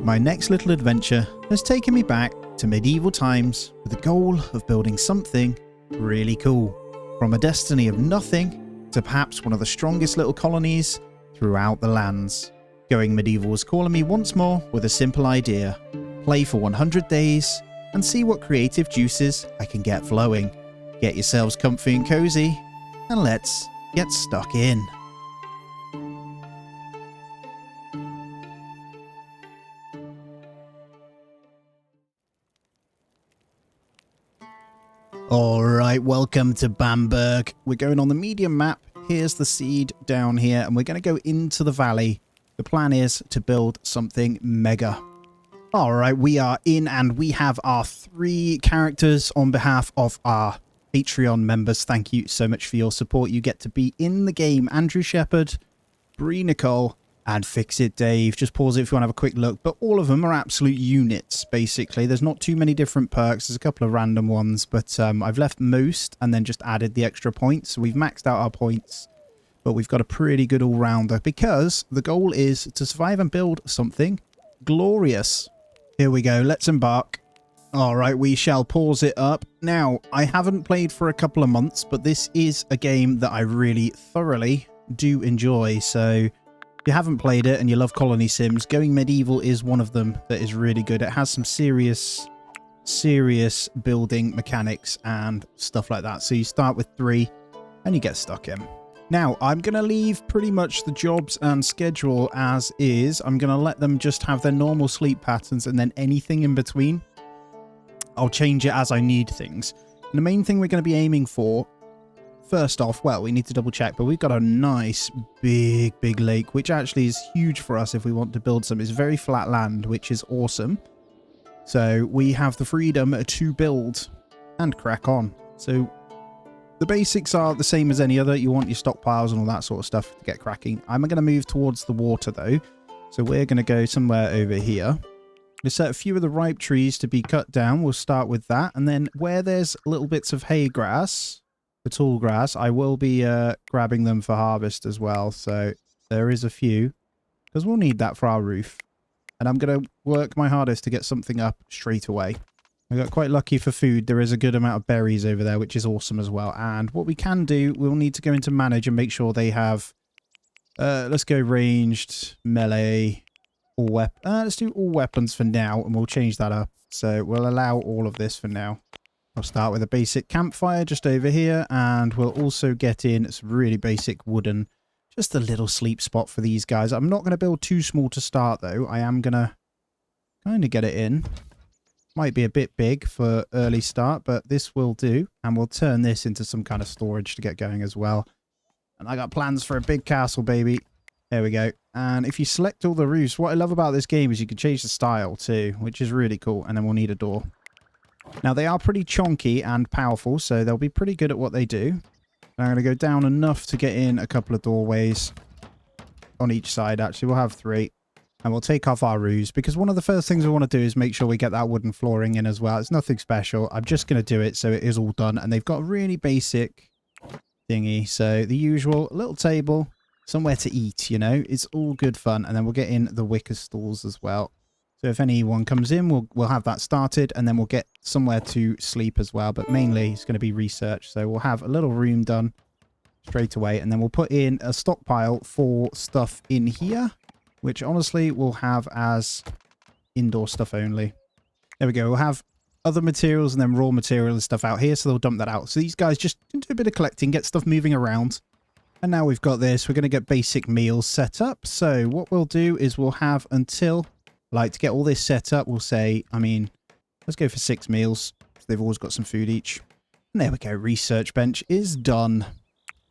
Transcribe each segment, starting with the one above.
My next little adventure has taken me back to medieval times with the goal of building something really cool. From a destiny of nothing to perhaps one of the strongest little colonies throughout the lands. Going medieval was calling me once more with a simple idea. Play for 100 days and see what creative juices I can get flowing. Get yourselves comfy and cozy and let's get stuck in. Alright, welcome to Bamberg. We're going on the medium map. Here's the seed down here and we're going to go into the valley. The plan is to build something mega. Alright, we are in and we have our 3 characters on behalf of our Patreon members. Thank you so much for your support. You get to be in the game. Andrew Shepherd, Bree Nicole, and Fix It Dave. Just pause it if you want to have a quick look. But all of them are absolute units, basically. There's not too many different perks. There's a couple of random ones, but I've left most and then just added the extra points. So we've maxed out our points, but we've got a pretty good all-rounder because the goal is to survive and build something glorious. Here we go. Let's embark. All right, we shall pause it up. Now, I haven't played for a couple of months, but this is a game that I really thoroughly do enjoy. So if you haven't played it and you love colony sims, Going Medieval is one of them that is really good. It has some serious building mechanics and stuff like that. So you start with 3 and you get stuck in. Now, I'm going to leave pretty much the jobs and schedule as is. I'm going to let them just have their normal sleep patterns and then anything in between, I'll change it as I need things. And the main thing we're going to be aiming for, first off, well, we need to double check, but we've got a nice big lake, which actually is huge for us if we want to build some. It's very flat land, which is awesome. So we have the freedom to build and crack on. So the basics are the same as any other. You want your stockpiles and all that sort of stuff to get cracking. I'm going to move towards the water though. So we're going to go somewhere over here. We'll set a few of the ripe trees to be cut down. We'll start with that. And then where there's little bits of hay grass, the tall grass, I will be grabbing them for harvest as well. So there is a few because we'll need that for our roof. And I'm going to work my hardest to get something up straight away. I got quite lucky for food. There is a good amount of berries over there, which is awesome as well. And what we can do, we'll need to go into manage and make sure they have, let's go ranged, melee, all weapons. Let's do all weapons for now and we'll change that up. So we'll allow all of this for now. I'll start with a basic campfire just over here and we'll also get in some really basic wooden, just a little sleep spot for these guys. I'm not going to build too small to start though. I am going to kind of get it in. Might be a bit big for early start, but this will do. And we'll turn this into some kind of storage to get going as well. And I got plans for a big castle, baby. There we go. And if you select all the roofs, what I love about this game is you can change the style too, which is really cool. And then we'll need a door. Now, they are pretty chonky and powerful, so they'll be pretty good at what they do. And I'm going to go down enough to get in a couple of doorways on each side. Actually, we'll have 3. And we'll take off our roofs, because one of the first things we want to do is make sure we get that wooden flooring in as well. It's nothing special. I'm just going to do it so it is all done. And they've got a really basic thingy. So the usual little table, somewhere to eat, you know. It's all good fun. And then we'll get in the wicker stalls as well. So if anyone comes in, we'll have that started. And then we'll get somewhere to sleep as well. But mainly it's going to be research. So we'll have a little room done straight away. And then we'll put in a stockpile for stuff in here, which honestly we'll have as indoor stuff only. There we go. We'll have other materials and then raw material and stuff out here. So they'll dump that out. So these guys just do a bit of collecting, get stuff moving around. And now we've got this, we're going to get basic meals set up. So what we'll do is we'll have until, like, to get all this set up, we'll say, I mean, let's go for 6 meals. So they've always got some food each. And there we go. Research bench is done.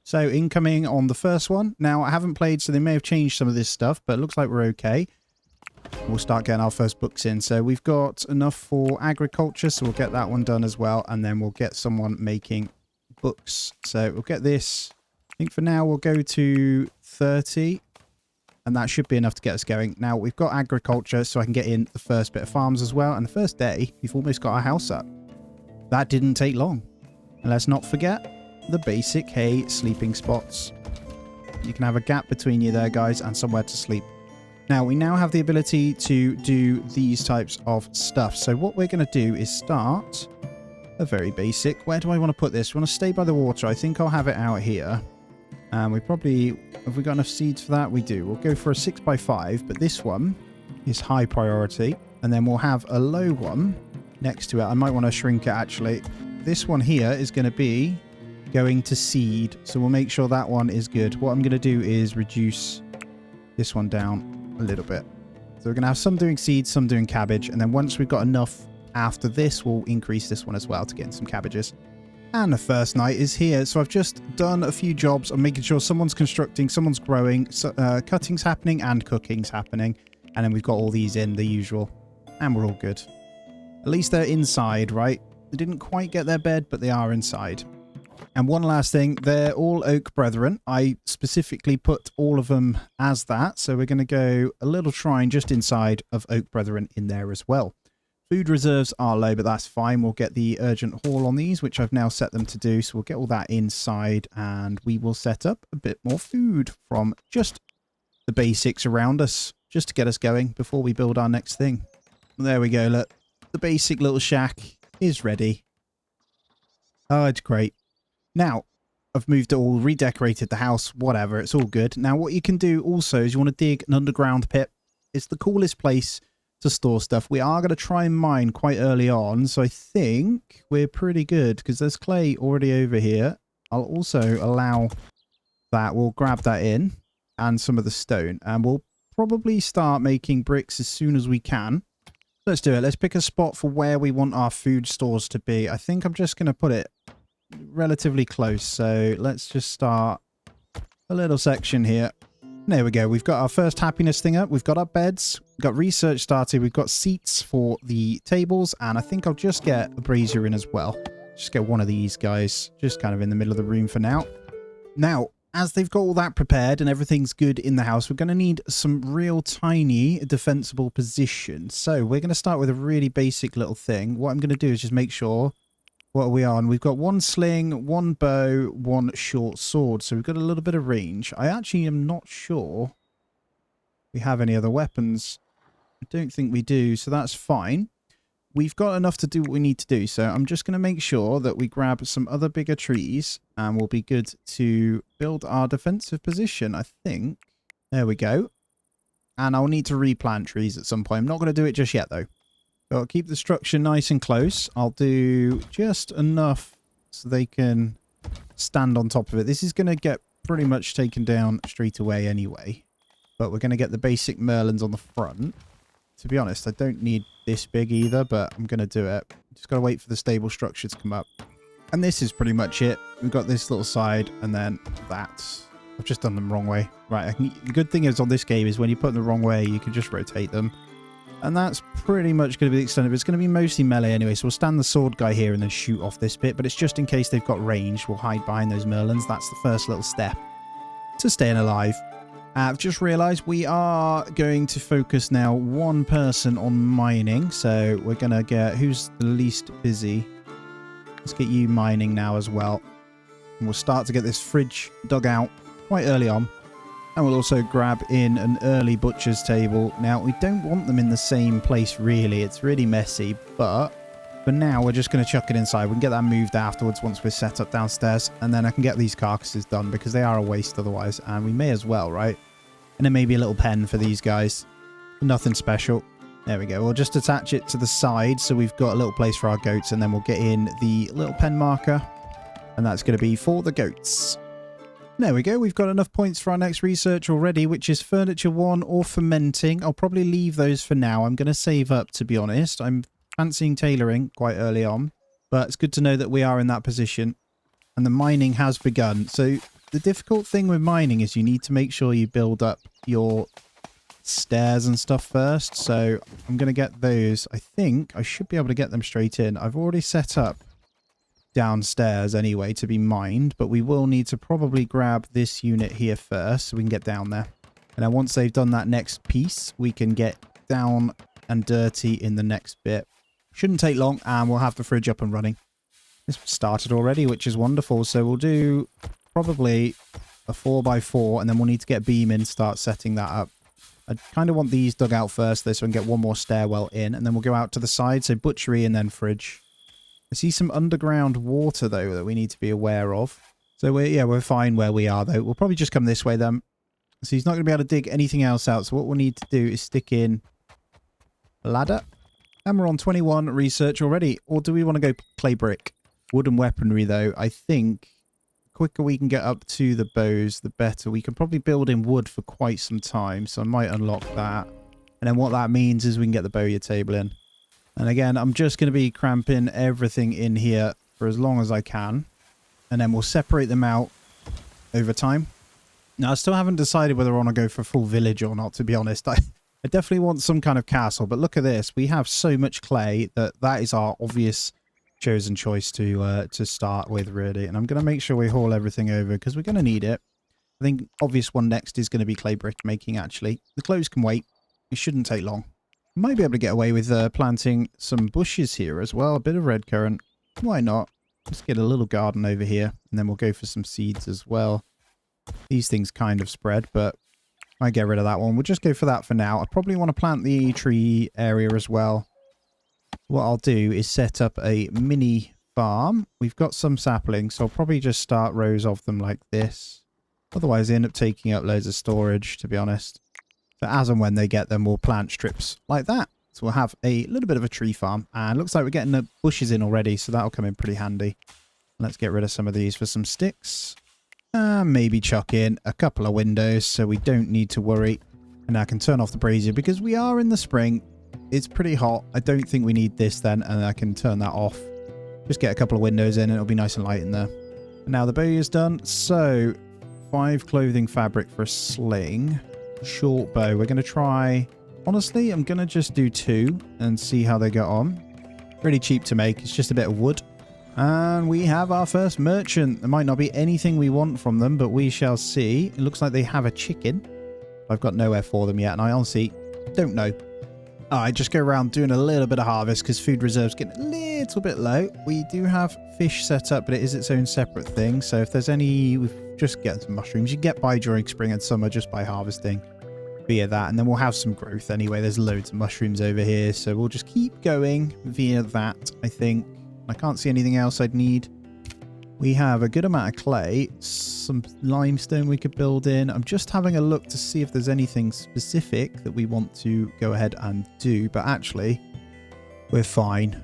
So incoming on the first one. Now, I haven't played, so they may have changed some of this stuff, but it looks like we're okay. We'll start getting our first books in. So we've got enough for agriculture, so we'll get that one done as well. And then we'll get someone making books. So we'll get this. I think for now we'll go to 30. And that should be enough to get us going. Now, we've got agriculture, so I can get in the first bit of farms as well. And the first day, we've almost got our house up. That didn't take long. And let's not forget the basic hay sleeping spots. You can have a gap between you there, guys, and somewhere to sleep. Now, we now have the ability to do these types of stuff. So what we're going to do is start a very basic. Where do I want to put this? We want to stay by the water. I think I'll have it out here. And we probably... Have we got enough seeds for that? We do. We'll go for a 6x5, but this one is high priority. And then we'll have a low one next to it. I might want to shrink it, actually. This one here is going to be going to seed. So we'll make sure that one is good. What I'm going to do is reduce this one down a little bit. So we're going to have some doing seeds, some doing cabbage. And then once we've got enough after this, we'll increase this one as well to get in some cabbages. And the first night is here. So I've just done a few jobs. I'm making sure someone's constructing, someone's growing, cutting's happening and cooking's happening. And then we've got all these in, the usual. And we're all good. At least they're inside, right? They didn't quite get their bed, but they are inside. And one last thing, they're all oak brethren. I specifically put all of them as that. So we're going to go a little shrine just inside of oak brethren in there as well. Food reserves are low, but that's fine. We'll get the urgent haul on these, which I've now set them to do. So we'll get all that inside and we will set up a bit more food from just the basics around us, just to get us going before we build our next thing. There we go, look. The basic little shack is ready. Oh, it's great. Now, I've moved it all, redecorated the house, whatever. It's all good. Now, what you can do also is you want to dig an underground pit. It's the coolest place to store stuff. We are going to try and mine quite early on, so I think we're pretty good because there's clay already over here. I'll also allow that. We'll grab that in and some of the stone, and we'll probably start making bricks as soon as we can. Let's do it. Let's pick a spot for where we want our food stores to be. I think I'm just going to put it relatively close. So let's just start a little section here. There we go. We've got our first happiness thing up. We've got our beds. We've got research started. We've got seats for the tables. And I think I'll just get a brazier in as well. Just get one of these guys just kind of in the middle of the room for now. Now, as they've got all that prepared and everything's good in the house, we're going to need some real tiny defensible positions. So we're going to start with a really basic little thing. What I'm going to do is just make sure, what are we on? We've got one sling, one bow, one short sword. So we've got a little bit of range. I actually am not sure we have any other weapons. I don't think we do, so that's fine. We've got enough to do what we need to do, so I'm just going to make sure that we grab some other bigger trees and we'll be good to build our defensive position, I think. There we go. And I'll need to replant trees at some point. I'm not going to do it just yet, though. So I'll keep the structure nice and close. I'll do just enough so they can stand on top of it. This is going to get pretty much taken down straight away anyway. But we're going to get the basic merlins on the front. To be honest, I don't need this big either, but I'm going to do it. Just got to wait for the stable structure to come up. And this is pretty much it. We've got this little side and then that. I've just done them the wrong way. Right, the good thing is on this game is when you put them the wrong way, you can just rotate them. And that's pretty much going to be the extent of it. It's going to be mostly melee anyway, so we'll stand the sword guy here and then shoot off this bit. But it's just in case they've got range. We'll hide behind those merlins. That's the first little step to staying alive. I've just realized we are going to focus now one person on mining. So we're going to get... Who's the least busy? Let's get you mining now as well. And we'll start to get this fridge dug out quite early on. And we'll also grab in an early butcher's table. Now, we don't want them in the same place, really. It's really messy. But for now, we're just going to chuck it inside. We can get that moved afterwards once we're set up downstairs. And then I can get these carcasses done because they are a waste otherwise. And we may as well, right? And then maybe a little pen for these guys. Nothing special. There we go. We'll just attach it to the side so we've got a little place for our goats. And then we'll get in the little pen marker. And that's going to be for the goats. There we go. We've got enough points for our next research already, which is furniture 1 or fermenting. I'll probably leave those for now. I'm going to save up, to be honest. I'm fancying tailoring quite early on. But it's good to know that we are in that position. And the mining has begun. So the difficult thing with mining is you need to make sure you build up your stairs and stuff first. So I'm going to get those. I think I should be able to get them straight in. I've already set up downstairs anyway to be mined, but we will need to probably grab this unit here first so we can get down there. And then once they've done that next piece, we can get down and dirty in the next bit. Shouldn't take long, and we'll have the fridge up and running. This started already, which is wonderful. So we'll do probably a 4x4, and then we'll need to get beam in, start setting that up. I kind of want these dug out first, though, so I can get one more stairwell in, and then we'll go out to the side. So butchery and then fridge. I see some underground water, though, that we need to be aware of. So, we're fine where we are, though. We'll probably just come this way, then. So he's not going to be able to dig anything else out. So what we'll need to do is stick in a ladder. And we're on 21 research already. Or do we want to go clay brick? Wooden weaponry, though. I think the quicker we can get up to the bows, the better. We can probably build in wood for quite some time. So I might unlock that. And then what that means is we can get the bowyer table in. And again, I'm just going to be cramping everything in here for as long as I can. And then we'll separate them out over time. Now, I still haven't decided whether I want to go for full village or not, to be honest. I definitely want some kind of castle. But look at this. We have so much clay that is our obvious chosen choice to start with, really. And I'm going to make sure we haul everything over because we're going to need it. I think obvious one next is going to be clay brick making, actually. The clothes can wait. It shouldn't take long. Might be able to get away with planting some bushes here as well. A bit of red currant. Why not? Let's get a little garden over here. And then we'll go for some seeds as well. These things kind of spread, but I get rid of that one. We'll just go for that for now. I probably want to plant the tree area as well. What I'll do is set up a mini farm. We've got some saplings, so I'll probably just start rows of them like this. Otherwise, they end up taking up loads of storage, to be honest. So as and when they get them, we'll plant strips like that. So we'll have a little bit of a tree farm. And it looks like we're getting the bushes in already, so that'll come in pretty handy. Let's get rid of some of these for some sticks. Maybe chuck in a couple of windows so we don't need to worry. And I can turn off the brazier because we are in the spring. It's pretty hot. I don't think we need this then, and I can turn that off. Just get a couple of windows in and it'll be nice and light in there. And now the bowyer's done. So 5 clothing fabric for a sling. Short bow. We're going to try... Honestly, I'm going to just do 2 and see how they get on. Pretty cheap to make. It's just a bit of wood. And we have our first merchant. There might not be anything we want from them, but we shall see. It looks like they have a chicken. I've got nowhere for them yet, and I honestly don't know. I just go around doing a little bit of harvest because food reserves getting a little bit low. We do have fish set up, but it is its own separate thing. So if there's any, we've just get some mushrooms. You get by during spring and summer just by harvesting via that. And then we'll have some growth anyway. There's loads of mushrooms over here. So we'll just keep going via that, I think. I can't see anything else I'd need. We have a good amount of clay, some limestone we could build in. I'm just having a look to see if there's anything specific that we want to go ahead and do, but actually we're fine.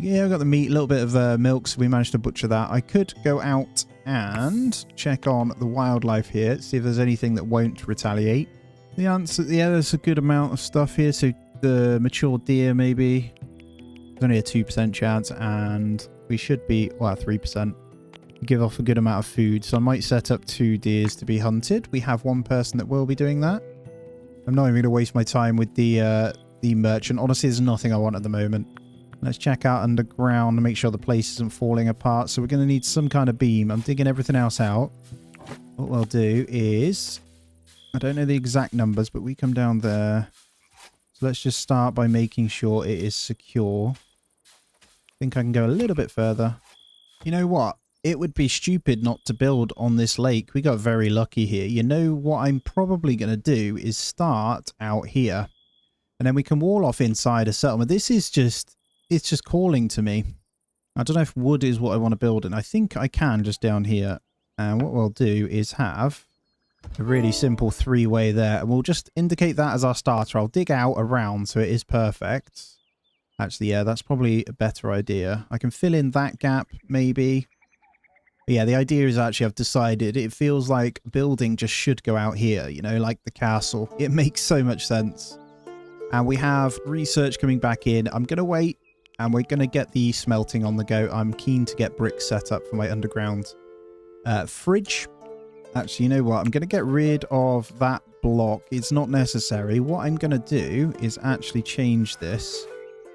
Yeah, I've got the meat, a little bit of milk, so we managed to butcher that. I could go out and check on the wildlife here, see if there's anything that won't retaliate. The answer, yeah, there's a good amount of stuff here, so the mature deer maybe. There's only a 2% chance, and we should be, well, 3%. Give off a good amount of food, so I might set up 2 deers to be hunted. We have 1 person that will be doing that. I'm not even going to waste my time with the merchant. Honestly, there's nothing I want at the moment. Let's check out underground and make sure the place isn't falling apart. So we're going to need some kind of beam. I'm digging everything else out. What we'll do is, I don't know the exact numbers, but we come down there. So let's just start by making sure it is secure. I think I can go a little bit further. You know what? It would be stupid not to build on this lake. We got very lucky here. You know what I'm probably going to do is start out here. And then we can wall off inside a settlement. This is just, it's just calling to me. I don't know if wood is what I want to build in. I think I can just down here. And what we'll do is have a really simple 3-way there. And we'll just indicate that as our starter. I'll dig out around so it is perfect. Actually, yeah, that's probably a better idea. I can fill in that gap, maybe. But yeah, the idea is actually I've decided it feels like building just should go out here, you know, like the castle. It makes so much sense. And we have research coming back in. I'm going to wait and we're going to get the smelting on the go. I'm keen to get bricks set up for my underground fridge. Actually, you know what? I'm going to get rid of that block. It's not necessary. What I'm going to do is actually change this.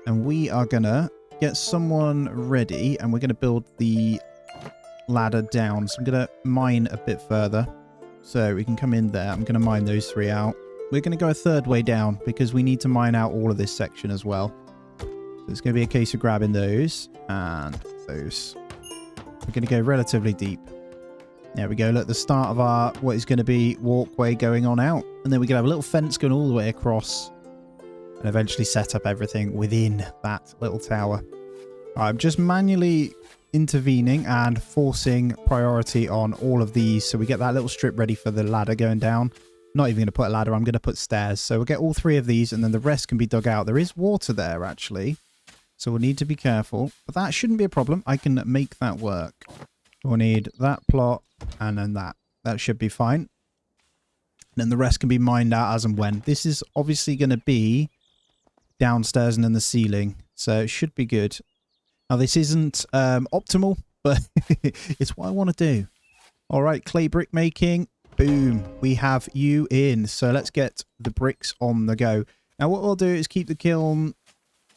And we are going to get someone ready and we're going to build the ladder down. So I'm going to mine a bit further so we can come in there. I'm going to mine those 3 out. We're going to go a 3rd way down because we need to mine out all of this section as well. So it's going to be a case of grabbing those and those. We're going to go relatively deep. There we go. Look, the start of our what is going to be walkway going on out. And then we can have a little fence going all the way across. And eventually set up everything within that little tower. I'm just manually intervening and forcing priority on all of these. So we get that little strip ready for the ladder going down. Not even going to put a ladder. I'm going to put stairs. So we'll get all 3 of these and then the rest can be dug out. There is water there, actually. So we'll need to be careful. But that shouldn't be a problem. I can make that work. We'll need that plot and then that. That should be fine. And then the rest can be mined out as and when. This is obviously going to be downstairs and in the ceiling. So it should be good. Now this isn't optimal, but it's what I want to do. All right, clay brick making. Boom. We have you in. So let's get the bricks on the go. Now what we'll do is keep the kiln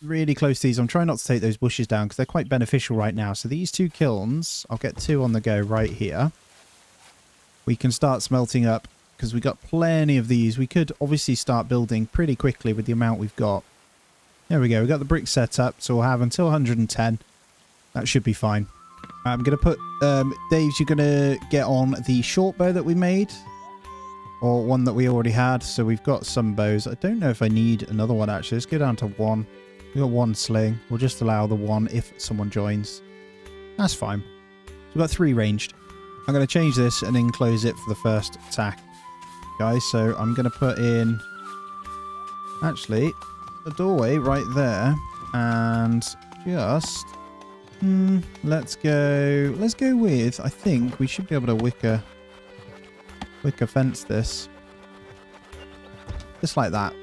really close to these. I'm trying not to take those bushes down because they're quite beneficial right now. So these 2 kilns, I'll get 2 on the go right here. We can start smelting up because we've got plenty of these. We could obviously start building pretty quickly with the amount we've got. There we go. We've got the bricks set up. So we'll have until 110. That should be fine. I'm going to put... Dave, you're going to get on the short bow that we made. Or one that we already had. So we've got some bows. I don't know if I need another one, actually. Let's go down to 1. We've got 1 sling. We'll just allow the 1 if someone joins. That's fine. So we've got 3 ranged. I'm going to change this and then close it for the first attack. Guys, so I'm going to put in... Actually, a doorway right there. And just... let's go with, I think we should be able to wicker fence this. Just like that.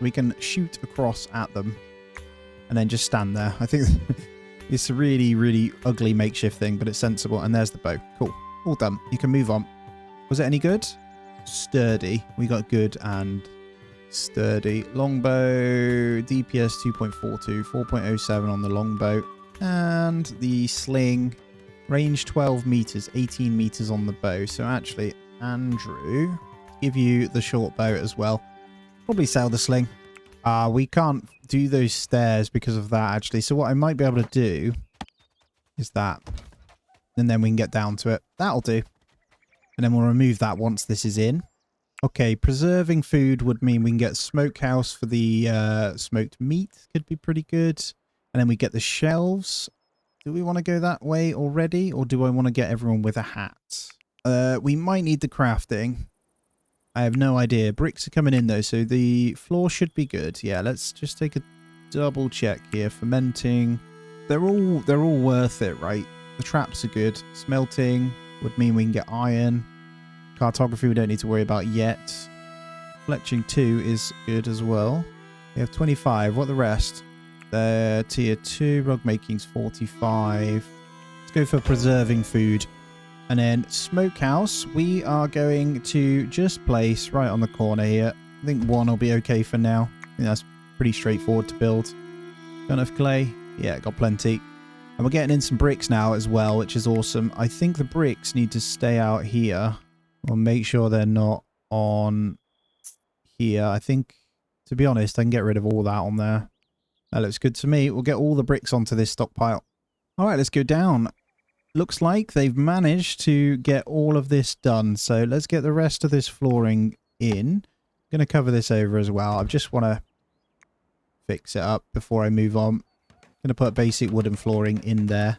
We can shoot across at them and then just stand there. I think it's a really, really ugly makeshift thing, but it's sensible. And there's the bow. Cool. All done. You can move on. Was it any good? Sturdy. We got good and sturdy. Longbow, DPS 2.42, 4.07 on the longbow. And the sling, range 12 meters, 18 meters on the bow. So actually, Andrew, give you the short bow as well. Probably sell the sling. We can't do those stairs because of that, actually. So what I might be able to do is that. And then we can get down to it. That'll do. And then we'll remove that once this is in. Okay, preserving food would mean we can get smokehouse for the smoked meat. Could be pretty good. And then we get the shelves. Do we want to go that way already? Or do I want to get everyone with a hat? We might need the crafting. I have no idea. Bricks are coming in though, so the floor should be good. Yeah, let's just take a double check here. Fermenting. They're all worth it, right? The traps are good. Smelting would mean we can get iron. Cartography we don't need to worry about yet. Fletching 2 is good as well. We have 25. What the rest? Tier 2. Rug making's 45. Let's go for preserving food. And then smokehouse, we are going to just place right on the corner here. I think 1 will be okay for now. I think that's pretty straightforward to build. Got enough clay? Yeah, got plenty. And we're getting in some bricks now as well, which is awesome. I think the bricks need to stay out here. We'll make sure they're not on here. I think, to be honest, I can get rid of all that on there. That looks good to me. We'll get all the bricks onto this stockpile. All right, let's go down. Looks like they've managed to get all of this done. So let's get the rest of this flooring in. I'm going to cover this over as well. I just want to fix it up before I move on. I'm going to put basic wooden flooring in there.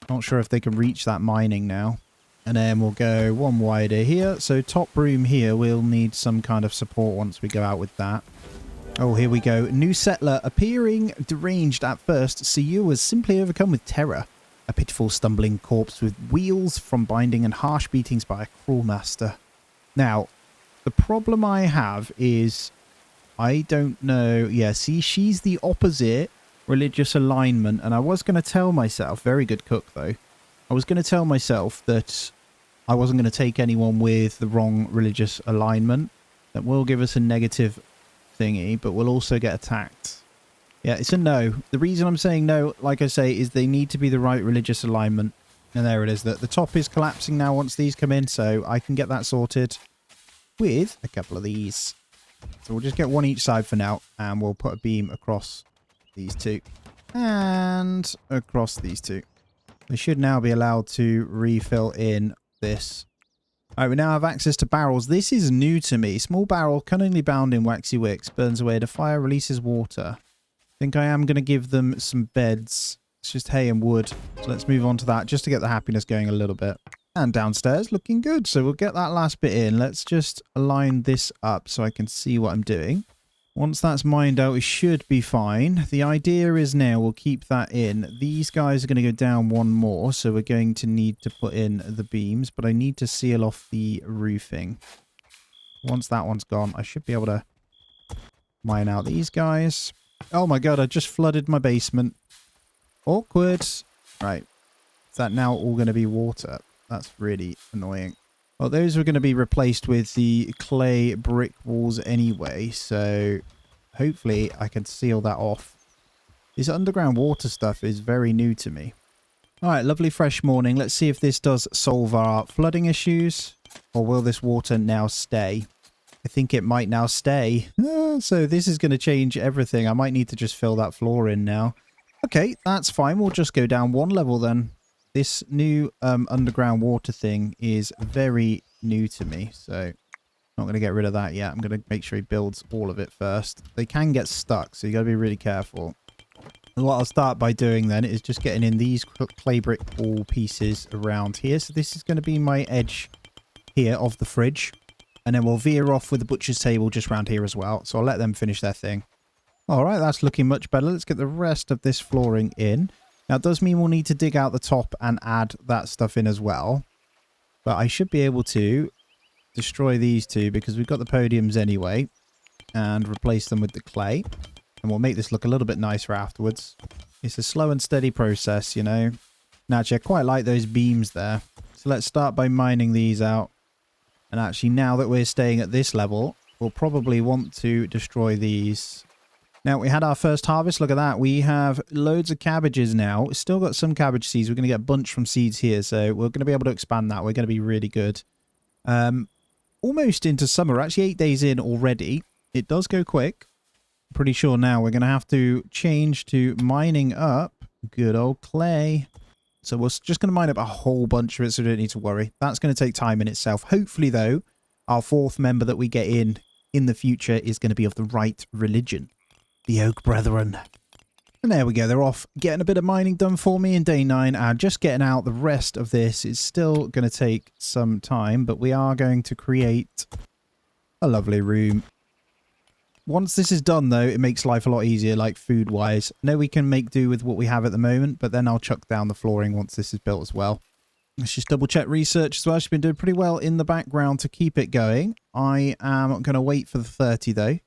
Not sure if they can reach that mining now. And then we'll go 1 wider here. So top room here, we'll need some kind of support once we go out with that. Oh, here we go. New settler appearing deranged at first. Siyu was simply overcome with terror. A pitiful stumbling corpse with wheals from binding and harsh beatings by a cruel master. Now, the problem I have is I don't know. Yeah, see, she's the opposite religious alignment. And I was going to tell myself, very good cook though, I was going to tell myself that I wasn't going to take anyone with the wrong religious alignment. That will give us a negative thingy, but we'll also get attacked. Yeah, it's a no. The reason I'm saying no, like I say, is they need to be the right religious alignment. And there it is. The top is collapsing now once these come in, so I can get that sorted with a couple of these. So we'll just get 1 each side for now, and we'll put a beam across these 2. And across these 2. We should now be allowed to refill in this. Alright, we now have access to barrels. This is new to me. Small barrel, cunningly bound in waxy wicks, burns away to fire, releases water. I think I am going to give them some beds. It's just hay and wood. So let's move on to that just to get the happiness going a little bit. And downstairs, looking good. So we'll get that last bit in. Let's just align this up so I can see what I'm doing. Once that's mined out, we should be fine. The idea is now we'll keep that in. These guys are going to go down one more, so we're going to need to put in the beams, but I need to seal off the roofing. Once that one's gone, I should be able to mine out these guys. Oh my god, I just flooded my basement. Awkward. Right. Is that now all going to be water? That's really annoying. Well, those are going to be replaced with the clay brick walls anyway, so hopefully I can seal that off. This underground water stuff is very new to me. Alright, lovely fresh morning. Let's see if this does solve our flooding issues, or will this water now stay? I think it might now stay. So this is going to change everything. I might need to just fill that floor in now. Okay, that's fine. We'll just go down one level then. This new underground water thing is very new to me, so not going to get rid of that yet. I'm going to make sure he builds all of it first. They can get stuck, so you got to be really careful. And what I'll start by doing then is just getting in these clay brick wall pieces around here. So this is going to be my edge here of the fridge, and then we'll veer off with the butcher's table just around here as well. So I'll let them finish their thing. All right, that's looking much better. Let's get the rest of this flooring in. Now, it does mean we'll need to dig out the top and add that stuff in as well. But I should be able to destroy these two because we've got the podiums anyway. And replace them with the clay. And we'll make this look a little bit nicer afterwards. It's a slow and steady process, you know. Now, actually, I quite like those beams there. So let's start by mining these out. And actually, now that we're staying at this level, we'll probably want to destroy these. Now, we had our first harvest. Look at that. We have loads of cabbages now. Still got some cabbage seeds. We're going to get a bunch from seeds here. So we're going to be able to expand that. We're going to be really good. Almost into summer. Actually, 8 days in already. It does go quick. I'm pretty sure now we're going to have to change to mining up good old clay. So we're just going to mine up a whole bunch of it so we don't need to worry. That's going to take time in itself. Hopefully, though, our fourth member that we get in the future is going to be of the right religion. The Oak Brethren. And there we go. They're off getting a bit of mining done for me in day 9. And just getting out the rest of this is still going to take some time. But we are going to create a lovely room. Once this is done, though, it makes life a lot easier, like food-wise. I know we can make do with what we have at the moment. But then I'll chuck down the flooring once this is built as well. Let's just double-check research as well. She's been doing pretty well in the background to keep it going. I am going to wait for the 30, though.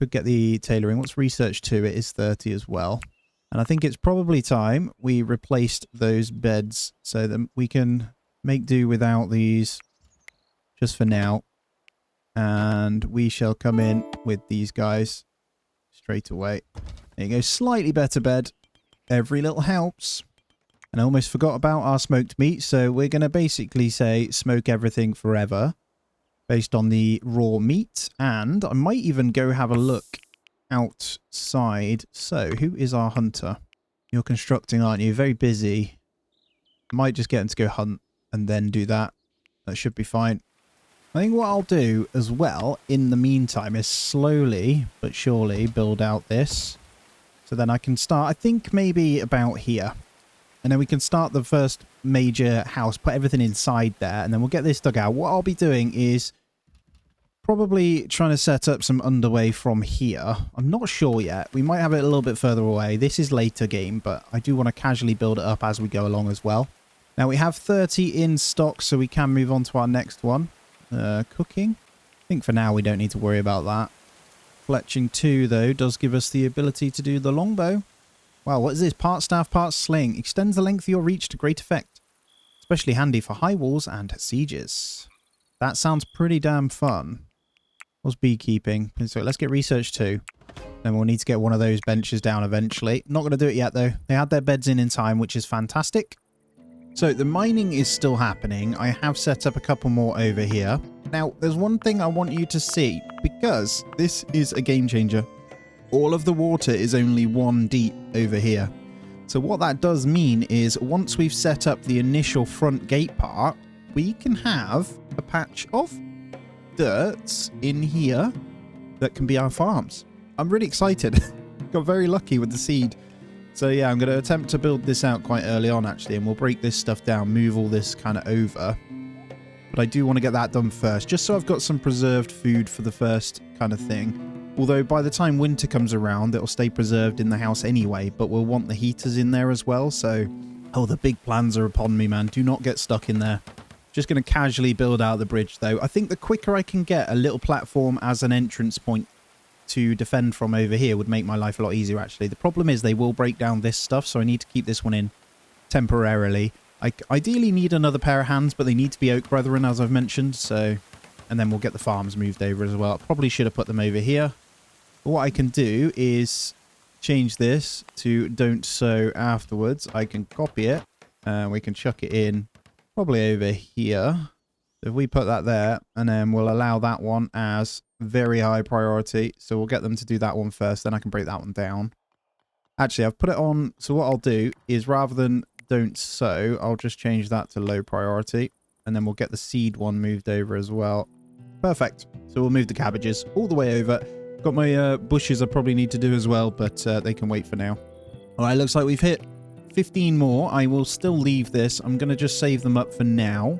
Could get the tailoring. What's research 2? It is 30 as well. And I think it's probably time we replaced those beds so that we can make do without these just for now. And we shall come in with these guys straight away. There you go. Slightly better bed. Every little helps. And I almost forgot about our smoked meat. So we're going to basically say smoke everything forever. Based on the raw meat. And I might even go have a look outside. So, who is our hunter? You're constructing, aren't you? Very busy. I might just get him to go hunt and then do that. That should be fine. I think what I'll do as well in the meantime is slowly but surely build out this. So then I can start, I think maybe about here. And then we can start the first major house, put everything inside there, and then we'll get this dug out. What I'll be doing is probably trying to set up some underway from here. I'm not sure yet. We might have it a little bit further away. This is later game, but I do want to casually build it up as we go along as well. Now, we have 30 in stock, so we can move on to our next one. Cooking. I think for now we don't need to worry about that. Fletching 2, though, does give us the ability to do the longbow. Wow, what is this? Part staff, part sling. Extends the length of your reach to great effect. Especially handy for high walls and sieges. That sounds pretty damn fun. What's beekeeping? So let's get research 2. Then we'll need to get one of those benches down eventually. Not going to do it yet, though. They had their beds in time, which is fantastic. So the mining is still happening. I have set up a couple more over here. Now, there's one thing I want you to see, because this is a game changer. All of the water is only 1 deep over here. So what that does mean is once we've set up the initial front gate part, we can have a patch of dirt in here that can be our farms. I'm really excited. Got very lucky with the seed. So yeah, I'm going to attempt to build this out quite early on actually, and we'll break this stuff down, move all this kind of over. But I do want to get that done first, just so I've got some preserved food for the first kind of thing. Although by the time winter comes around, it'll stay preserved in the house anyway, but we'll want the heaters in there as well. So, oh, the big plans are upon me, man. Do not get stuck in there. Just going to casually build out the bridge though. I think the quicker I can get a little platform as an entrance point to defend from over here would make my life a lot easier actually. The problem is they will break down this stuff, so I need to keep this one in temporarily. I ideally need another pair of hands, but they need to be oak brethren as I've mentioned, so... And then we'll get the farms moved over as well. Probably should have put them over here. But what I can do is change this to don't sow afterwards. I can copy it and we can chuck it in probably over here. If we put that there, and then we'll allow that one as very high priority. So we'll get them to do that one first, then I can break that one down. Actually, I've put it on, so what I'll do is rather than don't sow, I'll just change that to low priority. And then we'll get the seed one moved over as well. Perfect. So we'll move the cabbages all the way over. Got my bushes I probably need to do as well, but they can wait for now. All right, looks like we've hit 15 more. I will still leave this. I'm going to just save them up for now.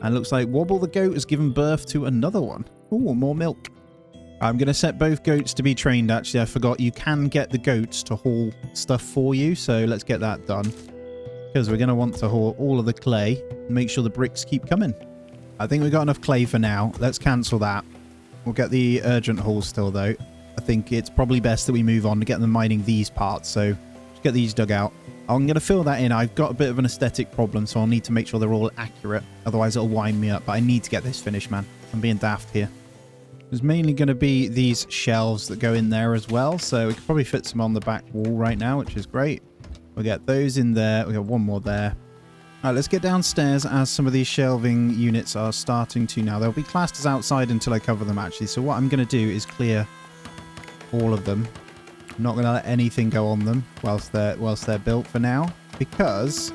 And looks like Wobble the goat has given birth to another one. Oh, more milk. I'm going to set both goats to be trained, actually. I forgot you can get the goats to haul stuff for you. So let's get that done. Because we're going to want to haul all of the clay and make sure the bricks keep coming. I think we've got enough clay for now. Let's cancel that. We'll get the urgent haul still, though. I think it's probably best that we move on to get them mining these parts. So just get these dug out. I'm going to fill that in. I've got a bit of an aesthetic problem, so I'll need to make sure they're all accurate. Otherwise, it'll wind me up. But I need to get this finished, man. I'm being daft here. There's mainly going to be these shelves that go in there as well. So we could probably fit some on the back wall right now, which is great. We'll get those in there. We've got one more there. All right, let's get downstairs as some of these shelving units are starting to now. They'll be classed as outside until I cover them, actually. So what I'm going to do is clear all of them. I'm not going to let anything go on them whilst they're built for now, because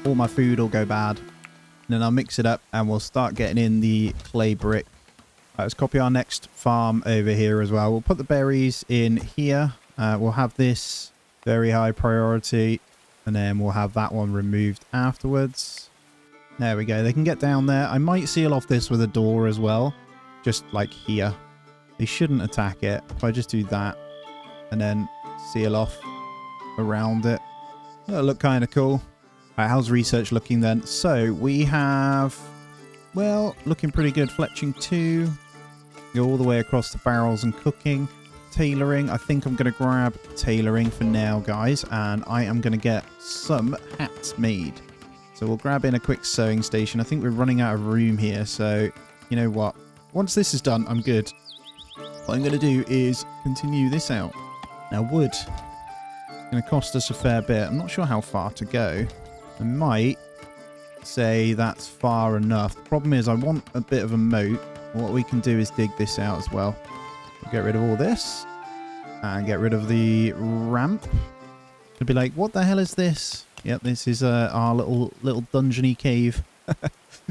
all my food will go bad. And then I'll mix it up and we'll start getting in the clay brick. All right, let's copy our next farm over here as well. We'll put the berries in here. We'll have this very high priority, and then we'll have that one removed afterwards. There we go. They can get down there. I might seal off this with a door as well, just like here. They shouldn't attack it. If I just do that and then seal off around it, that'll look kind of cool. All right, how's research looking then? So we have, well, looking pretty good. Fletching 2. Go all the way across the barrels and cooking. Tailoring. I think I'm going to grab tailoring for now, guys, and I am going to get some hats made. So we'll grab in a quick sewing station. I think we're running out of room here, so you know what? Once this is done, I'm good. What I'm going to do is continue this out. Now, wood is going to cost us a fair bit. I'm not sure how far to go. I might say that's far enough. The problem is I want a bit of a moat. What we can do is dig this out as well. We'll get rid of all this and get rid of the ramp. Could be like, what the hell is this? Yep, this is our little dungeony cave.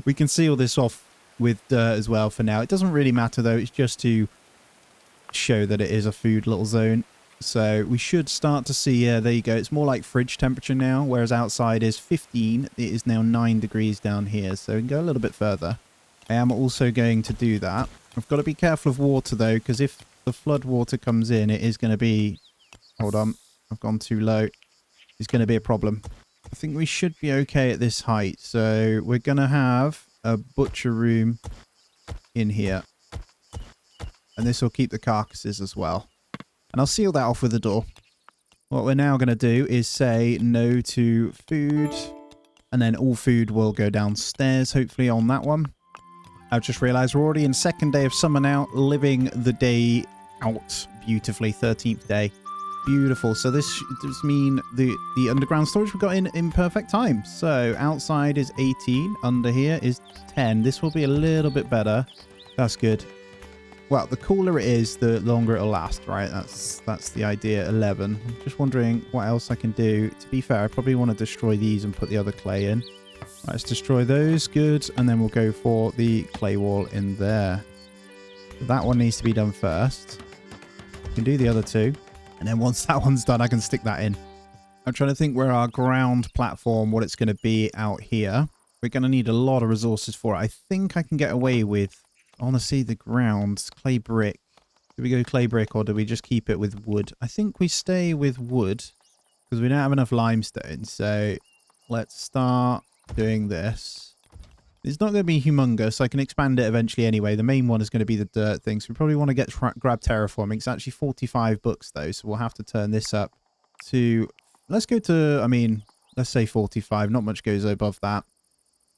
We can seal this off with dirt as well for now. It doesn't really matter though. It's just to show that it is a food little zone. So we should start to see, yeah, there you go. It's more like fridge temperature now, whereas outside is 15. It is now 9 degrees down here. So we can go a little bit further. I am also going to do that. I've got to be careful of water though, because if the flood water comes in, it is going to be... Hold on, I've gone too low. It's going to be a problem. I think we should be okay at this height. So we're going to have a butcher room in here. And this will keep the carcasses as well. And I'll seal that off with a door. What we're now going to do is say no to food. And then all food will go downstairs, hopefully, on that one. I've just realised we're already in second day of summer now, living the day out beautifully. 13th day. Beautiful. So this does mean the underground storage we got in perfect time. So outside is 18. Under here is 10. This will be a little bit better. That's good. Well, the cooler it is, the longer it'll last, right? That's the idea. 11. I'm just wondering what else I can do. To be fair, I probably want to destroy these and put the other clay in. Right, let's destroy those. Good. And then we'll go for the clay wall in there. So that one needs to be done first. We can do the other two. And then once that one's done, I can stick that in. I'm trying to think where our ground platform, what it's going to be out here. We're going to need a lot of resources for it. I think I can get away with, honestly, the ground. Clay brick. Do we go clay brick or do we just keep it with wood? I think we stay with wood because we don't have enough limestone. So let's start doing this. It's not going to be humongous. I can expand it eventually anyway. The main one is going to be the dirt thing. So we probably want to grab terraforming. It's actually 45 books though. So we'll have to turn this up to, let's go to, I mean, let's say 45. Not much goes above that.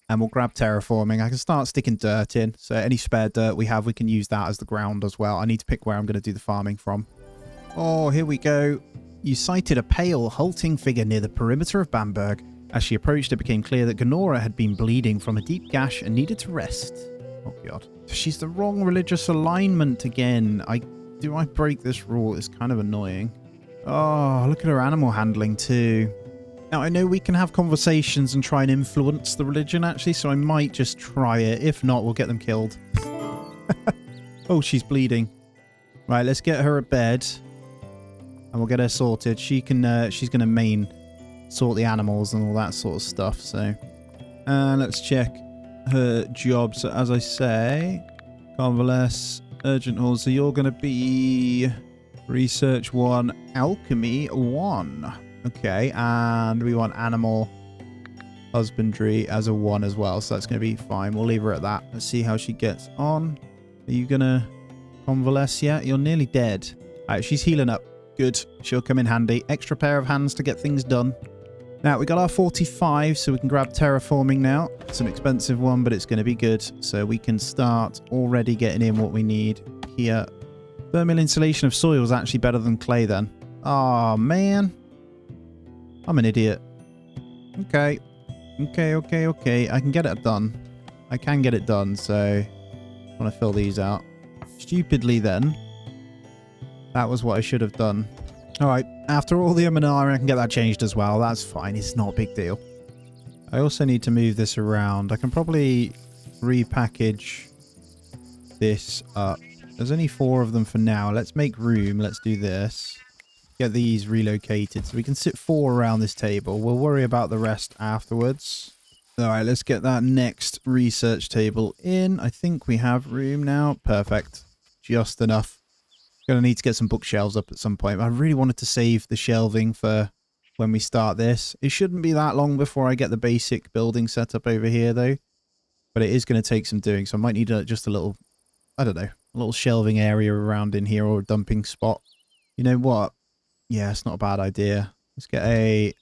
And we'll grab terraforming. I can start sticking dirt in. So any spare dirt we have, we can use that as the ground as well. I need to pick where I'm going to do the farming from. Oh, here we go. You sighted a pale, halting figure near the perimeter of Bamberg. As she approached, it became clear that Gonora had been bleeding from a deep gash and needed to rest. Oh, God. She's the wrong religious alignment again. Do I break this rule? It's kind of annoying. Oh, look at her animal handling too. Now, I know we can have conversations and try and influence the religion, actually, so I might just try it. If not, we'll get them killed. Oh, she's bleeding. Right, let's get her a bed. And we'll get her sorted. She's going to sort the animals and all that sort of stuff, so. Let's check her jobs. So, as I say, convalesce, urgent hold. So you're going to be research 1, alchemy 1. Okay, and we want animal husbandry as a 1 as well. So that's going to be fine. We'll leave her at that. Let's see how she gets on. Are you going to convalesce yet? You're nearly dead. All right, she's healing up. Good. She'll come in handy. Extra pair of hands to get things done. Now, we got our 45, so we can grab terraforming now. It's an expensive one, but it's going to be good. So we can start already getting in what we need here. Thermal insulation of soil is actually better than clay then. Oh, man. I'm an idiot. Okay. Okay. I can get it done. I can get it done, so I want to fill these out. Stupidly then, that was what I should have done. Alright, after all the I can get that changed as well. That's fine. It's not a big deal. I also need to move this around. I can probably repackage this up. There's only 4 of them for now. Let's make room. Let's do this. Get these relocated so we can sit 4 around this table. We'll worry about the rest afterwards. Alright, let's get that next research table in. I think we have room now. Perfect. Just enough. Gonna need to get some bookshelves up at some point. I really wanted to save the shelving for when we start this. It shouldn't be that long before I get the basic building set up over here though. But it is going to take some doing. So I might need just a little, I don't know, a little shelving area around in here or a dumping spot. You know what? Yeah, it's not a bad idea. Let's get a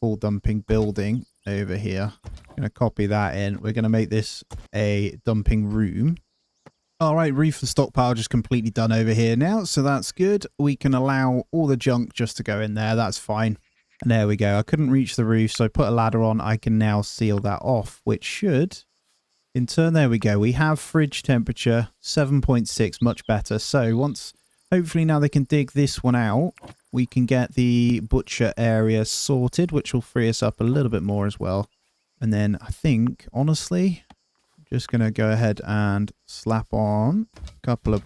full dumping building over here. I'm going to copy that in. We're going to make this a dumping room. All right, roof and stockpile just completely done over here now, so that's good. We can allow all the junk just to go in there. That's fine. And there we go. I couldn't reach the roof, so I put a ladder on. I can now seal that off, which should, in turn, there we go. We have fridge temperature 7.6, much better. So once, hopefully now they can dig this one out, we can get the butcher area sorted, which will free us up a little bit more as well. And then I think, honestly, just going to go ahead and slap on a couple of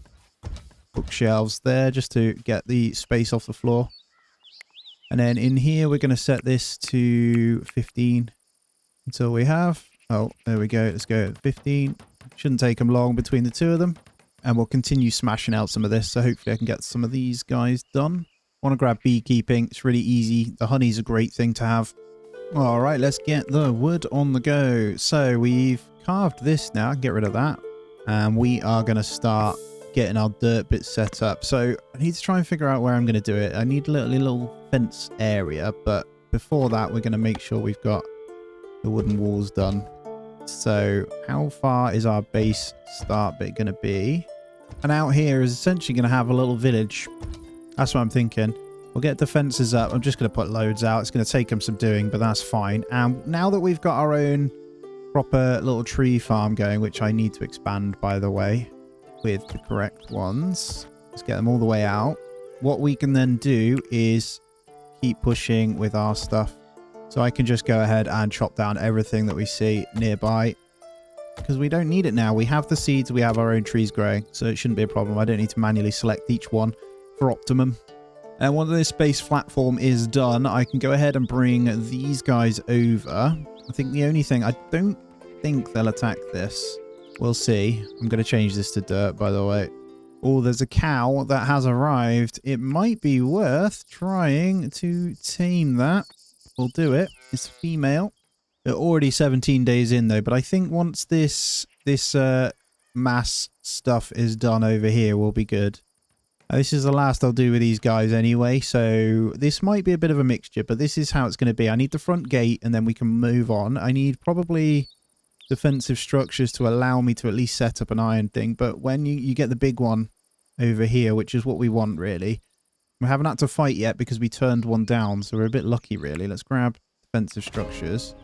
bookshelves there just to get the space off the floor. And then in here, we're going to set this to 15 until we have... Oh, there we go. Let's go at 15. Shouldn't take them long between the two of them. And we'll continue smashing out some of this. So hopefully I can get some of these guys done. Want to grab beekeeping. It's really easy. The honey's a great thing to have. All right, let's get the wood on the go. So we've carved this now. Get rid of that. And we are going to start getting our dirt bits set up. So I need to try and figure out where I'm going to do it. I need a little fence area. But before that, we're going to make sure we've got the wooden walls done. So how far is our base start bit going to be? And out here is essentially going to have a little village. That's what I'm thinking. We'll get the fences up. I'm just going to put loads out. It's going to take them some doing, but that's fine. And now that we've got our own proper little tree farm going, which I need to expand, by the way. with the correct ones. Let's get them all the way out. What we can then do is keep pushing with our stuff. So I can just go ahead and chop down everything that we see nearby. Because we don't need it now. We have the seeds, we have our own trees growing. So it shouldn't be a problem. I don't need to manually select each one for optimum. And once this base platform is done, I can go ahead and bring these guys over. I think the only thing, I don't think they'll attack this. We'll see. I'm going to change this to dirt, by the way. Oh, there's a cow that has arrived. It might be worth trying to tame that. We'll do it. It's female. They're already 17 days in, though. But I think once this mass stuff is done over here, we'll be good. This is the last I'll do with these guys anyway, so this might be a bit of a mixture, but this is how it's going to be. I need the front gate, and then we can move on. I need probably defensive structures to allow me to at least set up an iron thing, but when you get the big one over here, which is what we want, really. We haven't had to fight yet because we turned one down, so we're a bit lucky, really. Let's grab defensive structures.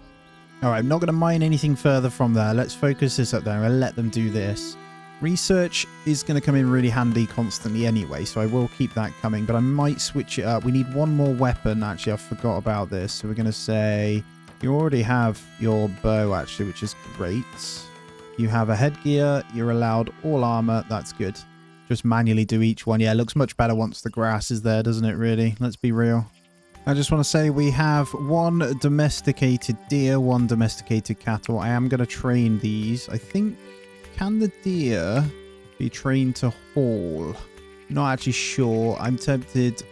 All right, I'm not going to mine anything further from there. Let's focus this up there and let them do this. Research is going to come in really handy constantly anyway, so I will keep that coming, but I might switch it up. We need one more weapon. Actually, I forgot about this. So we're going to say you already have your bow, actually, which is great. You have a headgear. You're allowed all armor. That's good. Just manually do each one. Yeah, it looks much better once the grass is there, doesn't it, really? Let's be real. I just want to say we have one domesticated deer, one domesticated cattle. I am going to train these. I think... Can the deer be trained to haul? Not actually sure. I'm tempted.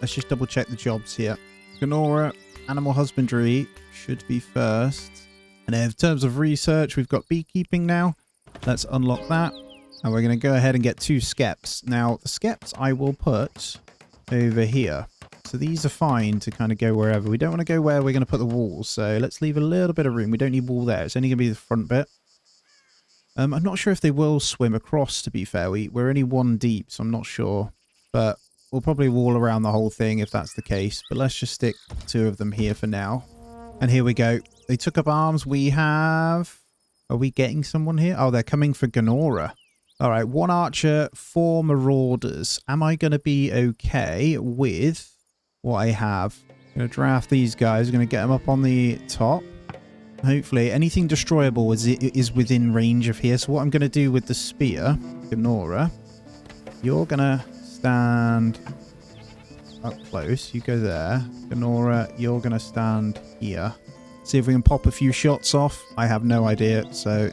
Let's just double check the jobs here. Ganora, animal husbandry should be first. And in terms of research, we've got beekeeping now. Let's unlock that. And we're going to go ahead and get 2 skeps. Now, the skeps I will put over here. So these are fine to kind of go wherever. We don't want to go where we're going to put the walls. So let's leave a little bit of room. We don't need wall there. It's only going to be the front bit. I'm not sure if they will swim across, to be fair. We're only 1 deep, so I'm not sure. But we'll probably wall around the whole thing if that's the case. But let's just stick 2 of them here for now. And here we go. They took up arms. We have... Are we getting someone here? Oh, they're coming for Ganora. All right, 1 archer, 4 marauders. Am I going to be okay with what I have? I'm going to draft these guys. I'm going to get them up on the top. Hopefully, anything destroyable is within range of here. So what I'm going to do with the spear, Ganora, you're going to stand up close. You go there. Ganora, you're going to stand here. See if we can pop a few shots off. I have no idea. So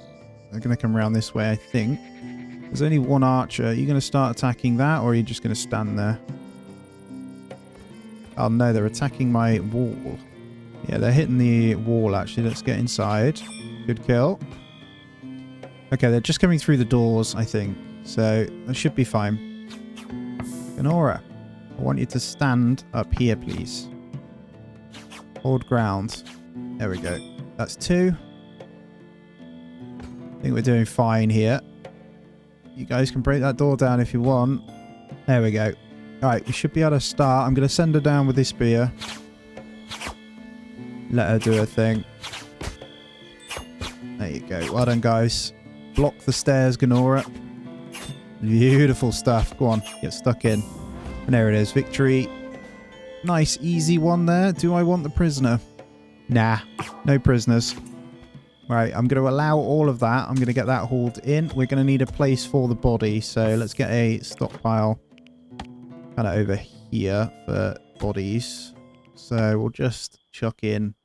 they're going to come around this way, I think. There's only 1 archer. Are you going to start attacking that, or are you just going to stand there? Oh, no, they're attacking my wall. Yeah, they're hitting the wall, actually. Let's get inside. Good kill. Okay, they're just coming through the doors, I think. So, that should be fine. Ganora, I want you to stand up here, please. Hold ground. There we go. That's 2. I think we're doing fine here. You guys can break that door down if you want. There we go. Alright, we should be able to start. I'm going to send her down with this spear. Let her do her thing. There you go. Well done, guys. Block the stairs, Ganora. Beautiful stuff. Go on. Get stuck in. And there it is. Victory. Nice, easy one there. Do I want the prisoner? Nah. No prisoners. Right, I'm going to allow all of that. I'm going to get that hauled in. We're going to need a place for the body. So let's get a stockpile kind of over here for bodies. So we'll just chuck in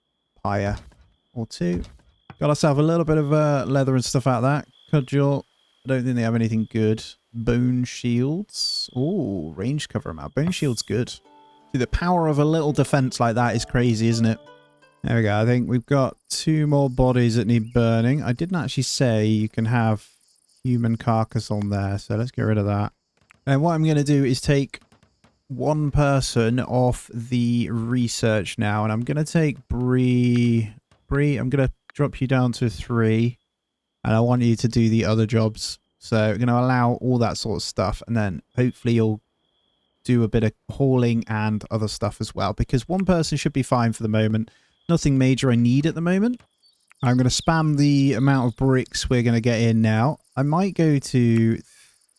pyre or 2. Got ourselves a little bit of leather and stuff out of that. Cudgel. I don't think they have anything good. Bone shields. Oh, range cover amount. Bone shield's good. See, the power of a little defense like that is crazy, isn't it? There we go. I think we've got 2 more bodies that need burning. I didn't actually say you can have human carcass on there, so let's get rid of that. And what I'm going to do is take 1 person off the research now, and I'm going to take Bree. Bree, I'm going to drop you down to 3, and I want you to do the other jobs. So I'm going to allow all that sort of stuff, and then hopefully you'll do a bit of hauling and other stuff as well, because 1 person should be fine for the moment. Nothing major I need at the moment. I'm going to spam the amount of bricks we're going to get in now. I might go to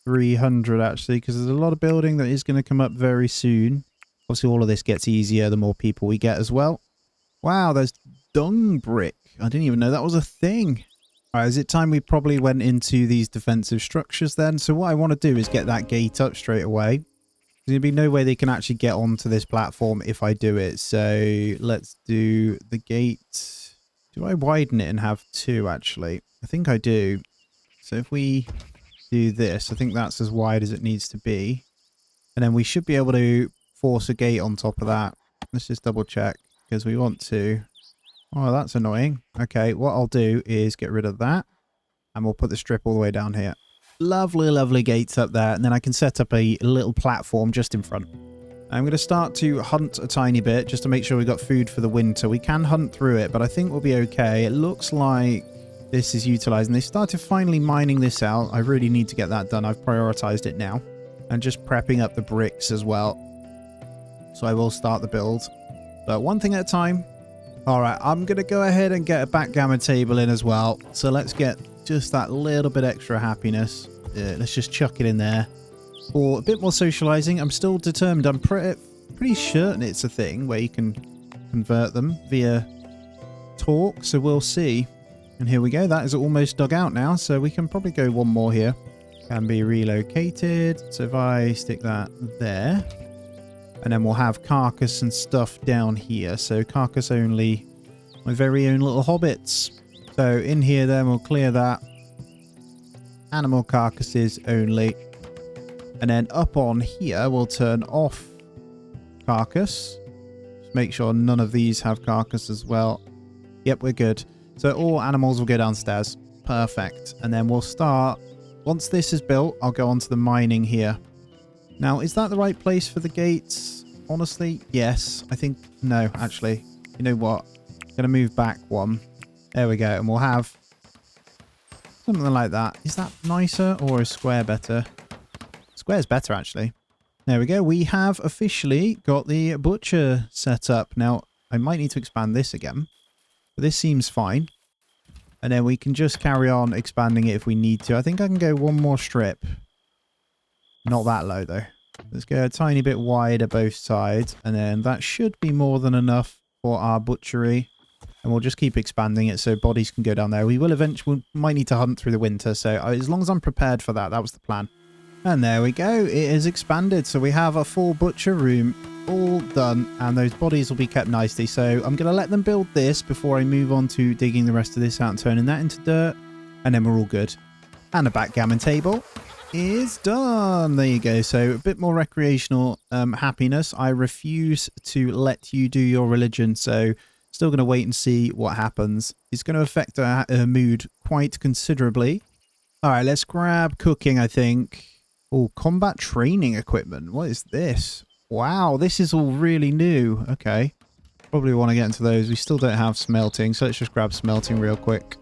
300 actually, because there's a lot of building that is going to come up very soon. Obviously, all of this gets easier the more people we get as well. Wow, there's dung brick. I didn't even know that was a thing. All right, is it time we probably went into these defensive structures then? So what I want to do is get that gate up straight away. There's going to be no way they can actually get onto this platform if I do it. So let's do the gate. Do I widen it and have 2 actually? I think I do. So if we do this, I think that's as wide as it needs to be. And then we should be able to force a gate on top of that. Let's just double check because we want to. Oh, that's annoying. Okay, what I'll do is get rid of that. And we'll put the strip all the way down here. Lovely, lovely gates up there. And then I can set up a little platform just in front. I'm going to start to hunt a tiny bit just to make sure we've got food for the winter. We can hunt through it, but I think we'll be okay. It looks like this is utilized. And they started finally mining this out. I really need to get that done. I've prioritized it now. And just prepping up the bricks as well. So I will start the build. But one thing at a time. All right, I'm going to go ahead and get a backgammon table in as well. So let's get just that little bit extra happiness. Let's just chuck it in there. For a bit more socializing, I'm still determined. I'm pretty certain it's a thing where you can convert them via talk. So we'll see. And here we go. That is almost dug out now. So we can probably go one more here. Can be relocated. So if I stick that there. And then we'll have carcass and stuff down here. So carcass only. My very own little hobbits. So in here then we'll clear that. Animal carcasses only. And then up on here we'll turn off carcass. Just make sure none of these have carcass as well. Yep, we're good. So all animals will go downstairs. Perfect. And then we'll start. Once this is built, I'll go on to the mining here. Now, is that the right place for the gates? Honestly, yes. I think, no, actually. You know what? I'm going to move back one. There we go. And we'll have something like that. Is that nicer or is square better? Square's better, actually. There we go. We have officially got the butcher set up. Now, I might need to expand this again. But this seems fine. And then we can just carry on expanding it if we need to. I think I can go one more strip. Not that low, though. Let's go a tiny bit wider both sides. And then that should be more than enough for our butchery. And we'll just keep expanding it so bodies can go down there. We will eventually, might need to hunt through the winter. So as long as I'm prepared for that, that was the plan. And there we go. It is expanded. So we have a full butcher room all done. And those bodies will be kept nicely. So I'm going to let them build this before I move on to digging the rest of this out and turning that into dirt. And then we're all good. And a backgammon table is done. There you go. So a bit more recreational happiness. I refuse to let you do your religion. So still going to wait and see what happens. It's going to affect her mood quite considerably. All right, let's grab cooking, I think. Oh, combat training equipment. What is this? Wow, this is all really new. Okay. Probably want to get into those. We still don't have smelting, so let's just grab smelting real quick.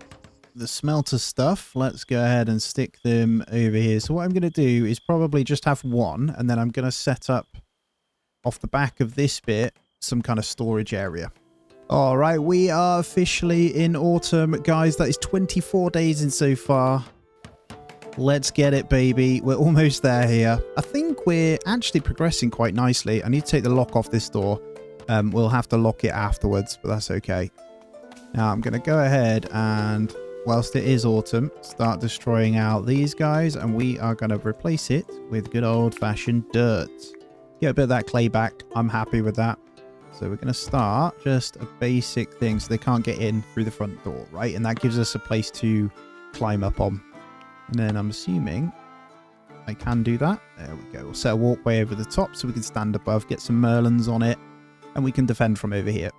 The smelter stuff, let's go ahead and stick them over here. So what I'm going to do is probably just have one, and then I'm going to set up off the back of this bit some kind of storage area. All right, we are officially in autumn, guys. That is 24 days in so far. Let's get it, baby. We're almost there here. I think we're actually progressing quite nicely. I need to take the lock off this door. We'll have to lock it afterwards, but that's okay. Now I'm going to go ahead and, whilst it is autumn, start destroying out these guys, and we are going to replace it with good old-fashioned dirt. Get a bit of that clay back. I'm happy with that. So we're going to start just a basic thing so they can't get in through the front door, right? And that gives us a place to climb up on. And then I'm assuming I can do that. There we go. We'll set a walkway over the top so we can stand above, get some merlins on it, and we can defend from over here.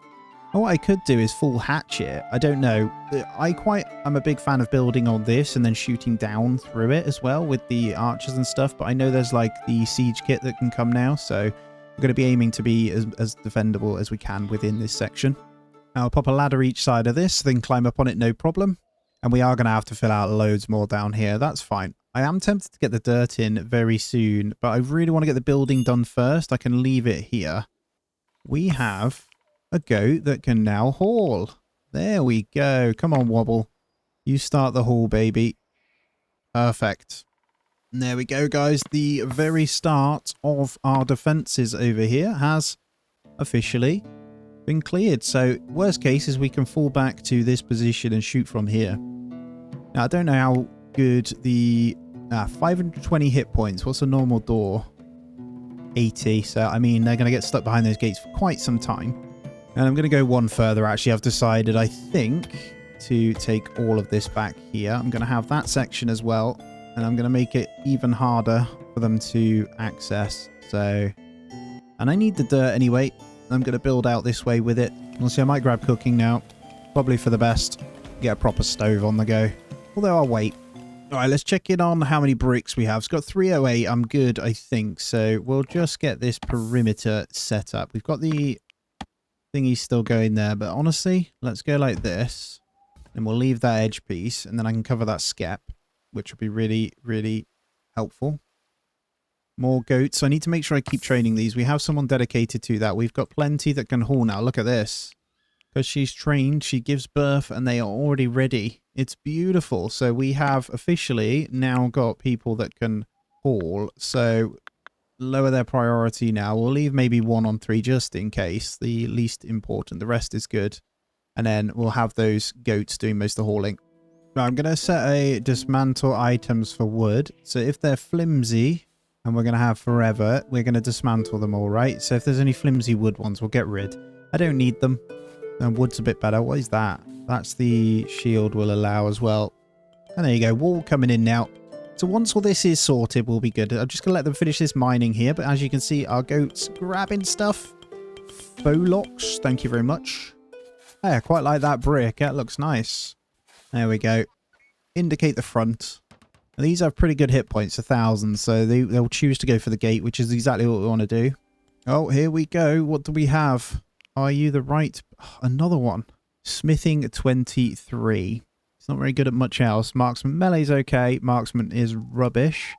And what I could do is full hatch it. I don't know. I'm a big fan of building on this and then shooting down through it as well with the archers and stuff. But I know there's like the siege kit that can come now. So we're going to be aiming to be as defendable as we can within this section. Now I'll pop a ladder each side of this, then climb up on it, no problem. And we are going to have to fill out loads more down here. That's fine. I am tempted to get the dirt in very soon, but I really want to get the building done first. I can leave it here. We have a goat that can now haul. There we go. Come on, Wobble. You start the haul, baby. Perfect. And there we go, guys. The very start of our defences over here has officially been cleared. So worst case is we can fall back to this position and shoot from here. Now, I don't know how good the 520 hit points. What's a normal door? 80. So, I mean, they're going to get stuck behind those gates for quite some time. And I'm going to go one further, actually. I've decided, I think, to take all of this back here. I'm going to have that section as well. And I'm going to make it even harder for them to access. So, and I need the dirt anyway. I'm going to build out this way with it. Honestly, I might grab cooking now. Probably for the best. Get a proper stove on the go. Although I'll wait. All right, let's check in on how many bricks we have. It's got 308. I'm good, I think. So we'll just get this perimeter set up. We've got the thingy still going there. But honestly, let's go like this. And we'll leave that edge piece. And then I can cover that skep, which will be really, really helpful. More goats. I need to make sure I keep training these. We have someone dedicated to that. We've got plenty that can haul now. Look at this. Because she's trained, she gives birth, and they are already ready. It's beautiful. So we have officially now got people that can haul. So lower their priority now. We'll leave maybe 1 on 3 just in case. The least important. The rest is good. And then we'll have those goats doing most of the hauling. Now I'm going to set a dismantle items for wood. So if they're flimsy, and we're going to have forever, we're going to dismantle them all, right? So if there's any flimsy wood ones, we'll get rid. I don't need them. And wood's a bit better. What is that? That's the shield will allow as well. And there you go. Wall coming in now. So once all this is sorted, we'll be good. I'm just going to let them finish this mining here. But as you can see, our goats grabbing stuff. Faux locks. Thank you very much. Hey, I quite like that brick. That looks nice. There we go. Indicate the front. And these have pretty good hit points, 1,000. So they'll choose to go for the gate, which is exactly what we want to do. Oh, here we go. What do we have? Are you the right... Another one. Smithing 23. It's not very good at much else. Marksman melee's okay. Marksman is rubbish.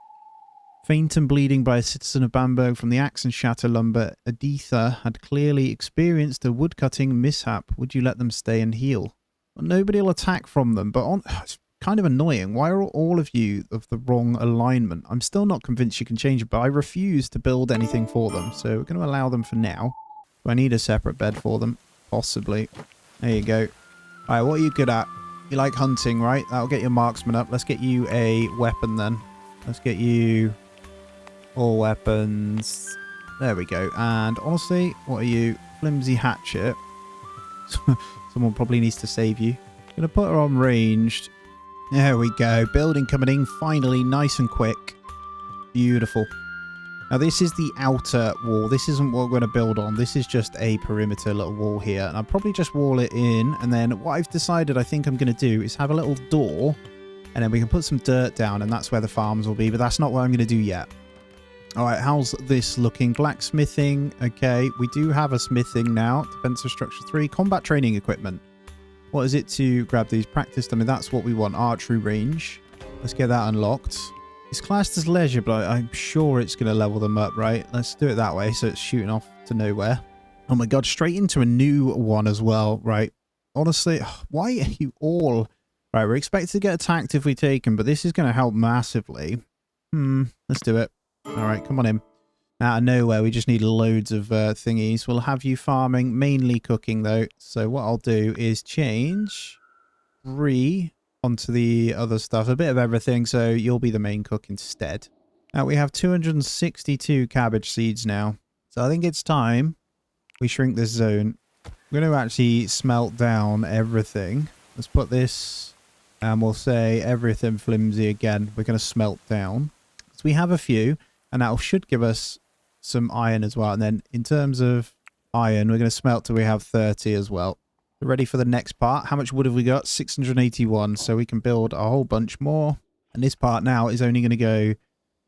Faint and bleeding by a citizen of Bamberg from the axe and shatter lumber. Editha had clearly experienced a woodcutting mishap. Would you let them stay and heal? Well, nobody will attack from them, but it's kind of annoying. Why are all of you of the wrong alignment? I'm still not convinced you can change it, but I refuse to build anything for them. So we're going to allow them for now. Do I need a separate bed for them? Possibly. There you go. Alright, what are you good at? You like hunting, right? That'll get your marksman up. Let's get you a weapon then. Let's get you all weapons. There we go. And honestly, what are you? Flimsy hatchet. Someone probably needs to save you. Gonna put her on ranged. There we go. Building coming in finally, nice and quick. Beautiful. Now this is the outer wall. This isn't what we're going to build on. This is just a perimeter little wall here. And I'll probably just wall it in. And then what I've decided I think I'm going to do is have a little door. And then we can put some dirt down and that's where the farms will be. But that's not what I'm going to do yet. Alright, how's this looking? Blacksmithing. Okay, we do have a smithing now. Defensive structure 3. Combat training equipment. What is it to grab these? Practice. I mean, that's what we want. Archery range. Let's get that unlocked. It's classed as leisure, but I'm sure it's going to level them up, right? Let's do it that way, so it's shooting off to nowhere. Oh my god, straight into a new one as well, right? Honestly, why are you all... Right, we're expected to get attacked if we take them, but this is going to help massively. Let's do it. Alright, come on in. Out of nowhere, we just need loads of thingies. We'll have you farming, mainly cooking though. So what I'll do is change 3... onto the other stuff, a bit of everything, so you'll be the main cook instead. Now we have 262 cabbage seeds now, so I think it's time we shrink this zone. We're going to actually smelt down everything. Let's put this, and we'll say everything flimsy again. We're going to smelt down. So we have a few, and that should give us some iron as well. And then in terms of iron, we're going to smelt till we have 30 as well. Ready for the next part. How much wood have we got? 681. So we can build a whole bunch more. And this part now is only going to go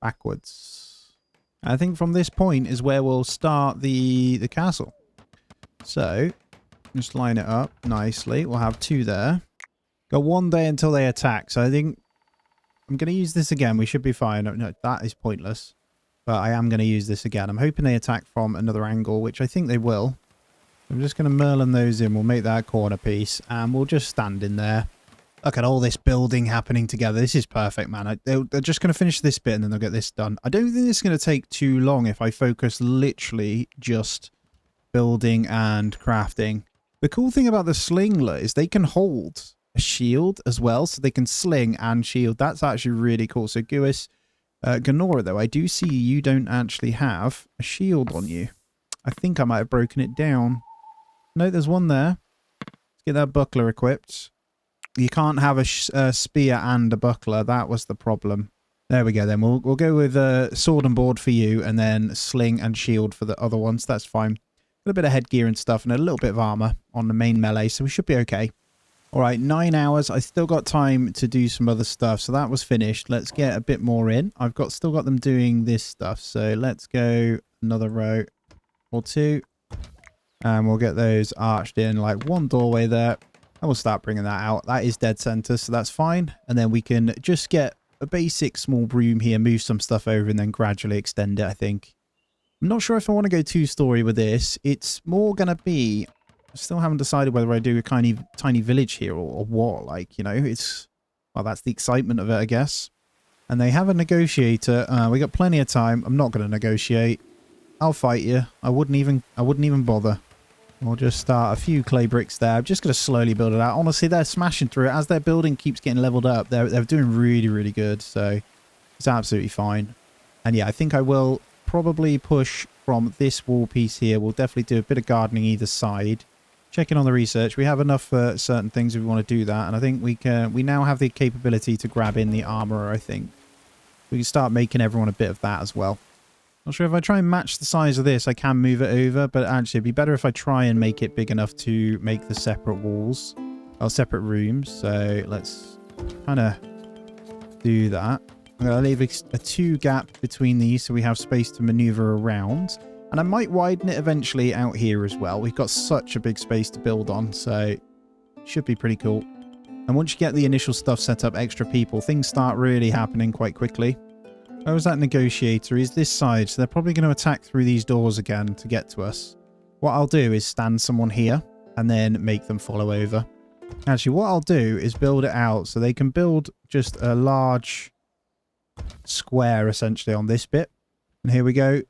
backwards. I think from this point is where we'll start the castle. So just line it up nicely. We'll have 2 there. Got 1 day until they attack. So I think I'm going to use this again. We should be fine. No, that is pointless. But I am going to use this again. I'm hoping they attack from another angle, which I think they will. I'm just going to Merlin those in. We'll make that a corner piece. And we'll just stand in there. Look at all this building happening together. This is perfect, man. They're just going to finish this bit and then they'll get this done. I don't think this is going to take too long if I focus literally just building and crafting. The cool thing about the slingler is they can hold a shield as well, so they can sling and shield. That's actually really cool. So Ganora, though, I do see you don't actually have a shield on you. I think I might have broken it down. No, there's one there. Let's get that buckler equipped. You can't have a spear and a buckler. That was the problem. There we go then. We'll go with sword and board for you and then sling and shield for the other ones. That's fine. Got a bit of headgear and stuff and a little bit of armor on the main melee, so we should be okay. All right, 9 hours. I still got time to do some other stuff, so that was finished. Let's get a bit more in. I've still got them doing this stuff, so let's go another row or two. And we'll get those arched in, like one doorway there. And we'll start bringing that out. That is dead center, so that's fine. And then we can just get a basic small broom here, move some stuff over, and then gradually extend it, I think. I'm not sure if I want to go two-story with this. It's more going to be... I still haven't decided whether I do a tiny village here or what. Like, you know, it's... Well, that's the excitement of it, I guess. And they have a negotiator. We got plenty of time. I'm not going to negotiate. I'll fight you. I wouldn't even bother. We'll just start a few clay bricks there. I'm just going to slowly build it out. Honestly, they're smashing through it. As their building keeps getting leveled up, they're doing really, really good. So it's absolutely fine. And yeah, I think I will probably push from this wall piece here. We'll definitely do a bit of gardening either side. Checking on the research. We have enough for certain things if we want to do that. And I think we now have the capability to grab in the armorer, I think. We can start making everyone a bit of that as well. Not sure if I try and match the size of this, I can move it over, but actually it'd be better if I try and make it big enough to make the separate walls, or separate rooms. So let's kind of do that. I'm going to leave a 2 gap between these so we have space to maneuver around. And I might widen it eventually out here as well. We've got such a big space to build on, so it should be pretty cool. And once you get the initial stuff set up, extra people, things start really happening quite quickly. Where was that negotiator? He's this side, so they're probably going to attack through these doors again to get to us. What I'll do is stand someone here and then make them follow over. Actually, what I'll do is build it out so they can build just a large square, essentially, on this bit. And here we go.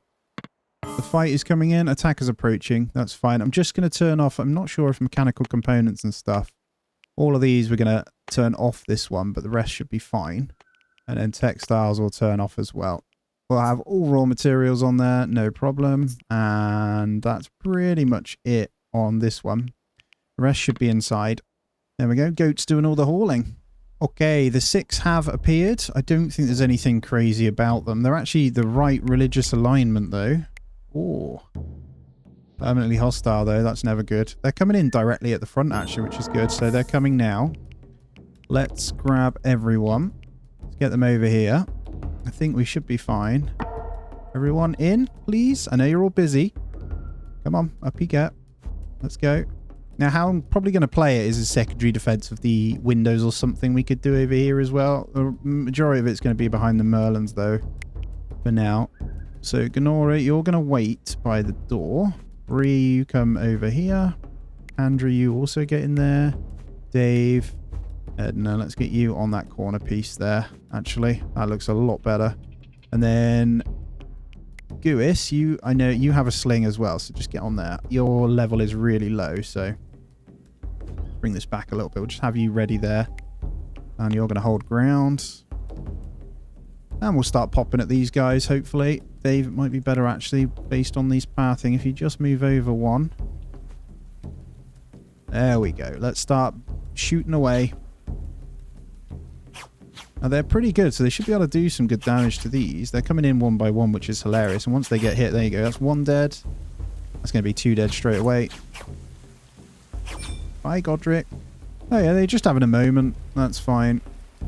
The fight is coming in. Attackers approaching. That's fine. I'm just going to turn off. I'm not sure if mechanical components and stuff. All of these we're going to turn off this one, but the rest should be fine. And then textiles will turn off as well. We'll have all raw materials on there, no problem. And that's pretty much it on this one. The rest should be inside. There we go. Goat's doing all the hauling. Okay, the 6 have appeared. I don't think there's anything crazy about them. They're actually the right religious alignment, though. Oh. Permanently hostile, though. That's never good. They're coming in directly at the front, actually, which is good. So they're coming now. Let's grab everyone. Get them over here. I think we should be fine. Everyone in, please. I know you're all busy. Come on, up you get. Let's go. Now, how I'm probably going to play it is a secondary defense of the windows or something we could do over here as well. The majority of it's going to be behind the Merlins, though, for now. So, Ganora, you're going to wait by the door. Bree, you come over here. Andrew, you also get in there. Dave... Edna, let's get you on that corner piece there, actually. That looks a lot better. And then Guis, I know you have a sling as well, so just get on there. Your level is really low, so bring this back a little bit. We'll just have you ready there. And you're going to hold ground. And we'll start popping at these guys, hopefully. Dave, it might be better, actually, based on these pathing. If you just move over one. There we go. Let's start shooting away. Now, they're pretty good, so they should be able to do some good damage to these. They're coming in one by one, which is hilarious. And once they get hit, there you go. That's 1 dead. That's going to be 2 dead straight away. Bye, Godric. Oh, yeah, they're just having a moment. That's fine.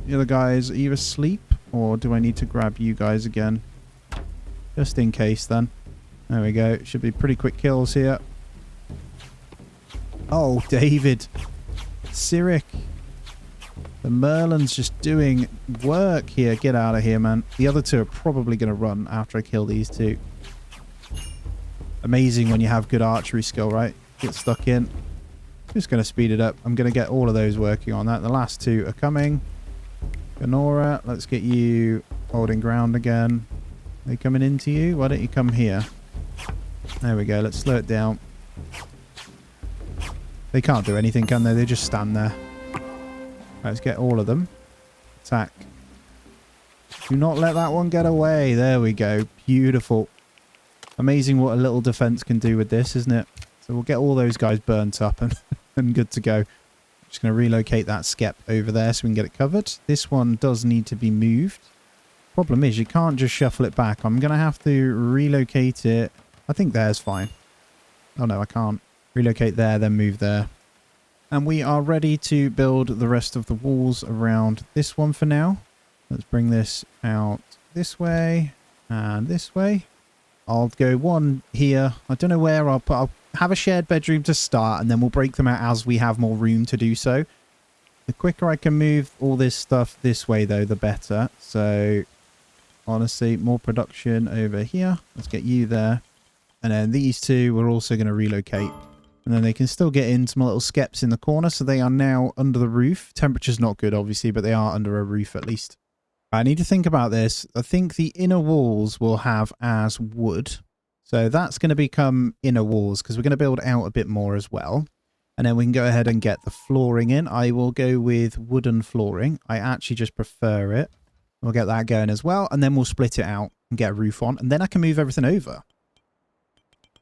The other guys, are you asleep? Or do I need to grab you guys again? Just in case, then. There we go. Should be pretty quick kills here. Oh, David. Cyric. The Merlin's just doing work here. Get out of here, man. The other 2 are probably going to run after I kill these 2. Amazing when you have good archery skill, right? Get stuck in. Just going to speed it up. I'm going to get all of those working on that. The last two are coming. Ganora, let's get you holding ground again. Are they coming into you? Why don't you come here? There we go. Let's slow it down. They can't do anything, can they? They just stand there. Let's get all of them. Attack. Do not let that one get away. There we go. Beautiful. Amazing what a little defense can do with this, isn't it? So we'll get all those guys burnt up and, and good to go. Just going to relocate that skep over there so we can get it covered. This one does need to be moved. Problem is, you can't just shuffle it back. I'm going to have to relocate it. I think there's fine. Oh no, I can't. Relocate there, then move there. And we are ready to build the rest of the walls around this one for now. Let's bring this out this way and this way. I'll go one here. I don't know where I'll have a shared bedroom to start, and then we'll break them out as we have more room to do so. The quicker I can move all this stuff this way, though, the better. So, honestly, more production over here. Let's get you there. And then these two we're also going to relocate. And then they can still get into my little skeps in the corner, so they are now under the roof. Temperature's not good, obviously, but they are under a roof at least. I need to think about this. I think the inner walls will have as wood. So that's going to become inner walls because we're going to build out a bit more as well. And then we can go ahead and get the flooring in. I will go with wooden flooring. I actually just prefer it. We'll get that going as well. And then we'll split it out and get a roof on. And then I can move everything over.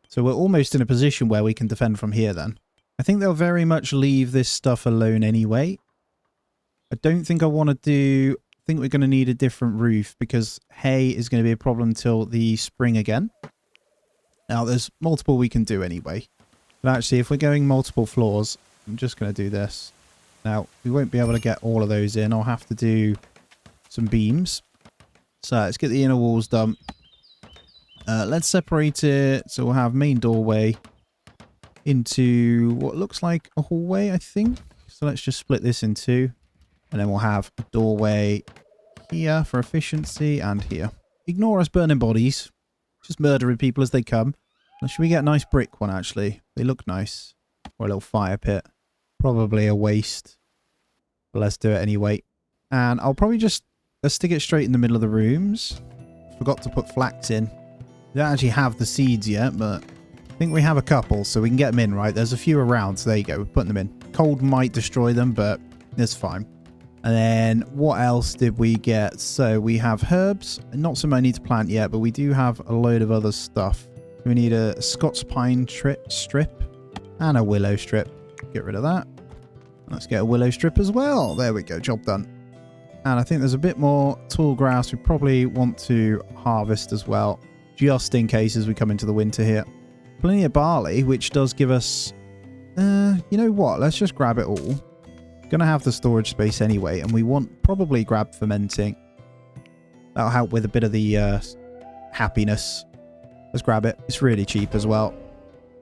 So we're almost in a position where we can defend from here then. I think they'll very much leave this stuff alone anyway. I don't think I want to do... I think we're going to need a different roof because hay is going to be a problem till the spring again. Now, there's multiple we can do anyway. But actually, if we're going multiple floors, I'm just going to do this. Now, we won't be able to get all of those in. I'll have to do some beams. So let's get the inner walls done. Let's separate it. So we'll have main doorway into what looks like a hallway, I think. So let's just split this in two. And then we'll have a doorway here for efficiency and here. Ignore us burning bodies. Just murdering people as they come. Now, should we get a nice brick one, actually? They look nice. Or a little fire pit. Probably a waste. But let's do it anyway. And I'll probably just... Let's stick it straight in the middle of the rooms. Forgot to put flax in. We don't actually have the seeds yet, but I think we have a couple, so we can get them in, right? There's a few around, so there you go. We're putting them in. Cold might destroy them, but it's fine. And then what else did we get? So we have herbs. Not some I need to plant yet, but we do have a load of other stuff. We need a Scots pine strip and a willow strip. Get rid of that. Let's get a willow strip as well. There we go. Job done. And I think there's a bit more tall grass we probably want to harvest as well, just in case as we come into the winter here. Plenty of barley, which does give us... you know what? Let's just grab it all. Gonna have the storage space anyway, and we want probably grab fermenting. That'll help with a bit of the happiness. Let's grab it. It's really cheap as well.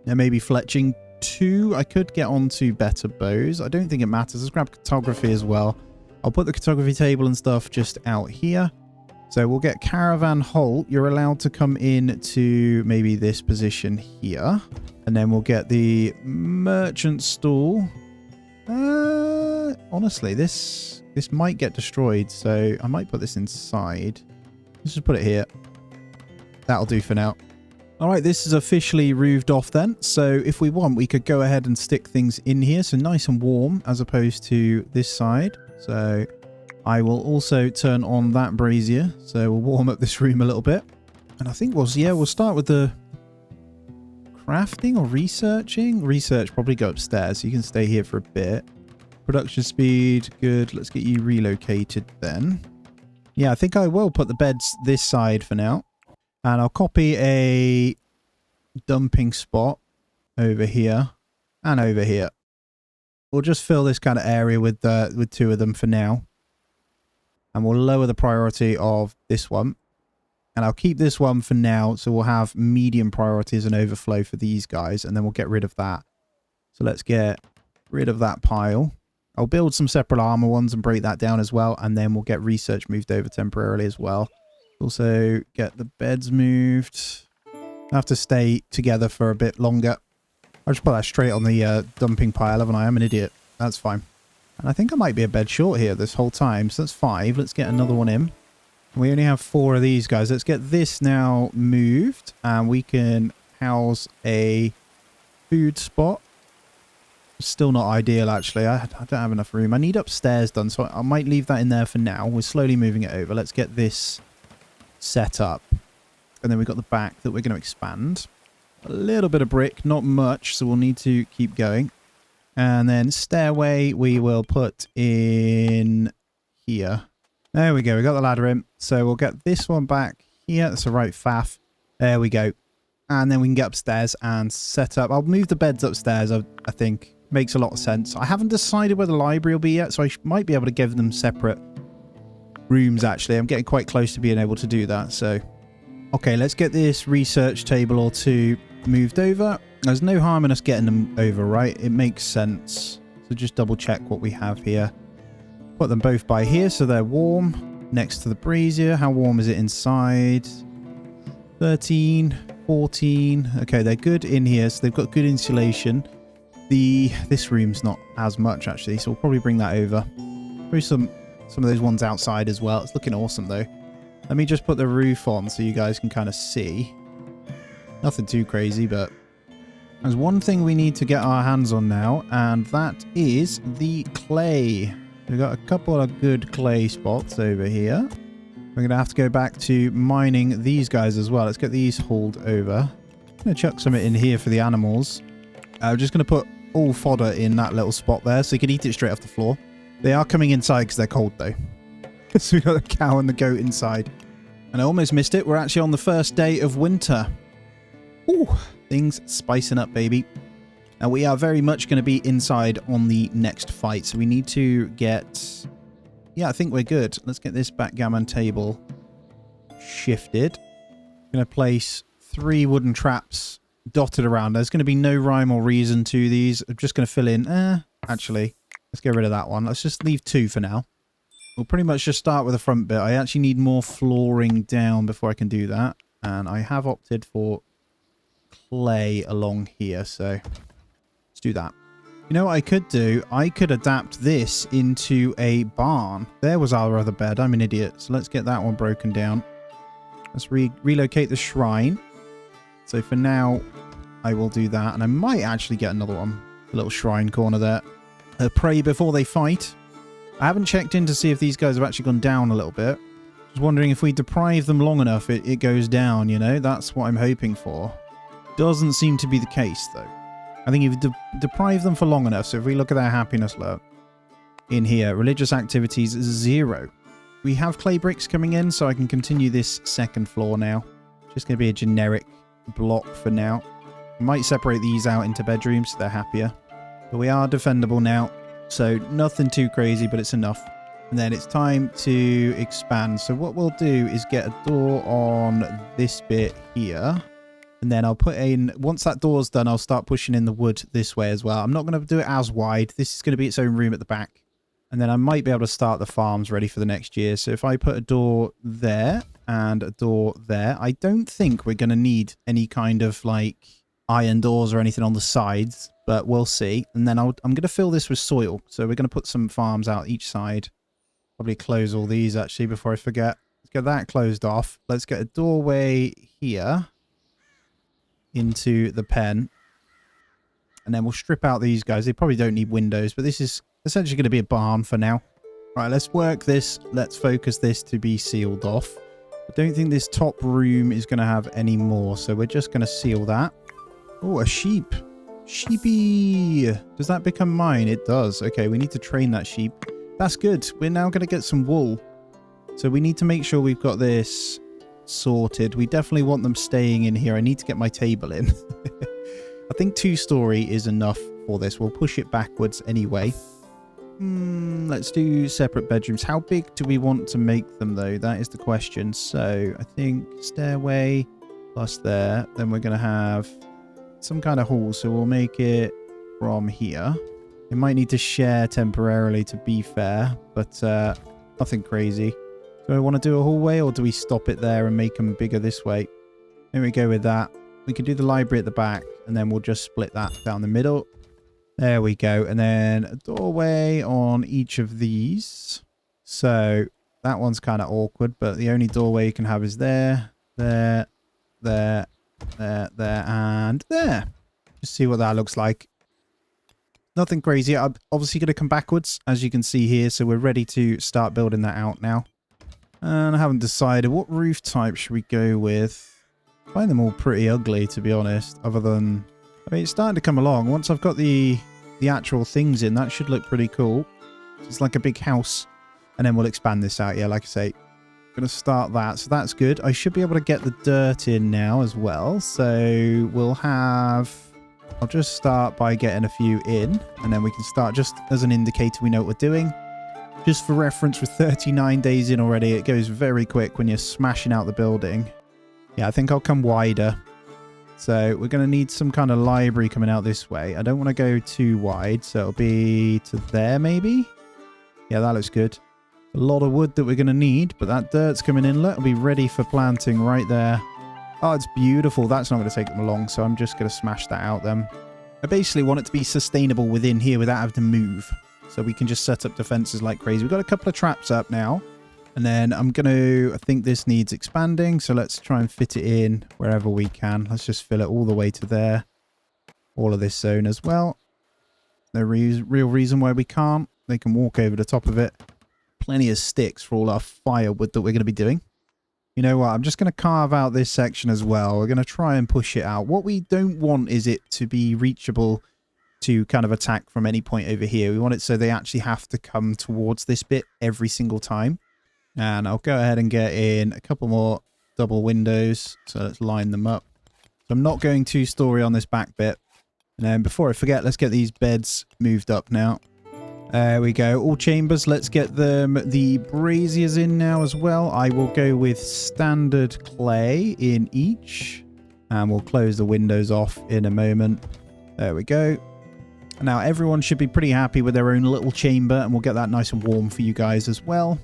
And maybe fletching 2. I could get onto better bows. I don't think it matters. Let's grab cartography as well. I'll put the cartography table and stuff just out here. So we'll get caravan halt. You're allowed to come in to maybe this position here. And then we'll get the merchant stall. Honestly, this might get destroyed, so I might put this inside. Let's just put it here. That'll do for now. All right, this is officially roofed off then. So if we want, we could go ahead and stick things in here. So nice and warm as opposed to this side. So I will also turn on that brazier. So we'll warm up this room a little bit. And I think we'll start with the crafting or researching. Research probably go upstairs, so you can stay here for a bit. Production speed, good. Let's get you relocated then. Yeah, I think I will put the beds this side for now. And I'll copy a dumping spot over here and over here. We'll just fill this kind of area with 2 of them for now. And we'll lower the priority of this one. And I'll keep this one for now, so we'll have medium priorities and overflow for these guys, and then we'll get rid of that. So let's get rid of that pile. I'll build some separate armor ones and break that down as well, and then we'll get research moved over temporarily as well. Also get the beds moved. I have to stay together for a bit longer. I just put that straight on the dumping pile, haven't I? I'm an idiot. That's fine. And I think I might be a bed short here this whole time. So that's 5. Let's get another one in. We only have 4 of these guys. Let's get this now moved. And we can house a food spot. Still not ideal, actually. I don't have enough room. I need upstairs done, so I might leave that in there for now. We're slowly moving it over. Let's get this set up. And then we've got the back that we're going to expand. A little bit of brick, not much, so we'll need to keep going. And then stairway we will put in here. There we go. We got the ladder in. So we'll get this one back here. That's the right faff. There we go. And then we can get upstairs and set up. I'll move the beds upstairs, I think. Makes a lot of sense. I haven't decided where the library will be yet, so I might be able to give them separate rooms, actually. I'm getting quite close to being able to do that, so... Okay, let's get this research table or 2 moved over. There's no harm in us getting them over, right? It makes sense. So just double check what we have here. Put them both by here so they're warm. Next to the brazier. How warm is it inside? 13, 14. Okay, they're good in here, so they've got good insulation. This room's not as much, actually, so we'll probably bring that over. Throw some of those ones outside as well. It's looking awesome, though. Let me just put the roof on so you guys can kind of see. Nothing too crazy, but there's one thing we need to get our hands on now, and that is the clay. We've got a couple of good clay spots over here. We're going to have to go back to mining these guys as well. Let's get these hauled over. I'm going to chuck some in here for the animals. I'm just going to put all fodder in that little spot there so you can eat it straight off the floor. They are coming inside because they're cold, though. So we got the cow and the goat inside. And I almost missed it. We're actually on the first day of winter. Ooh, things spicing up, baby. Now, we are very much going to be inside on the next fight. So we need to get... Yeah, I think we're good. Let's get this backgammon table shifted. I'm going to place 3 wooden traps dotted around. There's going to be no rhyme or reason to these. I'm just going to fill in... actually, let's get rid of that one. Let's just leave 2 for now. We'll pretty much just start with the front bit. I actually need more flooring down before I can do that. And I have opted for clay along here, so let's do that. You know what I could do? I could adapt this into a barn. There was our other bed. I'm an idiot. So let's get that one broken down. Let's relocate the shrine. So for now, I will do that. And I might actually get another one. A little shrine corner there. Pray before they fight. I haven't checked in to see if these guys have actually gone down a little bit. Just wondering if we deprive them long enough, it goes down, you know? That's what I'm hoping for. Doesn't seem to be the case, though. I think if you deprive them for long enough, so if we look at their happiness level in here, religious activities 0. We have clay bricks coming in, so I can continue this second floor now. Just going to be a generic block for now. I might separate these out into bedrooms so they're happier. But we are defendable now, so nothing too crazy, but it's enough. And then it's time to expand. So what we'll do is get a door on this bit here. And then I'll put in, once that door's done, I'll start pushing in the wood this way as well. I'm not going to do it as wide. This is going to be its own room at the back. And then I might be able to start the farms ready for the next year. So if I put a door there and a door there, I don't think we're going to need any kind of like iron doors or anything on the sides, but we'll see. And then I'm going to fill this with soil. So we're going to put some farms out each side. Probably close all these actually before I forget. Let's get that closed off. Let's get a doorway here into the pen. And then we'll strip out these guys. They probably don't need windows, but this is essentially going to be a barn for now. Right, let's work this. Let's focus this to be sealed off. I don't think this top room is going to have any more, so we're just going to seal that. Oh, a sheep. Sheepy. Does that become mine? It does. Okay, we need to train that sheep. That's good. We're now going to get some wool. So we need to make sure we've got this sorted. We definitely want them staying in here. I need to get my table in. I think 2-story is enough for this. We'll push it backwards anyway. Let's do separate bedrooms. How big do we want to make them, though? That is the question. So I think stairway plus there. Then we're going to have some kind of hall. So we'll make it from here. We might need to share temporarily to be fair, but nothing crazy. Do I want to do a hallway or do we stop it there and make them bigger this way? Here we go with that. We can do the library at the back, and then we'll just split that down the middle. There we go. And then a doorway on each of these. So that one's kind of awkward, but the only doorway you can have is there, there, there, there, there, and there. Just see what that looks like. Nothing crazy. I'm obviously going to come backwards, as you can see here. So we're ready to start building that out now. And I haven't decided what roof type should we go with. I find them all pretty ugly, to be honest, other than... I mean, it's starting to come along. Once I've got the actual things in, that should look pretty cool. It's like a big house. And then we'll expand this out. Yeah, like I say, I'm going to start that. So that's good. I should be able to get the dirt in now as well. So we'll have... I'll just start by getting a few in. And then we can start just as an indicator we know what we're doing. Just for reference, with 39 days in already, it goes very quick when you're smashing out the building. Yeah, I think I'll come wider. So we're going to need some kind of library coming out this way. I don't want to go too wide, so it'll be to there maybe? Yeah, that looks good. A lot of wood that we're going to need, but that dirt's coming in. Look, it'll be ready for planting right there. Oh, it's beautiful. That's not going to take them long, so I'm just going to smash that out then. I basically want it to be sustainable within here without having to move. So we can just set up defenses like crazy. We've got a couple of traps up now. And then I'm going to... I think this needs expanding. So let's try and fit it in wherever we can. Let's just fill it all the way to there. All of this zone as well. No real reason why we can't. They can walk over the top of it. Plenty of sticks for all our firewood that we're going to be doing. You know what? I'm just going to carve out this section as well. We're going to try and push it out. What we don't want is it to be reachable to kind of attack from any point over here. We want it so they actually have to come towards this bit every single time. And I'll go ahead and get in a couple more double windows. So let's line them up. So I'm not going two-story on this back bit. And then before I forget, let's get these beds moved up now. There we go. All chambers. Let's get them the braziers in now as well. I will go with standard clay in each. And we'll close the windows off in a moment. There we go. Now everyone should be pretty happy with their own little chamber. And we'll get that nice and warm for you guys as well.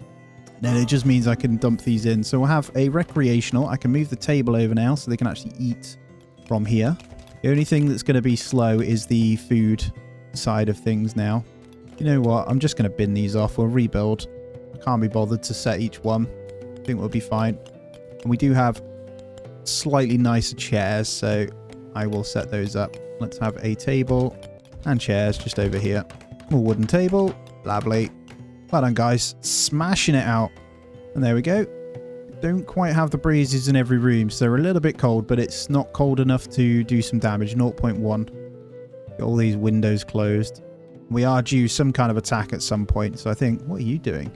Then it just means I can dump these in. So we'll have a recreational. I can move the table over now so they can actually eat from here. The only thing that's going to be slow is the food side of things now. You know what? I'm just going to bin these off. We'll rebuild. I can't be bothered to set each one. I think we'll be fine. And we do have slightly nicer chairs, so I will set those up. Let's have a table and chairs just over here. More wooden table. Lovely. Well done, guys. Smashing it out. And there we go. Don't quite have the breezes in every room, so they're a little bit cold, but it's not cold enough to do some damage. 0.1. Got all these windows closed. We are due some kind of attack at some point, so I think... What are you doing?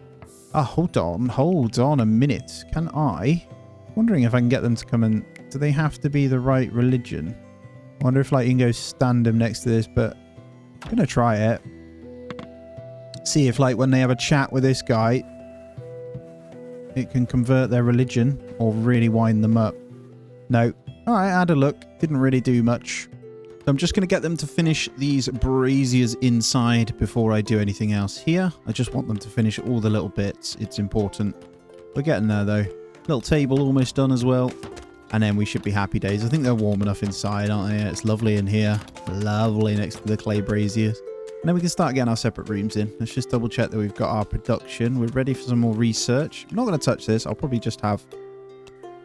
Ah, hold on a minute. Can I... Wondering if I can get them to come and... Do they have to be the right religion? I wonder if, like, you can go stand them next to this, but... I'm going to try it. See if, like, when they have a chat with this guy, it can convert their religion or really wind them up. No. Alright, I had a look. Didn't really do much. So I'm just going to get them to finish these braziers inside before I do anything else here. I just want them to finish all the little bits. It's important. We're getting there, though. Little table almost done as well. And then we should be happy days. I think they're warm enough inside, aren't they? It's lovely in here. Lovely next to the clay braziers. And then we can start getting our separate rooms in. Let's just double check that we've got our production. We're ready for some more research. I'm not going to touch this. I'll probably just have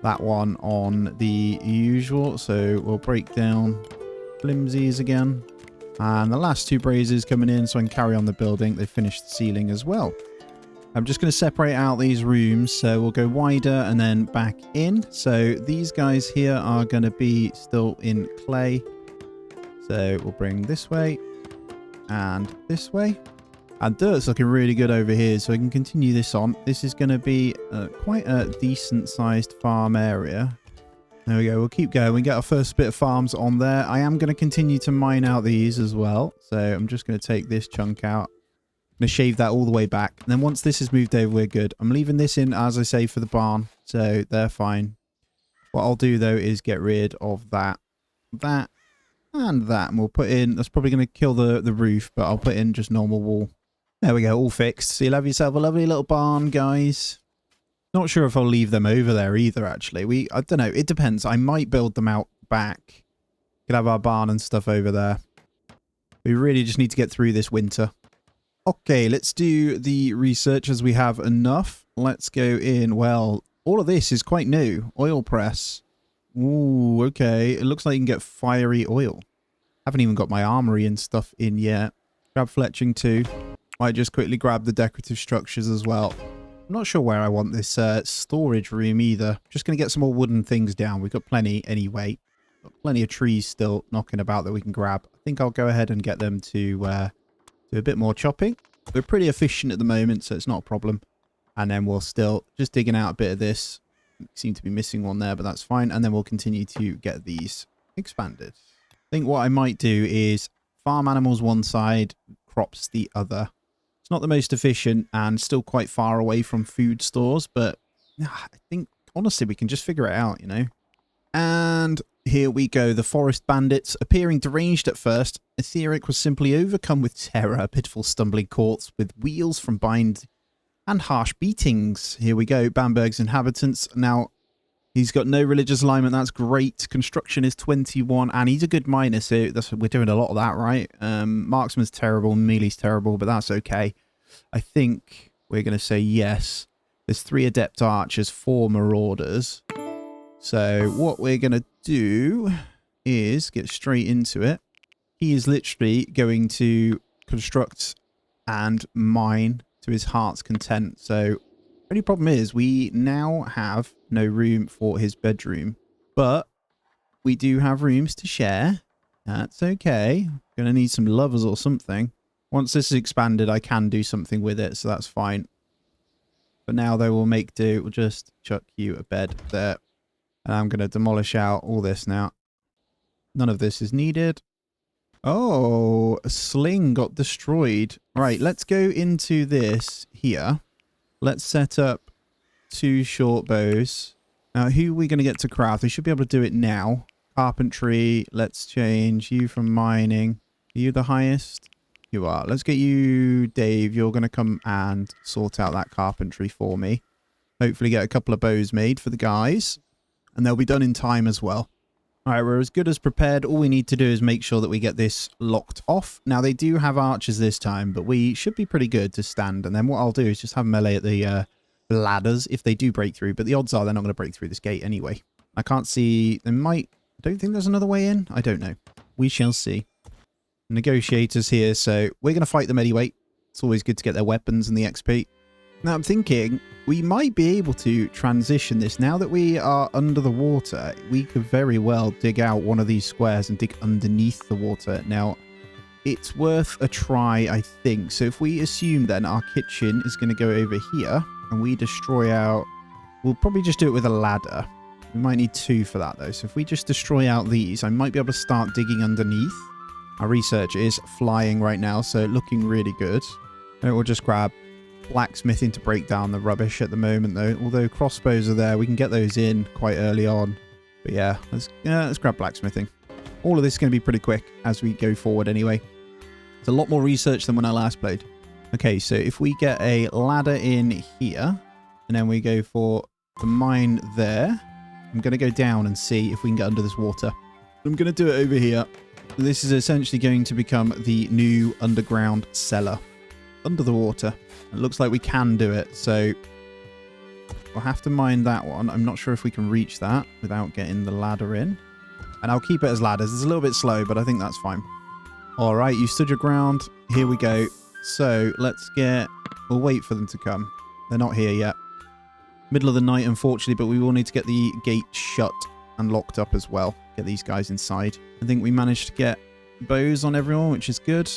that one on the usual. So we'll break down flimsies again. And the last two braziers coming in so I can carry on the building. They've finished the ceiling as well. I'm just going to separate out these rooms. So we'll go wider and then back in. So these guys here are going to be still in clay. So we'll bring this way. And this way. And dirt's looking really good over here, so I can continue this on. This is going to be quite a decent sized farm area. There we go. We'll keep going. We get our first bit of farms on there. I am going to continue to mine out these as well. So I'm just going to take this chunk out. I'm going to shave that all the way back. And then once this is moved over, we're good. I'm leaving this in, as I say, for the barn. So they're fine. What I'll do, though, is get rid of that, and that, and we'll put in, that's probably going to kill the roof, but I'll put in just normal wall. There we go, all fixed. So you'll have yourself a lovely little barn, guys. Not sure if I'll leave them over there either, actually. I don't know. It depends. I might build them out back. Could have our barn and stuff over there. We really just need to get through this winter. Okay, let's do the research as we have enough. Let's go in. Well, all of this is quite new. Oil press. Ooh, okay. It looks like you can get fiery oil. Haven't even got my armory and stuff in yet. Grab fletching too. Might just quickly grab the decorative structures as well. I'm not sure where I want this storage room either. Just going to get some more wooden things down. We've got plenty anyway. Got plenty of trees still knocking about that we can grab. I think I'll go ahead and get them to do a bit more chopping. We're pretty efficient at the moment, so it's not a problem. And then we'll still just digging out a bit of this. Seem to be missing one there, but that's fine. And then we'll continue to get these expanded. I think what I might do is farm animals one side, crops the other. It's not the most efficient and still quite far away from food stores, but I think honestly we can just figure it out, you know. And here we go. The forest bandits, appearing deranged at first, Etheric was simply overcome with terror, a pitiful stumbling corpse with wheels from bind and harsh beatings. Here we go. Bamberg's inhabitants. Now, he's got no religious alignment. That's great. Construction is 21, and he's a good miner, so we're doing a lot of that, right? Marksman's terrible, melee's terrible, but that's okay. I think we're going to say yes. There's 3 adept archers, 4 marauders. So what we're going to do is get straight into it. He is literally going to construct and mine to his heart's content. So only problem is we now have no room for his bedroom, but we do have rooms to share. That's okay. Gonna need some lovers or something. Once this is expanded, I can do something with it, so that's fine. But now though, we'll make do. We'll just chuck you a bed there. And I'm going to demolish out all this now. None of this is needed. Oh, a sling got destroyed. Right, let's go into this here. Let's set up 2 short bows. Now, who are we going to get to craft? We should be able to do it now. Carpentry. Let's change you from mining. Are you the highest? You are. Let's get you, Dave. You're going to come and sort out that carpentry for me. Hopefully get a couple of bows made for the guys. And they'll be done in time as well. All right, we're as good as prepared. All we need to do is make sure that we get this locked off. Now, they do have archers this time, but we should be pretty good to stand. And then what I'll do is just have melee at the ladders if they do break through. But the odds are they're not going to break through this gate anyway. I can't see... They might... I don't think there's another way in. I don't know. We shall see. Negotiators here, so we're going to fight them anyway. It's always good to get their weapons and the XP. Now, I'm thinking we might be able to transition this. Now that we are under the water, we could very well dig out one of these squares and dig underneath the water. Now, it's worth a try, I think. So if we assume then our kitchen is going to go over here and we destroy out... We'll probably just do it with a ladder. We might need 2 for that, though. So if we just destroy out these, I might be able to start digging underneath. Our research is flying right now, so looking really good. And we'll just grab blacksmithing to break down the rubbish at the moment, though. Although crossbows are there, we can get those in quite early on. But yeah, let's grab blacksmithing. All of this is going to be pretty quick as we go forward anyway. It's a lot more research than when I last played. Okay, so if we get a ladder in here, and then we go for the mine there, I'm going to go down and see if we can get under this water. I'm going to do it over here. This is essentially going to become the new underground cellar. Under the water. It looks like we can do it, so we'll have to mine that one. I'm not sure if we can reach that without getting the ladder in. And I'll keep it as ladders. It's a little bit slow, but I think that's fine. All right, you stood your ground. Here we go. So let's get... We'll wait for them to come. They're not here yet. Middle of the night, unfortunately, but we will need to get the gate shut and locked up as well. Get these guys inside. I think we managed to get bows on everyone, which is good.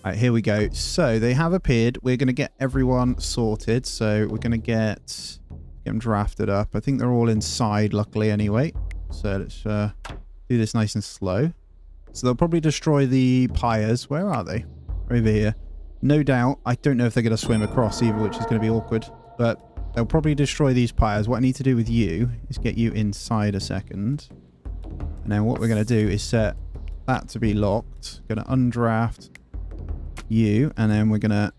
All right, here we go. So they have appeared. We're going to get everyone sorted. So we're going to get them drafted up. I think they're all inside, luckily, anyway. So let's do this nice and slow. So they'll probably destroy the pyres. Where are they? Over here. No doubt. I don't know if they're going to swim across either, which is going to be awkward. But they'll probably destroy these pyres. What I need to do with you is get you inside a second. And then what we're going to do is set that to be locked. Going to undraft you. And then we're going to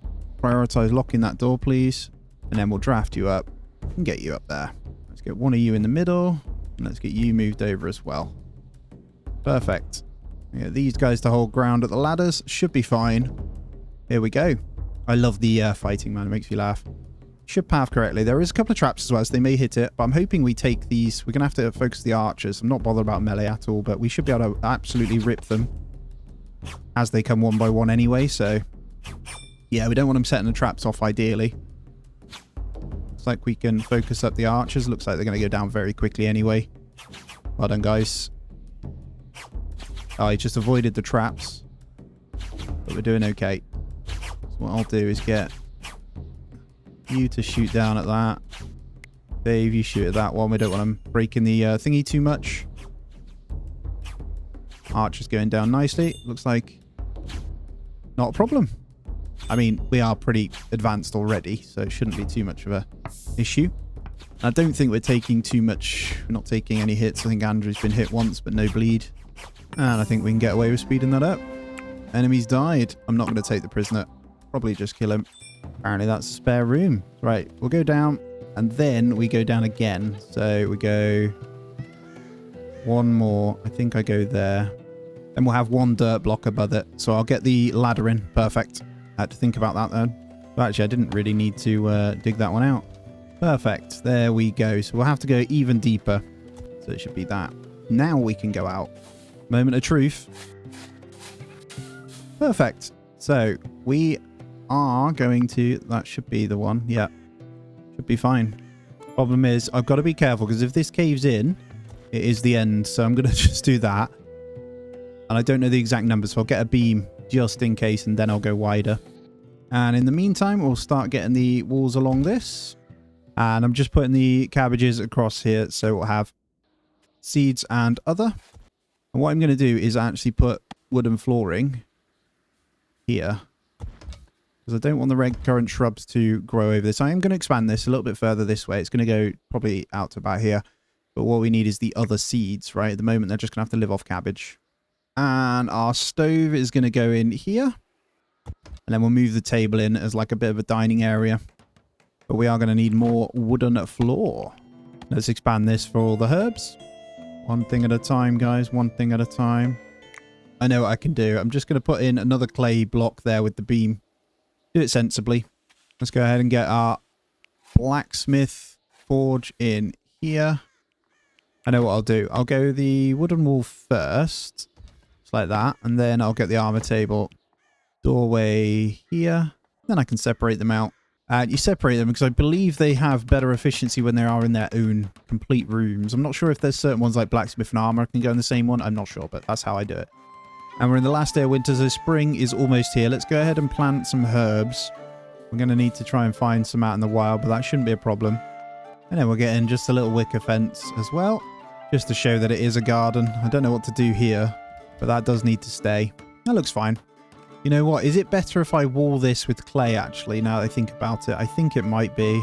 prioritize locking that door, please. And then we'll draft you up. And get you up there. Let's get one of you in the middle. And let's get you moved over as well. Perfect. Get these guys to hold ground at the ladders. Should be fine. Here we go. I love the fighting, man. It makes me laugh. Should path correctly. There is a couple of traps as well, so they may hit it. But I'm hoping we take these. We're going to have to focus the archers. I'm not bothered about melee at all, but we should be able to absolutely rip them as they come one by one anyway. So, yeah, we don't want them setting the traps off ideally. Looks like we can focus up the archers. Looks like they're going to go down very quickly anyway. Well done, guys. Oh, he just avoided the traps. But we're doing okay. So what I'll do is get you to shoot down at that. Dave, you shoot at that one. We don't want them breaking the thingy too much. Archer's going down nicely. Looks like not a problem. I mean, we are pretty advanced already, so it shouldn't be too much of a issue. I don't think we're taking too much. We're not taking any hits. I think Andrew's been hit once, but no bleed. And I think we can get away with speeding that up. Enemies died. I'm not going to take the prisoner. Probably just kill him. Apparently that's a spare room. Right, we'll go down, and then we go down again. So we go one more. I think I go there. Then we'll have one dirt block above it. So I'll get the ladder in. Perfect. I had to think about that then. But actually, I didn't really need to dig that one out. Perfect. There we go. So we'll have to go even deeper. So it should be that. Now we can go out. Moment of truth. Perfect. So we are going to... That should be the one. Yeah. Should be fine. Problem is, I've got to be careful because if this caves in, it is the end. So I'm going to just do that. And I don't know the exact number, so I'll get a beam just in case, and then I'll go wider. And in the meantime, we'll start getting the walls along this. And I'm just putting the cabbages across here, so we'll have seeds and other. And what I'm going to do is actually put wooden flooring here, because I don't want the red currant shrubs to grow over this. I am going to expand this a little bit further this way. It's going to go probably out to about here. But what we need is the other seeds, right? At the moment, they're just going to have to live off cabbage. And our stove is going to go in here. And then we'll move the table in as like a bit of a dining area. But we are going to need more wooden floor. Let's expand this for all the herbs. One thing at a time, guys. One thing at a time. I know what I can do. I'm just going to put in another clay block there with the beam. Do it sensibly. Let's go ahead and get our blacksmith forge in here. I know what I'll do. I'll go the wooden wall first. Just like that. And then I'll get the armor table. Doorway here. Then I can separate them out. You separate them because I believe they have better efficiency when they are in their own complete rooms. I'm not sure if there's certain ones like blacksmith and armor can go in the same one. I'm not sure, but that's how I do it. And we're in the last day of winter, so spring is almost here. Let's go ahead and plant some herbs. We're going to need to try and find some out in the wild, but that shouldn't be a problem. And then we'll get in just a little wicker fence as well, just to show that it is a garden. I don't know what to do here, but that does need to stay. That looks fine. You know what? Is it better if I wall this with clay, actually, now that I think about it? I think it might be.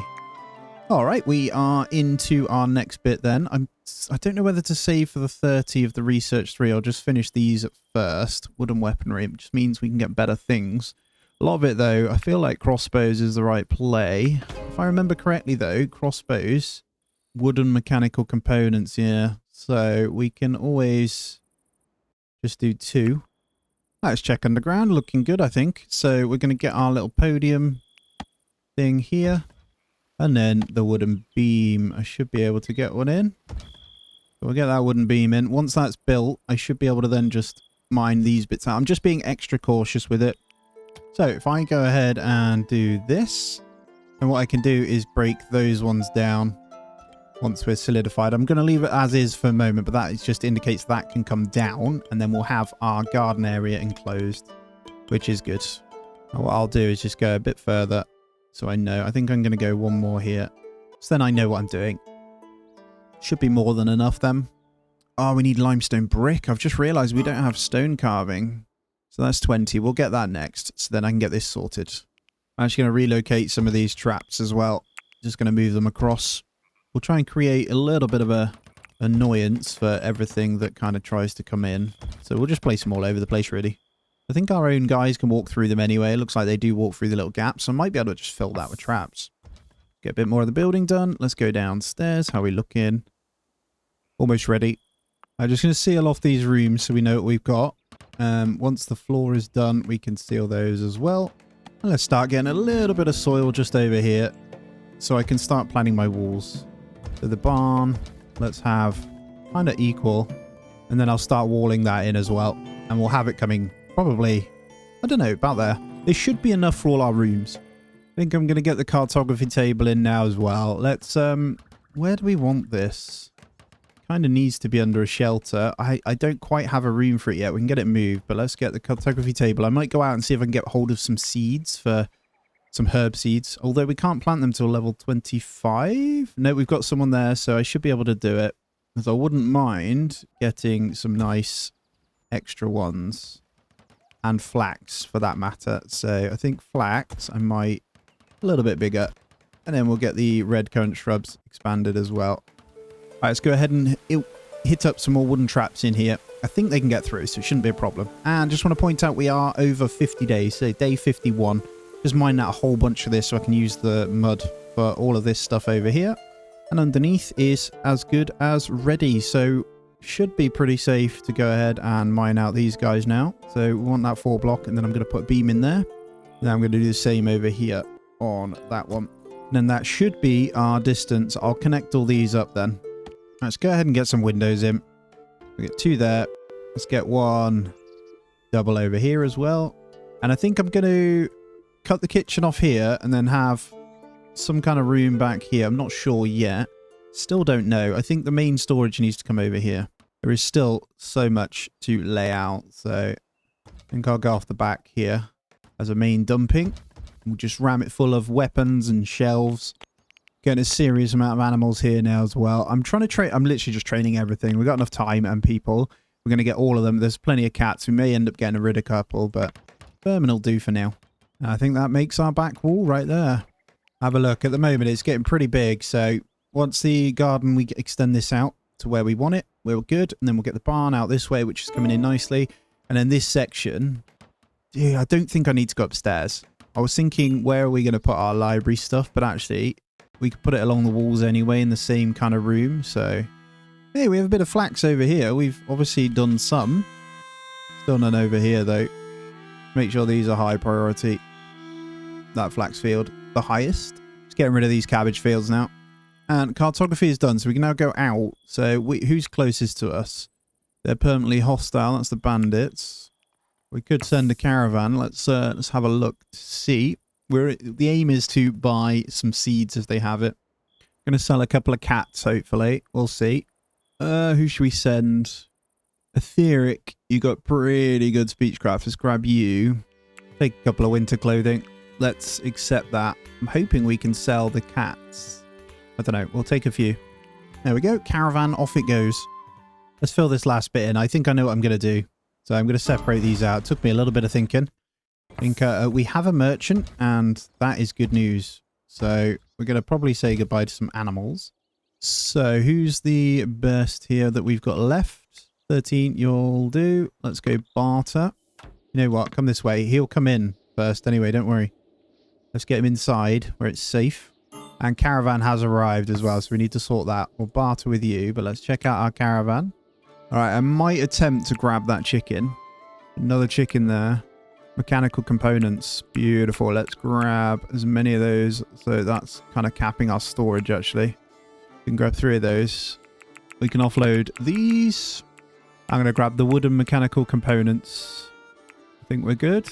All right, we are into our next bit then. I don't know whether to save for the 30 of the research 3 or just finish these at first. Wooden weaponry, it just means we can get better things. A lot of it, though, I feel like crossbows is the right play. If I remember correctly, though, crossbows, wooden mechanical components, yeah. So we can always just do 2. Let's check underground. Looking good, I think. So we're going to get our little podium thing here. And then the wooden beam. I should be able to get one in. So we'll get that wooden beam in. Once that's built, I should be able to then just mine these bits out. I'm just being extra cautious with it. So if I go ahead and do this, and what I can do is break those ones down once we're solidified. I'm going to leave it as is for a moment, but that just indicates that can come down, and then we'll have our garden area enclosed, which is good. And what I'll do is just go a bit further so I know. I think I'm going to go one more here, so then I know what I'm doing. Should be more than enough then. Oh, we need limestone brick. I've just realized we don't have stone carving. So that's 20. We'll get that next, so then I can get this sorted. I'm actually going to relocate some of these traps as well. Just going to move them across. We'll try and create a little bit of a annoyance for everything that kind of tries to come in. So we'll just place them all over the place, really. I think our own guys can walk through them anyway. It looks like they do walk through the little gaps. So I might be able to just fill that with traps. Get a bit more of the building done. Let's go downstairs. How are we looking? Almost ready. I'm just going to seal off these rooms so we know what we've got. Once the floor is done, we can seal those as well. And let's start getting a little bit of soil just over here so I can start planning my walls. So the barn, let's have kind of equal. And then I'll start walling that in as well. And we'll have it coming probably, I don't know, about there. There should be enough for all our rooms. I think I'm going to get the cartography table in now as well. Let's, where do we want this? Kind of needs to be under a shelter. I don't quite have a room for it yet. We can get it moved, but let's get the cartography table. I might go out and see if I can get hold of some seeds for some herb seeds. Although we can't plant them till level 25. No, we've got someone there, so I should be able to do it. Because I wouldn't mind getting some nice extra ones. And flax, for that matter. So I think flax, I might a little bit bigger. And then we'll get the red currant shrubs expanded as well. All right, let's go ahead and hit up some more wooden traps in here. I think they can get through, so it shouldn't be a problem. And just want to point out we are over 50 days, so day 51. Just mine out a whole bunch of this so I can use the mud for all of this stuff over here. And underneath is as good as ready, so should be pretty safe to go ahead and mine out these guys now. So we want that 4 block, and then I'm going to put a beam in there. Then I'm going to do the same over here on that one. And then that should be our distance. I'll connect all these up then. Let's go ahead and get some windows in. We get 2 there. Let's get 1 double over here as well. And I think I'm going to cut the kitchen off here and then have some kind of room back here. I'm not sure yet. Still don't know. I think the main storage needs to come over here. There is still so much to lay out. So I think I'll go off the back here as a main dumping. We'll just ram it full of weapons and shelves. Getting a serious amount of animals here now as well. I'm trying to train. I'm literally just training everything. We've got enough time and people. We're going to get all of them. There's plenty of cats. We may end up getting rid of a couple, but vermin will do for now. I think that makes our back wall right there. Have a look. At the moment, it's getting pretty big. So once the garden, we extend this out to where we want it. We're good. And then we'll get the barn out this way, which is coming in nicely. And then this section, yeah, I don't think I need to go upstairs. I was thinking, where are we going to put our library stuff? But actually, we could put it along the walls anyway in the same kind of room. So, hey, we have a bit of flax over here. We've obviously done some. Still none over here, though. Make sure these are high priority. That flax field, the highest. Just getting rid of these cabbage fields now. And cartography is done, so we can now go out. So, who's closest to us? They're permanently hostile. That's the bandits. We could send a caravan. Let's have a look to see. The aim is to buy some seeds if they have it. Going to sell a couple of cats, hopefully. We'll see. Who should we send? Etheric, you got pretty good speechcraft. Let's grab you. Take a couple of winter clothing. Let's accept that. I'm hoping we can sell the cats. I don't know. We'll take a few. There we go. Caravan, off it goes. Let's fill this last bit in. I think I know what I'm going to do. So I'm going to separate these out. It took me a little bit of thinking. I think we have a merchant, and that is good news. So we're going to probably say goodbye to some animals. So who's the best here that we've got left? 13, you'll do. Let's go barter. You know what? Come this way. He'll come in first anyway, don't worry. Let's get him inside where it's safe. And caravan has arrived as well, so we need to sort that. We'll barter with you, but let's check out our caravan. All right, I might attempt to grab that chicken. Another chicken there. Mechanical components. Beautiful. Let's grab as many of those. So that's kind of capping our storage, actually. We can grab 3 of those. We can offload these. I'm going to grab the wooden mechanical components. I think we're good.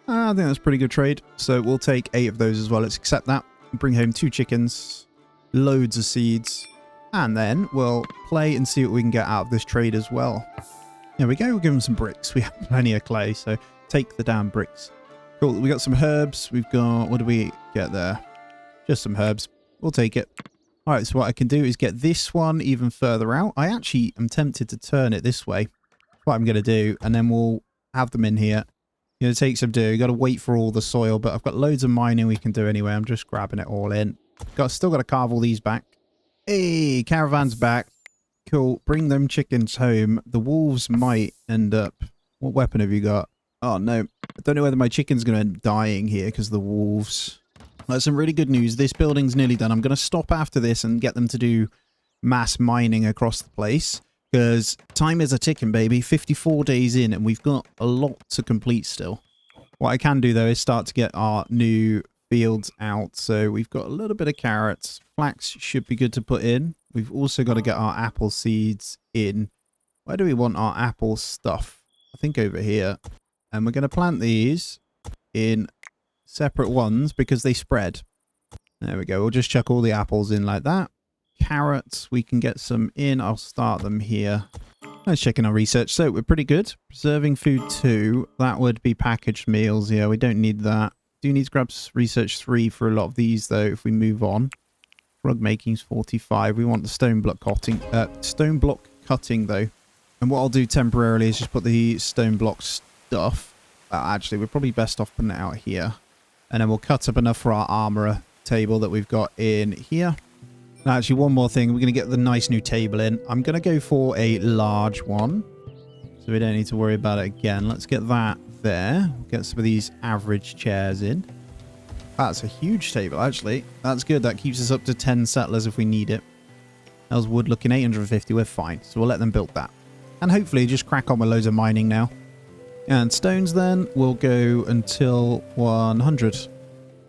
I think that's a pretty good trade. So we'll take 8 of those as well. Let's accept that. Bring home 2 chickens. Loads of seeds. And then we'll play and see what we can get out of this trade as well. There we go. We'll give them some bricks. We have plenty of clay, so take the damn bricks. Cool. We got some herbs. We've got... What do we get there? Just some herbs. We'll take it. All right, so what I can do is get this one even further out. I actually am tempted to turn it this way. That's what I'm going to do. And then we'll have them in here. Going to take some do. Got to wait for all the soil, but I've got loads of mining we can do anyway. I'm just grabbing it all in. Still got to carve all these back. Hey, caravan's back. Cool. Bring them chickens home. The wolves might end up... What weapon have you got? Oh, no. I don't know whether my chicken's going to end up dying here because of the wolves. That's some really good news. This building's nearly done. I'm going to stop after this and get them to do mass mining across the place. Because time is a ticking, baby. 54 days in and we've got a lot to complete still. What I can do, though, is start to get our new fields out. So we've got a little bit of carrots. Flax should be good to put in. We've also got to get our apple seeds in. Where do we want our apple stuff? I think over here. And we're going to plant these in separate ones because they spread. There we go. We'll just chuck all the apples in like that. Carrots, we can get some in. I'll start them here. Let's check in our research. So we're pretty good. Preserving food 2. That would be packaged meals. Yeah, we don't need that. Do need to grab research 3 for a lot of these though if we move on. Rug making's 45. We want the stone block cutting though. And what I'll do temporarily is just put the stone block stuff. Actually, we're probably best off putting it out here. And then we'll cut up enough for our armorer table that we've got in here. Now, actually, one more thing. We're going to get the nice new table in. I'm going to go for a large one. So we don't need to worry about it again. Let's get that there. We'll get some of these average chairs in. That's a huge table, actually. That's good. That keeps us up to 10 settlers if we need it. How's wood looking? 850. We're fine. So we'll let them build that. And hopefully just crack on with loads of mining now. And stones then will go until 100.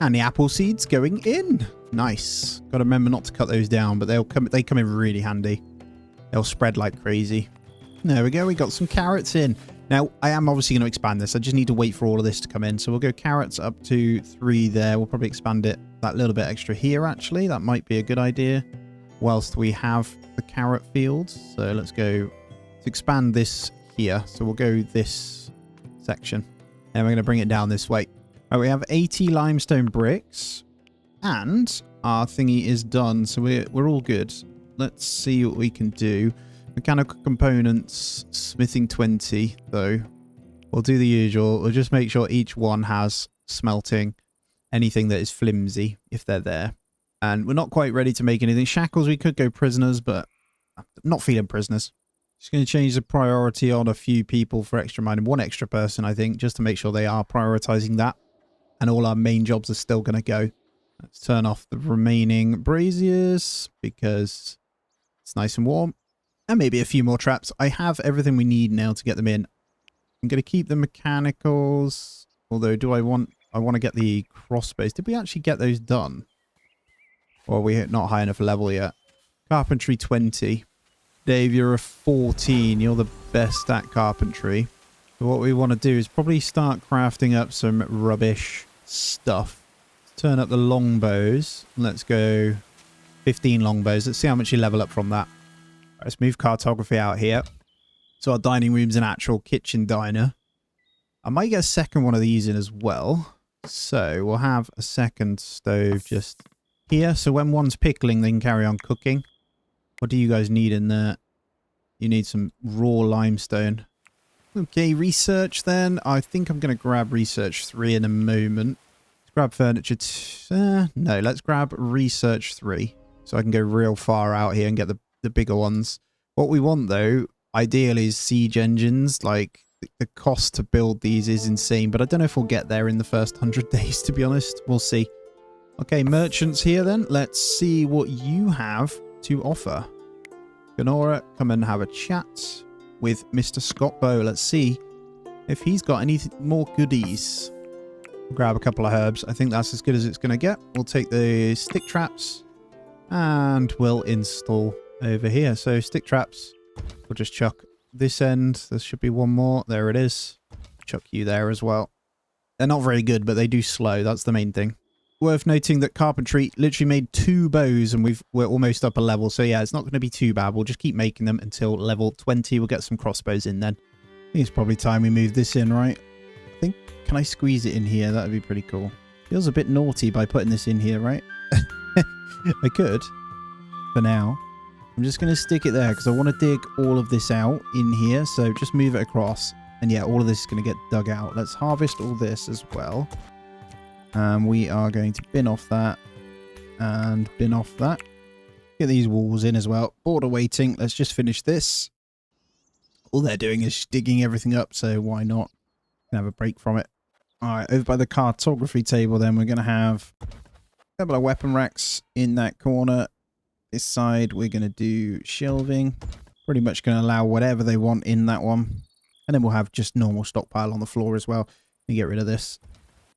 And the apple seeds going in. Nice. Got to remember not to cut those down, but they come in really handy. They'll spread like crazy. There we go. We got some carrots in. Now, I am obviously going to expand this. I just need to wait for all of this to come in. So we'll go carrots up to 3 there. We'll probably expand it that little bit extra here, actually. That might be a good idea. Whilst we have the carrot fields. So let's go to expand this here. So we'll go this section. And we're going to bring it down this way. All right, we have 80 limestone bricks. And our thingy is done. So we're all good. Let's see what we can do. Mechanical components, smithing 20, though. We'll do the usual. We'll just make sure each one has smelting. Anything that is flimsy, if they're there. And we're not quite ready to make anything. Shackles, we could go prisoners, but not feeling prisoners. Just going to change the priority on a few people for extra mining. One extra person, I think, just to make sure they are prioritizing that. And all our main jobs are still going to go. Let's turn off the remaining braziers because it's nice and warm. And maybe a few more traps. I have everything we need now to get them in. I'm going to keep the mechanicals. Although, I want to get the crossbows. Did we actually get those done? Or are we not high enough level yet? Carpentry 20. Dave, you're a 14. You're the best at carpentry. So what we want to do is probably start crafting up some rubbish stuff. Let's turn up the longbows. Let's go 15 longbows. Let's see how much you level up from that. Let's move cartography out here. So our dining room's an actual kitchen diner. I might get a second one of these in as well. So we'll have a second stove just here. So when one's pickling, they can carry on cooking. What do you guys need in there? You need some raw limestone. Okay, research then. I think I'm going to grab research 3 in a moment. Let's grab furniture. No, let's grab research 3. So I can go real far out here and get the bigger ones. What we want, though, ideally is siege engines. Like, the cost to build these is insane, but I don't know if we'll get there in the first 100 days, to be honest. We'll see. Okay, merchants here then. Let's see what you have to offer. Ganora, come and have a chat with Mr. Scott Bow. Let's see if he's got any more goodies. Grab a couple of herbs. I think that's as good as it's going to get. We'll take the stick traps and we'll install over here. So stick traps, we'll just chuck this end. There should be one more. There it is. Chuck you there as well. They're not very good, but they do slow. That's the main thing. Worth noting that carpentry literally made 2 bows and we're almost up a level. So yeah, it's not going to be too bad. We'll just keep making them until level 20. We'll get some crossbows in then. I think it's probably time we move this in, right? I think, can I squeeze it in here? That would be pretty cool. Feels a bit naughty by putting this in here, right? I could, for now. I'm just going to stick it there because I want to dig all of this out in here. So just move it across. And yeah, all of this is going to get dug out. Let's harvest all this as well. We are going to bin off that and bin off that. Get these walls in as well. Border waiting. Let's just finish this. All they're doing is digging everything up, so why not? Have a break from it. All right, over by the cartography table then, we're going to have Couple of weapon racks in that corner. This side, we're going to do shelving. Pretty much going to allow whatever they want in that one. And then we'll have just normal stockpile on the floor as well. And get rid of this.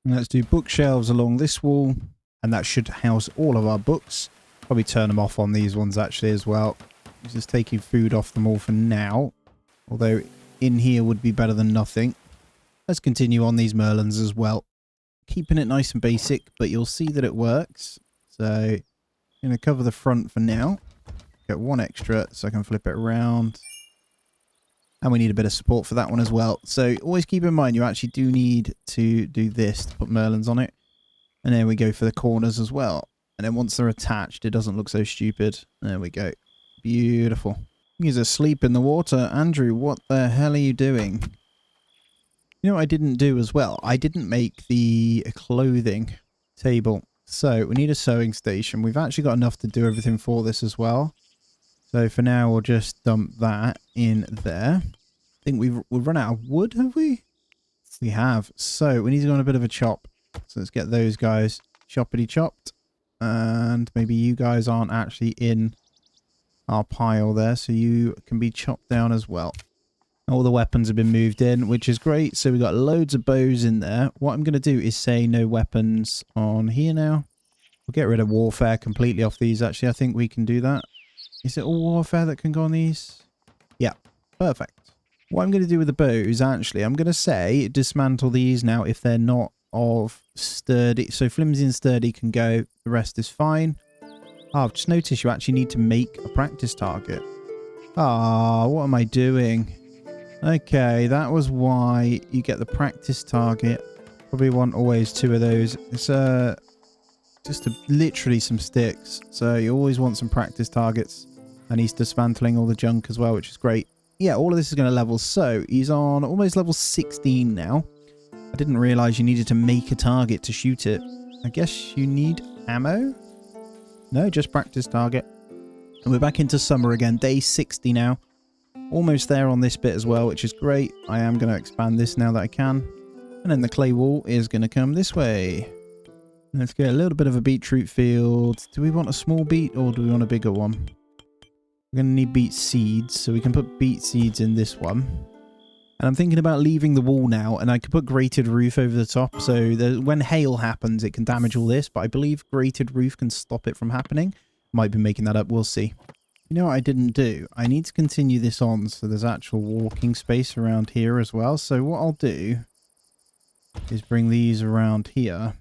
And let's do bookshelves along this wall. And that should house all of our books. Probably turn them off on these ones actually as well. Just taking food off them all for now. Although in here would be better than nothing. Let's continue on these Merlins as well. Keeping it nice and basic, but you'll see that it works. So, I'm going to cover the front for now. Get one extra so I can flip it around. And we need a bit of support for that one as well. So, always keep in mind you actually do need to do this to put Merlins on it. And then we go for the corners as well. And then once they're attached, it doesn't look so stupid. There we go. Beautiful. He's asleep in the water. Andrew, what the hell are you doing? You know what I didn't do as well? I didn't make the clothing table. So we need a sewing station. We've actually got enough to do everything for this as well. So for now, we'll just dump that in there. I think we've run out of wood, have we? We have. So we need to go on a bit of a chop. So let's get those guys choppity chopped. And maybe you guys aren't actually in our pile there. So you can be chopped down as well. All the weapons have been moved in, which is great. So we've got loads of bows in there. What I'm going to do is say no weapons on here now. We'll get rid of warfare completely off these. Actually, I think we can do that. Is it all warfare that can go on these? Yeah, perfect. What I'm going to do with the bows, actually, I'm going to say dismantle these now if they're not of sturdy. So flimsy and sturdy can go. The rest is fine. Oh, I've just noticed you actually need to make a practice target. Ah, what am I doing? Okay, that was why you get the practice target. Probably want always 2 of those. It's just literally some sticks. So you always want some practice targets. And he's dismantling all the junk as well, which is great. Yeah, all of this is going to level. So he's on almost level 16 now. I didn't realize you needed to make a target to shoot it. I guess you need ammo? No, just practice target. And we're back into summer again. Day 60 now. Almost there on this bit as well, which is great. I am going to expand this now that I can. And then the clay wall is going to come this way. Let's get a little bit of a beetroot field. Do we want a small beet or do we want a bigger one? We're going to need beet seeds, so we can put beet seeds in this one. And I'm thinking about leaving the wall now, and I could put grated roof over the top, so that when hail happens, it can damage all this, but I believe grated roof can stop it from happening. Might be making that up, we'll see. You know what I didn't do? I need to continue this on so there's actual walking space around here as well. So what I'll do is bring these around here.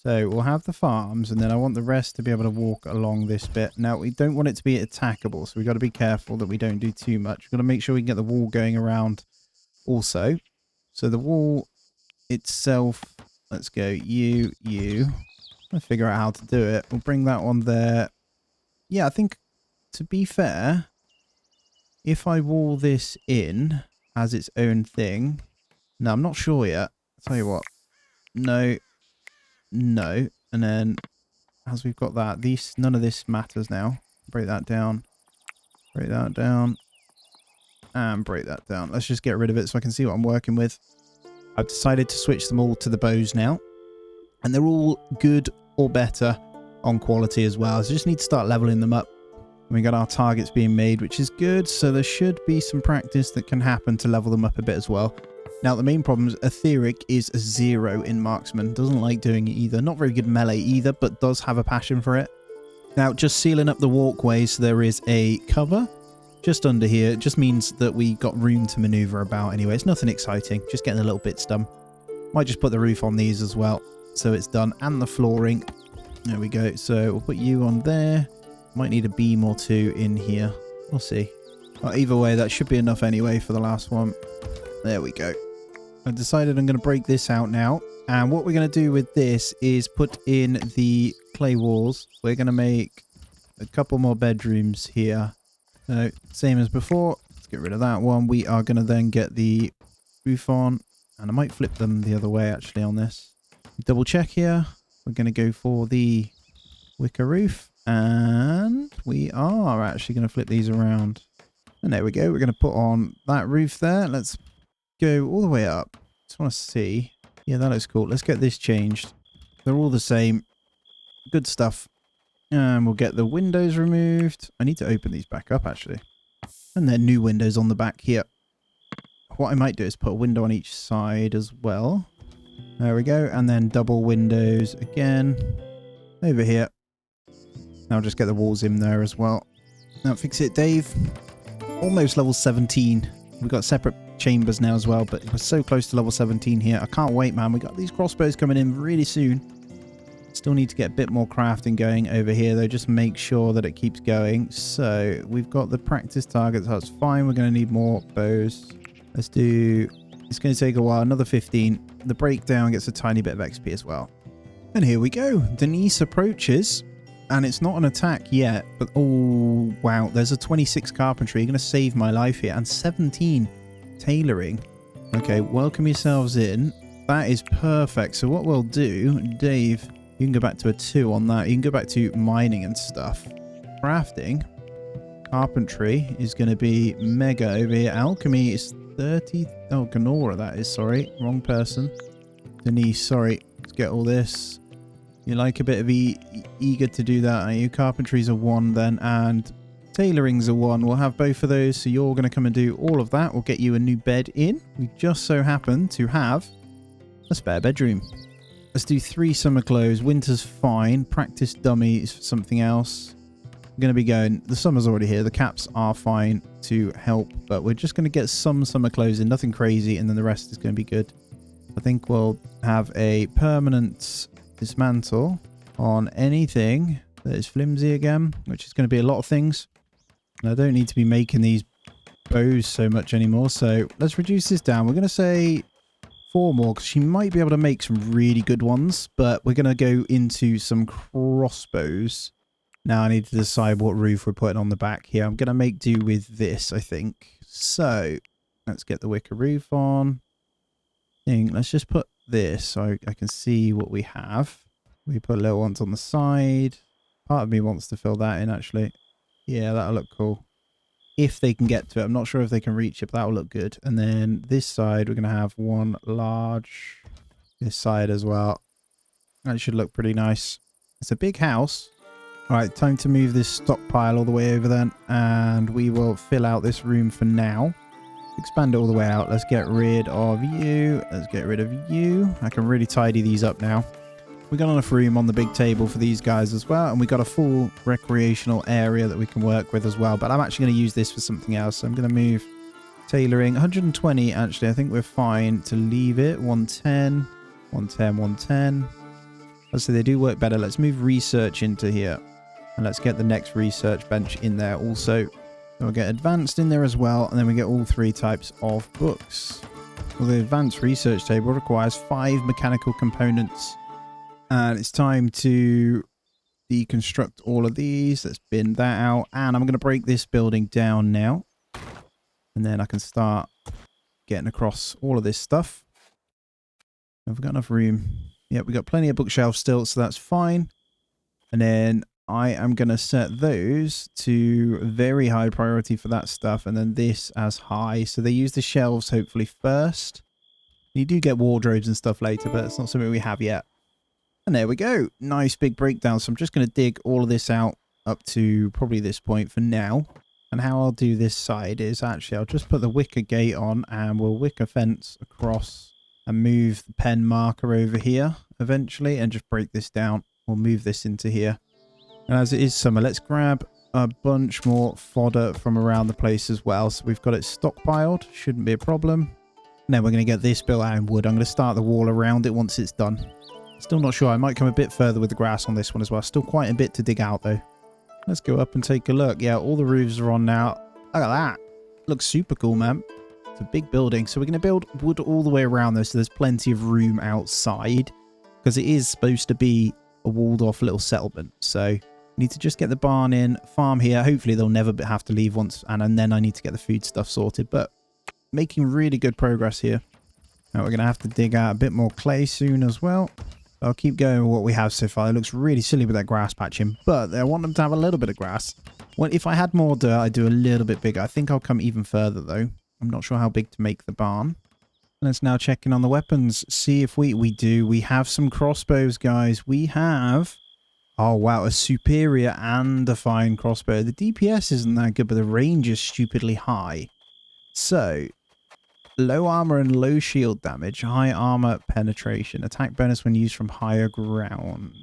So we'll have the farms and then I want the rest to be able to walk along this bit. Now we don't want it to be attackable, so we've got to be careful that we don't do too much. We've got to make sure we can get the wall going around also. So the wall itself, let's go you. I'll figure out how to do it. We'll bring that one there. Yeah, I think to be fair, if I wall this in as its own thing... No, I'm not sure yet. I'll tell you what. No. And then, as we've got that, none of this matters now. Break that down. Break that down. And break that down. Let's just get rid of it so I can see what I'm working with. I've decided to switch them all to the bows now. And they're all good or better on quality as well. So just need to start leveling them up. We got our targets being made, which is good. So there should be some practice that can happen to level them up a bit as well. Now, the main problem is Etheric is 0 in marksman. Doesn't like doing it either. Not very good melee either, but does have a passion for it. Now, just sealing up the walkway so there is a cover just under here. It just means that we got room to maneuver about anyway. It's nothing exciting. Just getting the little bits done. Might just put the roof on these as well. So it's done. And the flooring. There we go. So we'll put you on there. Might need a beam or 2 in here. We'll see. Well, either way, that should be enough anyway for the last one. There we go. I've decided I'm going to break this out now. And what we're going to do with this is put in the clay walls. We're going to make a couple more bedrooms here. So, same as before. Let's get rid of that one. We are going to then get the roof on. And I might flip them the other way actually on this. Double check here. We're going to go for the wicker roof. And we are actually going to flip these around. And there we go. We're going to put on that roof there. Let's go all the way up. Just want to see. Yeah, that looks cool. Let's get this changed. They're all the same. Good stuff. And we'll get the windows removed. I need to open these back up, actually. And then new windows on the back here. What I might do is put a window on each side as well. There we go. And then double windows again. Over here. Now just get the walls in there as well. Now fix it, Dave. Almost level 17. We've got separate chambers now as well, but we're so close to level 17 here. I can't wait, man. We got these crossbows coming in really soon. Still need to get a bit more crafting going over here, though. Just make sure that it keeps going. So we've got the practice targets. That's fine. We're going to need more bows. Let's do... It's going to take a while. Another 15. The breakdown gets a tiny bit of XP as well. And here we go. Denise approaches. And it's not an attack yet. But, oh, wow. There's a 26 carpentry. You're going to save my life here. And 17 tailoring. Okay, welcome yourselves in. That is perfect. So what we'll do, Dave, you can go back to a 2 on that. You can go back to mining and stuff. Crafting. Carpentry is going to be mega over here. Alchemy is 30. Oh, Ganora, that is. Sorry. Wrong person. Denise, sorry. Let's get all this. You like a bit of eager to do that, are you? Carpentry's a 1 then. And tailoring's a 1. We'll have both of those. So you're going to come and do all of that. We'll get you a new bed in. We just so happen to have a spare bedroom. Let's do 3 summer clothes. Winter's fine. Practice dummy is something else. We're going to be going... The summer's already here. The caps are fine to help. But we're just going to get some summer clothes in. Nothing crazy. And then the rest is going to be good. I think we'll have a permanent dismantle on anything that is flimsy again. Which is going to be a lot of things. And I don't need to be making these bows so much anymore. So let's reduce this down. We're going to say 4 more because she might be able to make some really good ones. But we're going to go into some crossbows. Now I need to decide what roof we're putting on the back here. I'm going to make do with this, I think. So let's get the wicker roof on. Let's just put this so I can see what we have. We put little ones on the side. Part of me wants to fill that in, actually. Yeah, that'll look cool. If they can get to it. I'm not sure if they can reach it, but that'll look good. And then this side, we're going to have one large. This side as well. That should look pretty nice. It's a big house. All right, time to move this stockpile all the way over then. And we will fill out this room for now. Expand it all the way out. Let's get rid of you. Let's get rid of you. I can really tidy these up now. We got enough room on the big table for these guys as well. And we got a full recreational area that we can work with as well. But I'm actually going to use this for something else. So I'm going to move tailoring. 120, actually. I think we're fine to leave it. 110, 110, 110. Let's say they do work better. Let's move research into here. And let's get the next research bench in there also. So we'll get advanced in there as well. And then we get all 3 types of books. Well, the advanced research table requires 5 mechanical components. And it's time to deconstruct all of these. Let's bin that out. And I'm going to break this building down now. And then I can start getting across all of this stuff. Have we got enough room? Yeah, we got plenty of bookshelves still, so that's fine. And then I am going to set those to very high priority for that stuff. And then this as high. So they use the shelves hopefully first. You do get wardrobes and stuff later, but it's not something we have yet. And there we go. Nice big breakdown. So I'm just going to dig all of this out up to probably this point for now. And how I'll do this side is actually I'll just put the wicker gate on and we'll wicker fence across and move the pen marker over here eventually and just break this down. We'll move this into here. And as it is summer, let's grab a bunch more fodder from around the place as well. So we've got it stockpiled. Shouldn't be a problem. And then we're going to get this built out in wood. I'm going to start the wall around it once it's done. Still not sure. I might come a bit further with the grass on this one as well. Still quite a bit to dig out though. Let's go up and take a look. Yeah, all the roofs are on now. Look at that. Looks super cool, man. It's a big building. So we're going to build wood all the way around this. So there's plenty of room outside. Because it is supposed to be a walled off little settlement. So we need to just get the barn in. Farm here. Hopefully they'll never have to leave once. And then I need to get the food stuff sorted. But making really good progress here. Now we're going to have to dig out a bit more clay soon as well. I'll keep going with what we have so far. It looks really silly with that grass patching, but I want them to have a little bit of grass. Well, if I had more dirt, I'd do a little bit bigger. I think I'll come even further, though. I'm not sure how big to make the barn. Let's now check in on the weapons. See if we do. We have some crossbows, guys. We have Oh, wow. A superior and a fine crossbow. The DPS isn't that good, but the range is stupidly high. So, low armor and low shield damage. High armor penetration. Attack bonus when used from higher ground.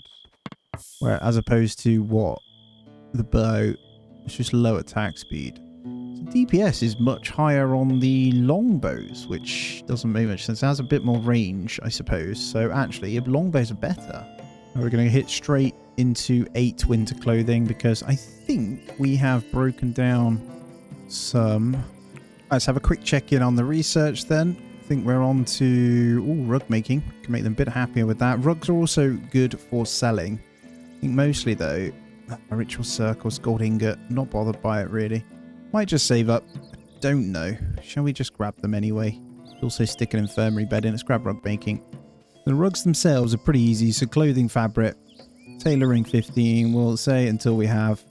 Where, as opposed to what? The bow. It's just low attack speed. So DPS is much higher on the longbows, which doesn't make much sense. It has a bit more range, I suppose. So actually, longbows are better. We're going to hit straight into 8 winter clothing because I think we have broken down some. Let's have a quick check in on the research then. I think we're on to rug making. Can make them a bit happier with that. Rugs are also good for selling. I think mostly though, a ritual circles, gold ingot, not bothered by it really. Might just save up. Don't know. Shall we just grab them anyway? Also stick an infirmary bed in. Let's grab rug making. The rugs themselves are pretty easy. So clothing fabric, tailoring 15, we'll say until we have,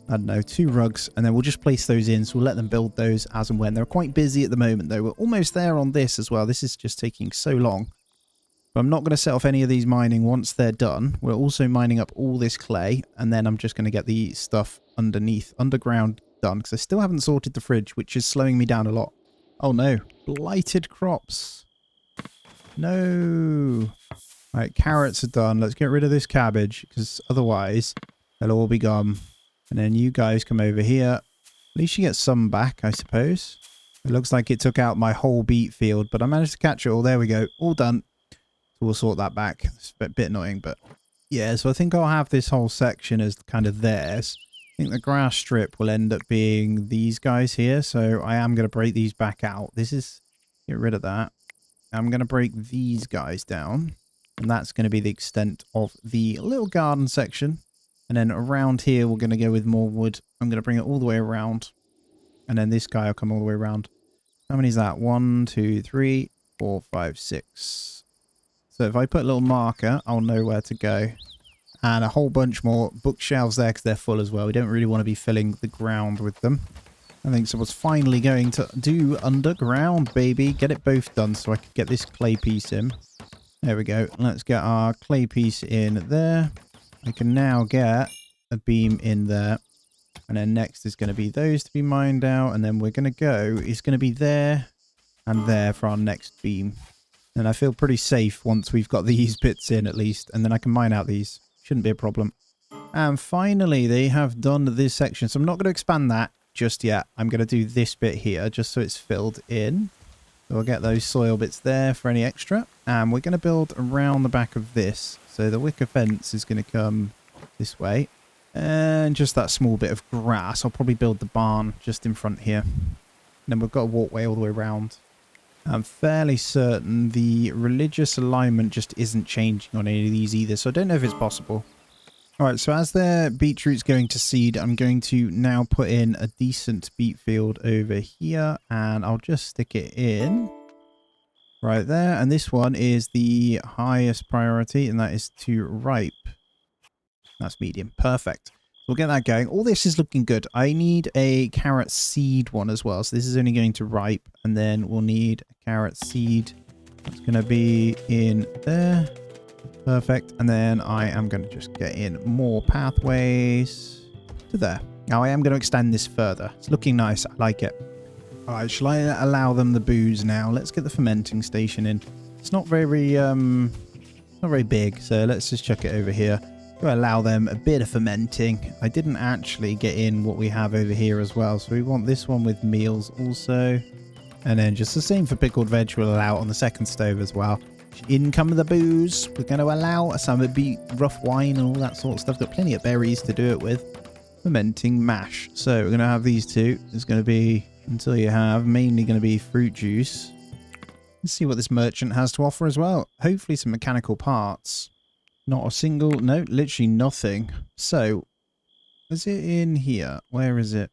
I don't know, 2 rugs. And then we'll just place those in. So we'll let them build those as and when. They're quite busy at the moment though. We're almost there on this as well. This is just taking so long. But I'm not going to set off any of these mining once they're done. We're also mining up all this clay. And then I'm just going to get the stuff underground done. Because I still haven't sorted the fridge, which is slowing me down a lot. Oh no, blighted crops. No. Right, carrots are done. Let's get rid of this cabbage because otherwise they'll all be gone. And then you guys come over here. At least you get some back, I suppose. It looks like it took out my whole beet field, but I managed to catch it all. There we go. All done. So we'll sort that back. It's a bit annoying, but yeah. So I think I'll have this whole section as kind of theirs. I think the grass strip will end up being these guys here. So I am going to break these back out. This is, get rid of that. I'm going to break these guys down. And that's going to be the extent of the little garden section. And then around here, we're going to go with more wood. I'm going to bring it all the way around. And then this guy will come all the way around. How many is that? 1, 2, 3, 4, 5, 6. So if I put a little marker, I'll know where to go. And a whole bunch more bookshelves there because they're full as well. We don't really want to be filling the ground with them. I think someone's finally going to do underground, baby. Get it both done so I can get this clay piece in. There we go. Let's get our clay piece in there. I can now get a beam in there. And then next is going to be those to be mined out. And then we're going to go, it's going to be there and there for our next beam. And I feel pretty safe once we've got these bits in at least. And then I can mine out these. Shouldn't be a problem. And finally, they have done this section. So I'm not going to expand that just yet. I'm going to do this bit here just so it's filled in. So we'll get those soil bits there for any extra. And we're going to build around the back of this. So the wicker fence is going to come this way. And just that small bit of grass. I'll probably build the barn just in front here. And then we've got a walkway all the way around. I'm fairly certain the religious alignment just isn't changing on any of these either. So I don't know if it's possible. Alright, so as their beetroot's going to seed, I'm going to now put in a decent beet field over here. And I'll just stick it in right there. And this one is the highest priority, and that is to ripe. That's medium. Perfect. We'll get that going. All this is looking good. I need a carrot seed one as well. So this is only going to ripe. And then we'll need a carrot seed. That's going to be in there. Perfect. And then I am going to just get in more pathways to there. Now I am going to extend this further. It's looking nice. I like it. All right. Shall I allow them the booze now? Let's get the fermenting station in. It's not very big. So let's just chuck it over here. To allow them a bit of fermenting. I didn't actually get in what we have over here as well. So we want this one with meals also. And then just the same for pickled veg. We'll allow it on the second stove as well. In come the booze. We're going to allow some of the rough wine and all that sort of stuff. Got plenty of berries to do it with. Fermenting mash. So we're going to have these two. It's going to be, until you have, mainly going to be fruit juice. Let's see what this merchant has to offer as well. Hopefully some mechanical parts. Not a single, no, literally nothing. So, is it in here? Where is it?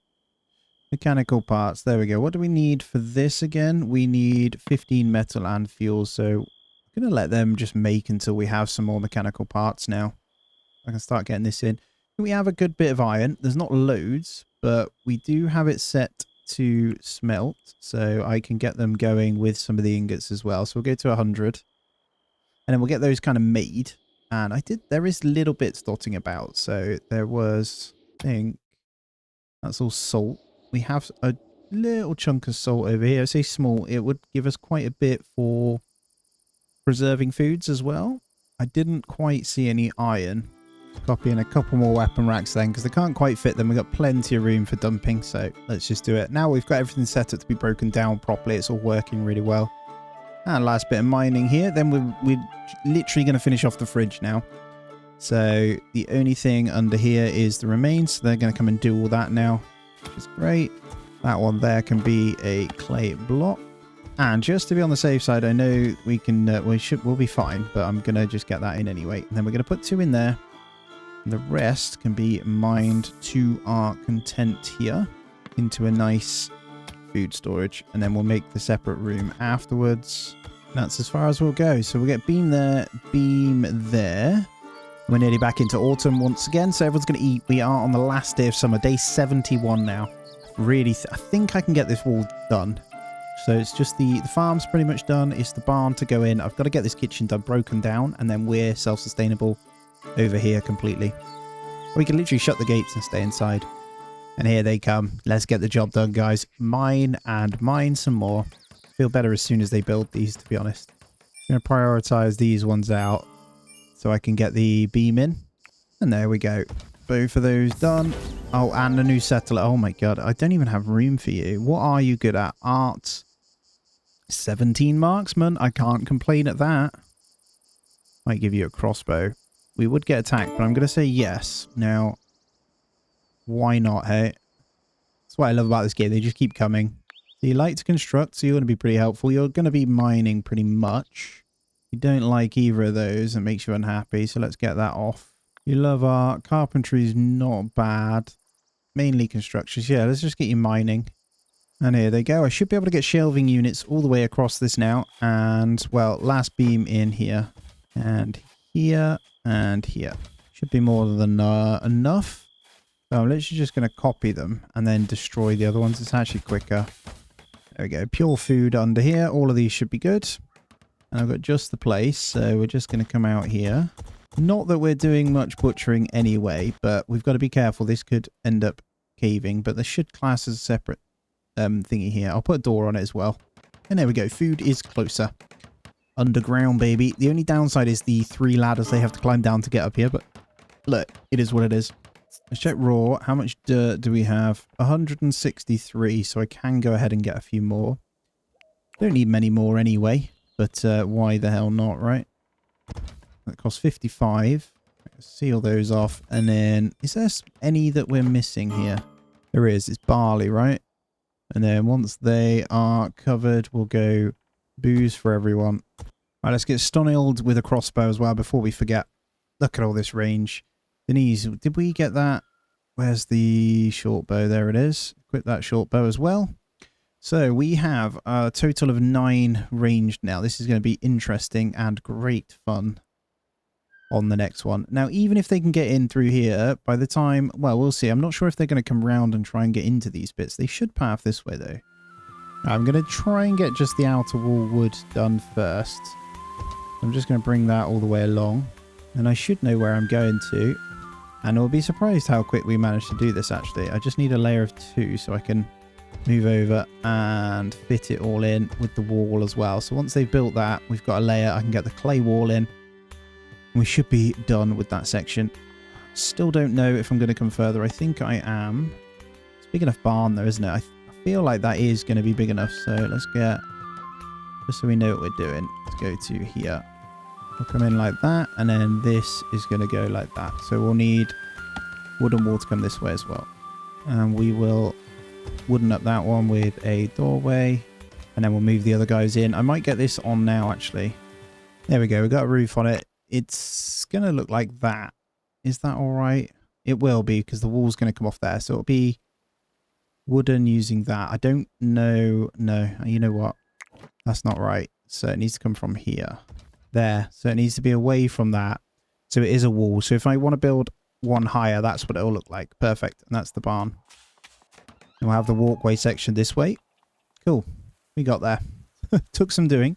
Mechanical parts. There we go. What do we need for this again? We need 15 metal and fuel. So, I'm going to let them just make until we have some more mechanical parts now. I can start getting this in. We have a good bit of iron. There's not loads, but we do have it set to smelt. So, I can get them going with some of the ingots as well. So, we'll go to 100. And then we'll get those kind of made. And there is little bits dotting about. So there was, I think, that's all salt. We have a little chunk of salt over here. I say small, it would give us quite a bit for preserving foods as well. I didn't quite see any iron. Copy in a couple more weapon racks then, because they can't quite fit them. We've got plenty of room for dumping, so let's just do it. Now we've got everything set up to be broken down properly. It's all working really well. And last bit of mining here. Then we're literally going to finish off the fridge now. So the only thing under here is the remains. So they're going to come and do all that now, which is great. That one there can be a clay block. And just to be on the safe side, I know we can, we'll be fine, but I'm going to just get that in anyway. And then we're going to put 2 in there. The rest can be mined to our content here into a nice food storage. And then we'll make the separate room afterwards. That's as far as we'll go. So we'll get beam there, beam there. We're nearly back into autumn once again. So everyone's going to eat. We are on the last day of summer, day 71 now. Really, I think I can get this wall done. So it's just the farm's pretty much done. It's the barn to go in. I've got to get this kitchen done, broken down, and then we're self-sustainable over here completely. We can literally shut the gates and stay inside. And here they come. Let's get the job done, guys. Mine and mine some more. Feel better as soon as they build these, to be honest. I'm going to prioritize these ones out so I can get the beam in. And there we go. Both of those done. Oh, and a new settler. Oh my god, I don't even have room for you. What are you good at? Art. 17 marksman. I can't complain at that. Might give you a crossbow. We would get attacked, but I'm going to say yes. Now, why not, hey? That's what I love about this game. They just keep coming. So you like to construct, so you're going to be pretty helpful. You're going to be mining pretty much. You don't like either of those. It makes you unhappy, so let's get that off. You love art. Carpentry is not bad. Mainly constructions. Yeah, let's just get you mining. And here they go. I should be able to get shelving units all the way across this now. And, well, last beam in here. And here. And here. Should be more than enough. So I'm literally just going to copy them and then destroy the other ones. It's actually quicker. There we go. Pure food under here. All of these should be good. And I've got just the place. So we're just going to come out here. Not that we're doing much butchering anyway, but we've got to be careful. This could end up caving, but this should class as a separate thingy here. I'll put a door on it as well. And there we go. Food is closer. Underground, baby. The only downside is the 3 ladders they have to climb down to get up here, but look, it is what it is. Let's check raw. How much dirt do we have? 163, so I can go ahead and get a few more. Don't need many more anyway, but why the hell not, right? That costs 55. Seal those off, and then is there any that we're missing here? There is. It's barley, right? And then once they are covered, we'll go booze for everyone. Right, let's get stoned with a crossbow as well before we forget. Look at all this range. Denise, did we get that? Where's the short bow? There it is. Equip that short bow as well. So we have a total of 9 ranged now. This is going to be interesting and great fun on the next one. Now, even if they can get in through here, by the time... Well, we'll see. I'm not sure if they're going to come round and try and get into these bits. They should path this way, though. I'm going to try and get just the outer wall wood done first. I'm just going to bring that all the way along. And I should know where I'm going to. And I'll be surprised how quick we managed to do this, actually. I just need a layer of 2 so I can move over and fit it all in with the wall as well. So once they've built that, we've got a layer. I can get the clay wall in. We should be done with that section. Still don't know if I'm going to come further. I think I am. It's a big enough barn though, isn't it? I feel like that is going to be big enough. So let's get... Just so we know what we're doing. Let's go to here. We'll come in like that. And then this is going to go like that. So we'll need wooden wall to come this way as well. And we will wooden up that one with a doorway. And then we'll move the other guys in. I might get this on now, actually. There we go. We've got a roof on it. It's going to look like that. Is that all right? It will be because the wall's going to come off there. So it'll be wooden using that. I don't know. No, you know what? That's not right. So it needs to come from here. There. So it needs to be away from that. So it is a wall. So if I want to build one higher, that's what it'll look like. Perfect. And that's the barn. And we'll have the walkway section this way. Cool. We got there. Took some doing.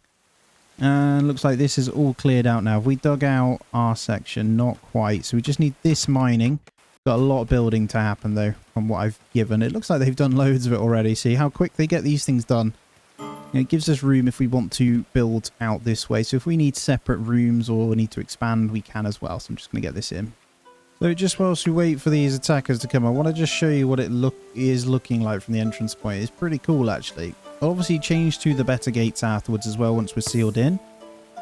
And looks like this is all cleared out now. We dug out our section, not quite. So we just need this mining. Got a lot of building to happen though, from what I've given. It looks like they've done loads of it already. See how quick they get these things done. And it gives us room if we want to build out this way. So if we need separate rooms or we need to expand, we can as well. So I'm just going to get this in. So just whilst we wait for these attackers to come, I want to just show you what it is looking like from the entrance point. It's pretty cool actually. Obviously change to the better gates afterwards as well once we're sealed in.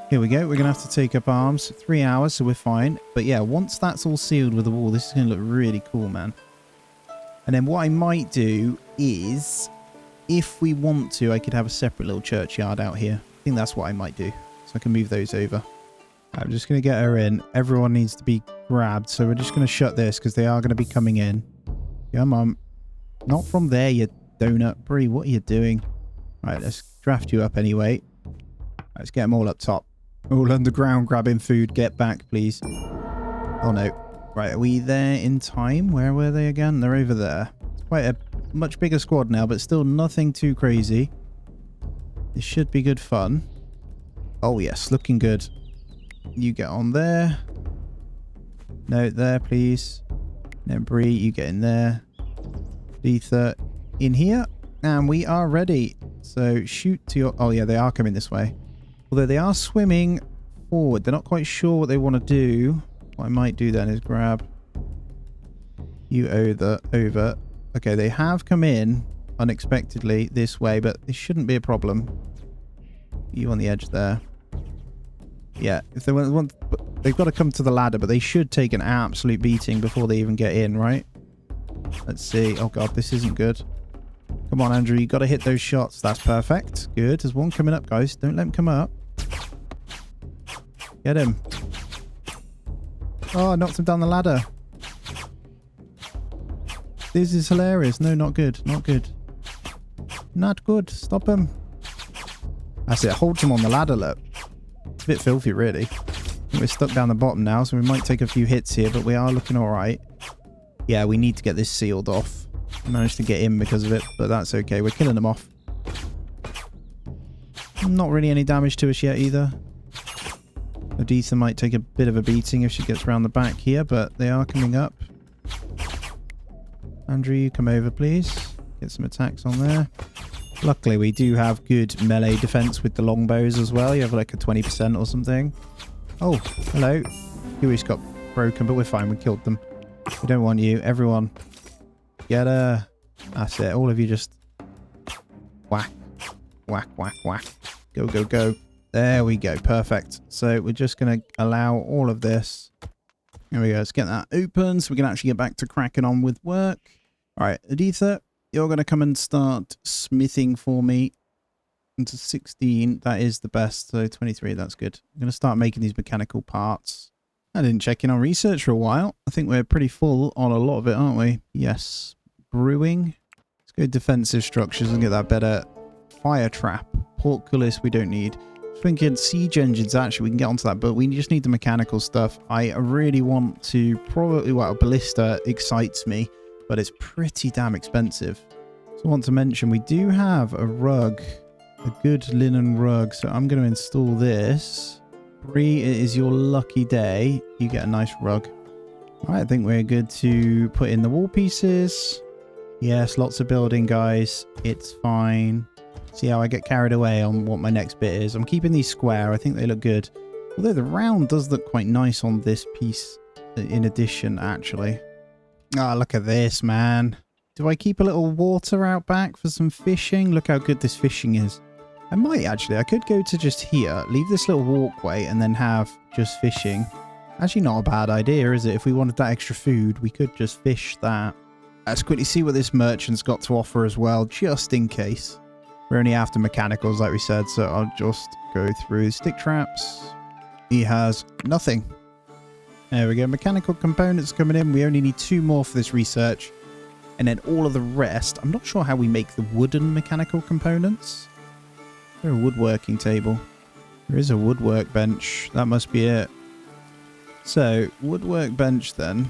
Here we go. We're going to have to take up arms. 3 hours, so we're fine. But yeah, once that's all sealed with the wall, this is going to look really cool, man. And then what I might do is, if we want to, I could have a separate little churchyard out here. I think that's what I might do. So I can move those over. I'm just going to get her in. Everyone needs to be grabbed. So we're just going to shut this because they are going to be coming in. Come on. Not from there, you donut. Bree, what are you doing? Right, let's draft you up anyway. Let's get them all up top. All underground grabbing food. Get back, please. Oh, no. Right, are we there in time? Where were they again? They're over there. It's quite a much bigger squad now, but still nothing too crazy. This should be good fun. Oh, yes, looking good. You get on there. No, there, please. Then Bree, you get in there. Letha in here. And we are ready. So shoot to your... Oh, yeah, they are coming this way. Although they are swimming forward. They're not quite sure what they want to do. What I might do then is grab you over. Okay, they have come in unexpectedly this way, but this shouldn't be a problem. You on the edge there. Yeah, if they want... They've got to come to the ladder, but they should take an absolute beating before they even get in, right? Let's see. Oh, God, this isn't good. Come on, Andrew. You got to hit those shots. That's perfect. Good. There's one coming up, guys. Don't let him come up. Get him. Oh, I knocked him down the ladder. This is hilarious. No, not good. Not good. Not good. Stop him. That's it. Hold him on the ladder, look. It's a bit filthy, really. We're stuck down the bottom now, so we might take a few hits here, but we are looking all right. Yeah, we need to get this sealed off. I managed to get in because of it, but that's okay. We're killing them off. Not really any damage to us yet either. Letha might take a bit of a beating if she gets around the back here, but they are coming up. Andrew, you come over, please. Get some attacks on there. Luckily, we do have good melee defense with the longbows as well. You have like a 20% or something. Oh, hello. Huey's got broken, but we're fine. We killed them. We don't want you. Everyone, get her. That's it. All of you just whack, whack, whack, whack. Go, go, go. There we go. Perfect. So we're just going to allow all of this. There we go. Let's get that open so we can actually get back to cracking on with work. All right, Letha, you're going to come and start smithing for me. Into 16, that is the best. So 23, that's good. I'm going to start making these mechanical parts. I didn't check in on research for a while. I think we're pretty full on a lot of it, aren't we? Yes. Brewing. Let's go defensive structures and get that better. Fire trap. Portcullis we don't need. Thinking siege engines, actually, we can get onto that, but we just need the mechanical stuff. I really want to probably... Well, a ballista excites me, but it's pretty damn expensive. So I want to mention we do have a rug. A good linen rug, so I'm going to install this. Bree, it is your lucky day. You get a nice rug. All right, I think we're good to put in the wall pieces. Yes, lots of building, guys. It's fine. See how I get carried away on what my next bit is. I'm keeping these square. I think they look good. Although the round does look quite nice on this piece in addition, actually. Ah, oh, look at this, man. Do I keep a little water out back for some fishing? Look how good this fishing is. I might actually. I could go to just here, leave this little walkway, and then have just fishing. Actually, not a bad idea, is it? If we wanted that extra food, we could just fish that. Let's quickly see what this merchant's got to offer as well, just in case. We're only after mechanicals, like we said, so I'll just go through stick traps. He has nothing. There we go. Mechanical components coming in. We only need 2 more for this research. And then all of the rest. I'm not sure how we make the wooden mechanical components. Is there a woodworking table? There is a woodwork bench. That must be it. So, woodwork bench then.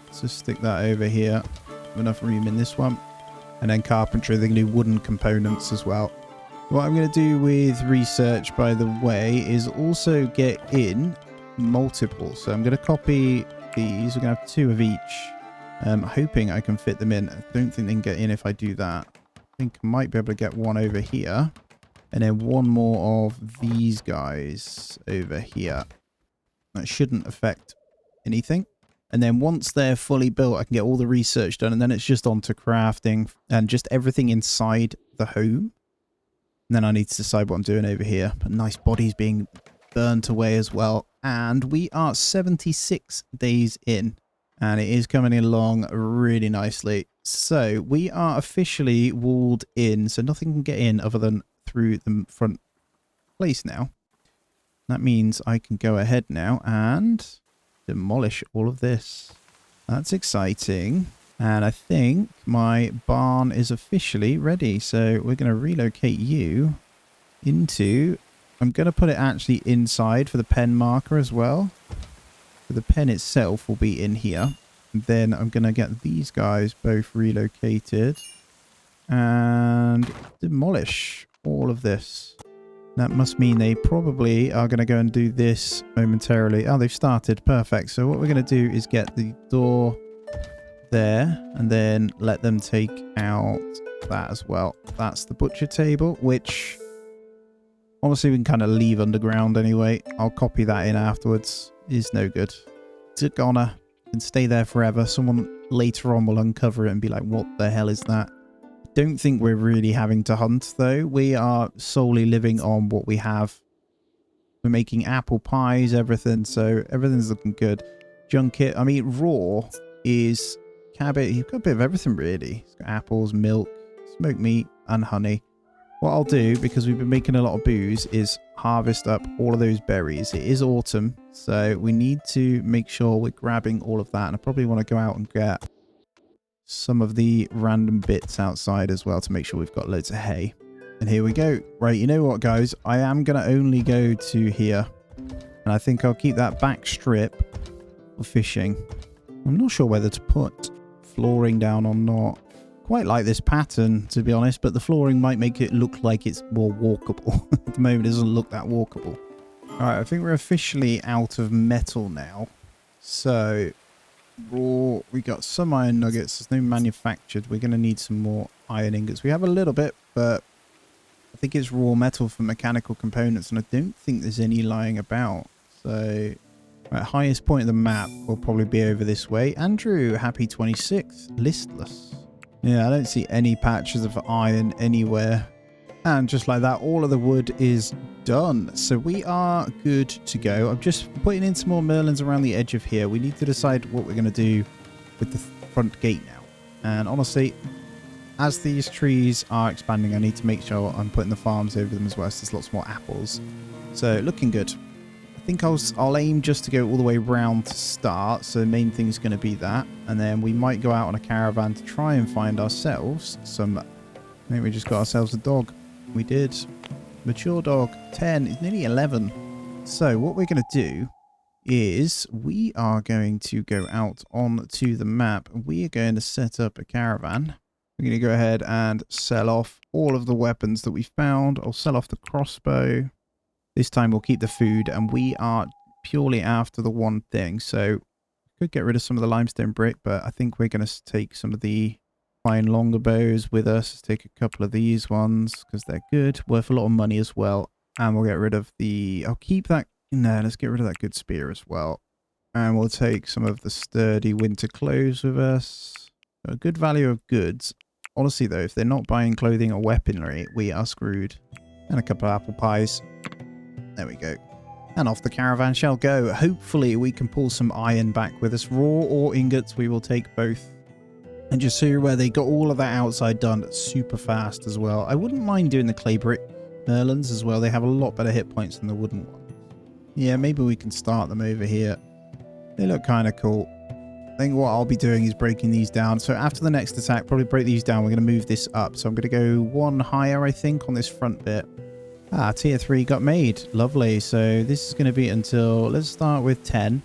Let's just stick that over here. Enough room in this one. And then carpentry, they can do wooden components as well. What I'm going to do with research, by the way, is also get in multiple. So I'm going to copy these. We're going to have 2 of each. Hoping I can fit them in. I don't think they can get in if I do that. I think I might be able to get one over here. And then one more of these guys over here. That shouldn't affect anything. And then once they're fully built, I can get all the research done. And then it's just on to crafting and just everything inside the home. And then I need to decide what I'm doing over here. But nice bodies being burnt away as well. And we are 76 days in. And it is coming along really nicely. So we are officially walled in. So nothing can get in other than through the front place now. That means I can go ahead now and demolish all of this. That's exciting. And I think my barn is officially ready. So we're going to relocate you into... I'm going to put it actually inside for the pen marker as well. So the pen itself will be in here. And then I'm going to get these guys both relocated. And demolish all of this. That must mean they probably are going to go and do this momentarily. Oh, they've started. Perfect. So what we're going to do is get the door there and then let them take out that as well. That's the butcher table, which honestly we can kind of leave underground anyway. I'll copy that in afterwards. Is no good. It's a goner. Can stay there forever. Someone later on will uncover it and be like, what the hell is that? Don't think we're really having to hunt though. We are solely living on what we have. We're making apple pies, everything, so everything's looking good. Junket, I mean raw is cabbage. You've got a bit of everything really. It's got apples, milk, smoked meat and honey. What I'll do, because we've been making a lot of booze, is harvest up all of those berries. It is autumn, so we need to make sure we're grabbing all of that, and I probably want to go out and get some of the random bits outside as well to make sure we've got loads of hay. And here we go. Right, you know what guys, I am going to only go to here, and I think I'll keep that back strip for fishing. I'm not sure whether to put flooring down or not. Quite like this pattern to be honest, but the flooring might make it look like it's more walkable. At the moment it doesn't look that walkable. Alright, I think we're officially out of metal now. So raw, we got some iron nuggets. There's no manufactured. We're going to need some more iron ingots. We have a little bit, but I think it's raw metal for mechanical components, and I don't think there's any lying about. So right, highest point of the map will probably be over this way. Andrew, happy 26th, listless. Yeah, I don't see any patches of iron anywhere. And just like that, all of the wood is done. So we are good to go. I'm just putting in some more merlins around the edge of here. We need to decide what we're going to do with the front gate now. And honestly, as these trees are expanding, I need to make sure I'm putting the farms over them as well. So there's lots more apples. So looking good. I think I'll aim just to go all the way round to start. So the main thing is going to be that. And then we might go out on a caravan to try and find ourselves some... Maybe we just got ourselves a dog. We did. Mature dog. 10. It's nearly 11. So what we're going to do is we are going to go out onto the map. We are going to set up a caravan. We're going to go ahead and sell off all of the weapons that we found. I'll sell off the crossbow. This time we'll keep the food, and we are purely after the one thing. So could get rid of some of the limestone brick, but I think we're going to take some of the fine longer bows with us. Let's take a couple of these ones because they're good, worth a lot of money as well. And we'll get rid of the... I'll keep that in there. Let's get rid of that good spear as well. And we'll take some of the sturdy winter clothes with us. A good value of goods. Honestly though, if they're not buying clothing or weaponry, we are screwed. And a couple of apple pies. There we go. And off the caravan shall go. Hopefully we can pull some iron back with us. Raw or ingots, we will take both. And just so you're aware, they got all of that outside done super fast as well. I wouldn't mind doing the clay brick merlins as well. They have a lot better hit points than the wooden ones. Yeah, maybe we can start them over here. They look kind of cool. I think what I'll be doing is breaking these down. So after the next attack, probably break these down. We're going to move this up. So I'm going to go one higher, I think, on this front bit. Ah, tier 3 got made. Lovely. So this is going to be until... Let's start with 10.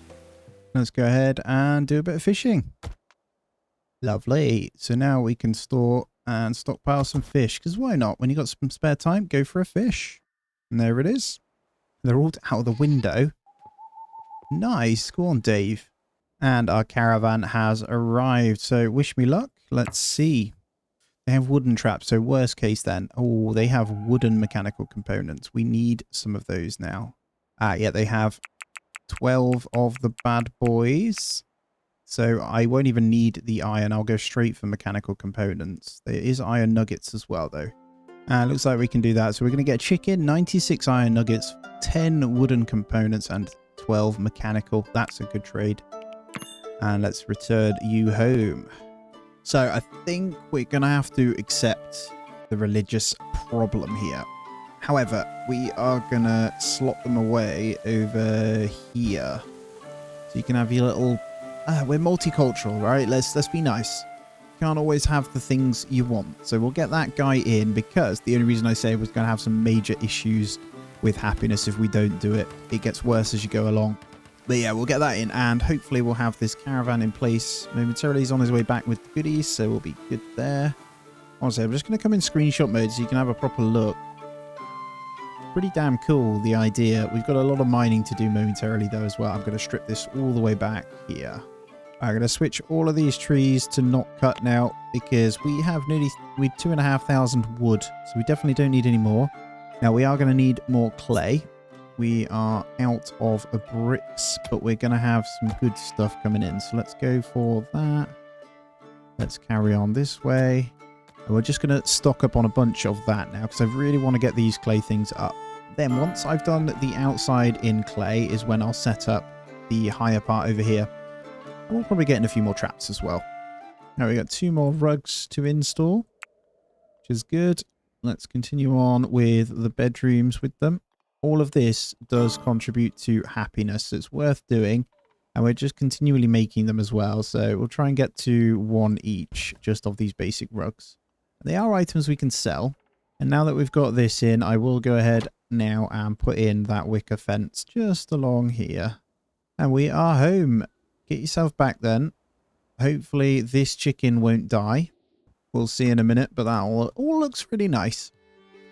Let's go ahead and do a bit of fishing. Lovely. So now we can store And stockpile some fish, because why not? When you got some spare time, go for a fish. And there it is. They're all out of the window. Nice. Go on, Dave. And our caravan has arrived. So wish me luck. Let's see. They have wooden traps. So worst case then. Oh, they have wooden mechanical components. We need some of those now. Yeah, they have 12 of the bad boys. So I won't even need the iron. I'll go straight for mechanical components. There is iron nuggets as well, though. Looks like we can do that. So we're going to get chicken, 96 iron nuggets, 10 wooden components, and 12 mechanical. That's a good trade. And let's return you home. So I think we're going to have to accept the religious problem here. However, we are going to slot them away over here. So you can have your little... we're multicultural, right? Let's be nice. Can't always have the things you want. So we'll get that guy in, because the only reason I say we're going to have some major issues with happiness if we don't do it. It gets worse as you go along. But yeah, we'll get that in, and hopefully we'll have this caravan in place momentarily. He's on his way back with the goodies, so we'll be good there. Honestly, I'm just going to come in screenshot mode so you can have a proper look. Pretty damn cool, the idea. We've got a lot of mining to do momentarily, though, as well. I'm going to strip this all the way back here. I'm going to switch all of these trees to not cut now, because we have nearly 2,500 wood, so we definitely don't need any more. Now, we are going to need more clay. We are out of bricks, but we're going to have some good stuff coming in. So let's go for that. Let's carry on this way. And we're just going to stock up on a bunch of that now, because I really want to get these clay things up. Then once I've done the outside in clay is when I'll set up the higher part over here. And we'll probably get in a few more traps as well. Now we got 2 more rugs to install, which is good. Let's continue on with the bedrooms with them. All of this does contribute to happiness. It's worth doing. And we're just continually making them as well. So we'll try and get to 1 each just of these basic rugs. They are items we can sell. And now that we've got this in, I will go ahead now and put in that wicker fence just along here. And we are home. Get yourself back then. Hopefully this chicken won't die. We'll see in a minute, but that all looks really nice.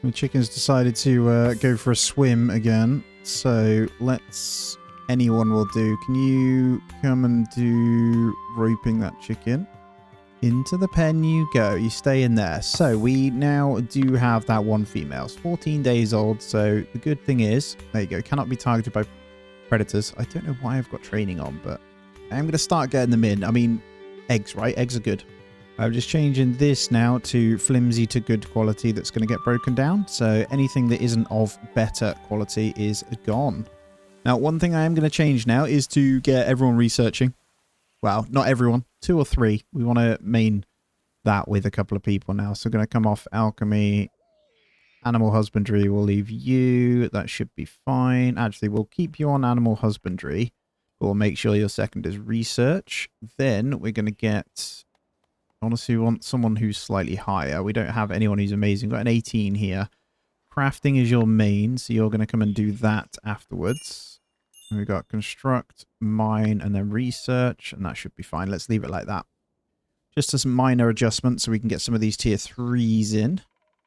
The chicken's decided to go for a swim again. So let's... Anyone will do. Can you come and do roping that chicken? Into the pen you go. You stay in there. So we now do have that 1 female. It's 14 days old. So the good thing is, there you go. Cannot be targeted by predators. I don't know why I've got training on, but I'm going to start getting them in. I mean, eggs, right? Eggs are good. I'm just changing this now to flimsy to good quality. That's going to get broken down. So anything that isn't of better quality is gone. Now, one thing I am going to change now is to get everyone researching. Well, not everyone. 2 or 3. We want to main that with a couple of people now. So we're going to come off alchemy. Animal husbandry, we'll leave you. That should be fine. Actually, we'll keep you on animal husbandry. But we'll make sure your second is research. Then we're going to get... Honestly, we want someone who's slightly higher. We don't have anyone who's amazing. We've got an 18 here. Crafting is your main, so you're going to come and do that afterwards. And we've got construct, mine, and then research, and that should be fine. Let's leave it like that. Just as minor adjustments so we can get some of these tier 3s in.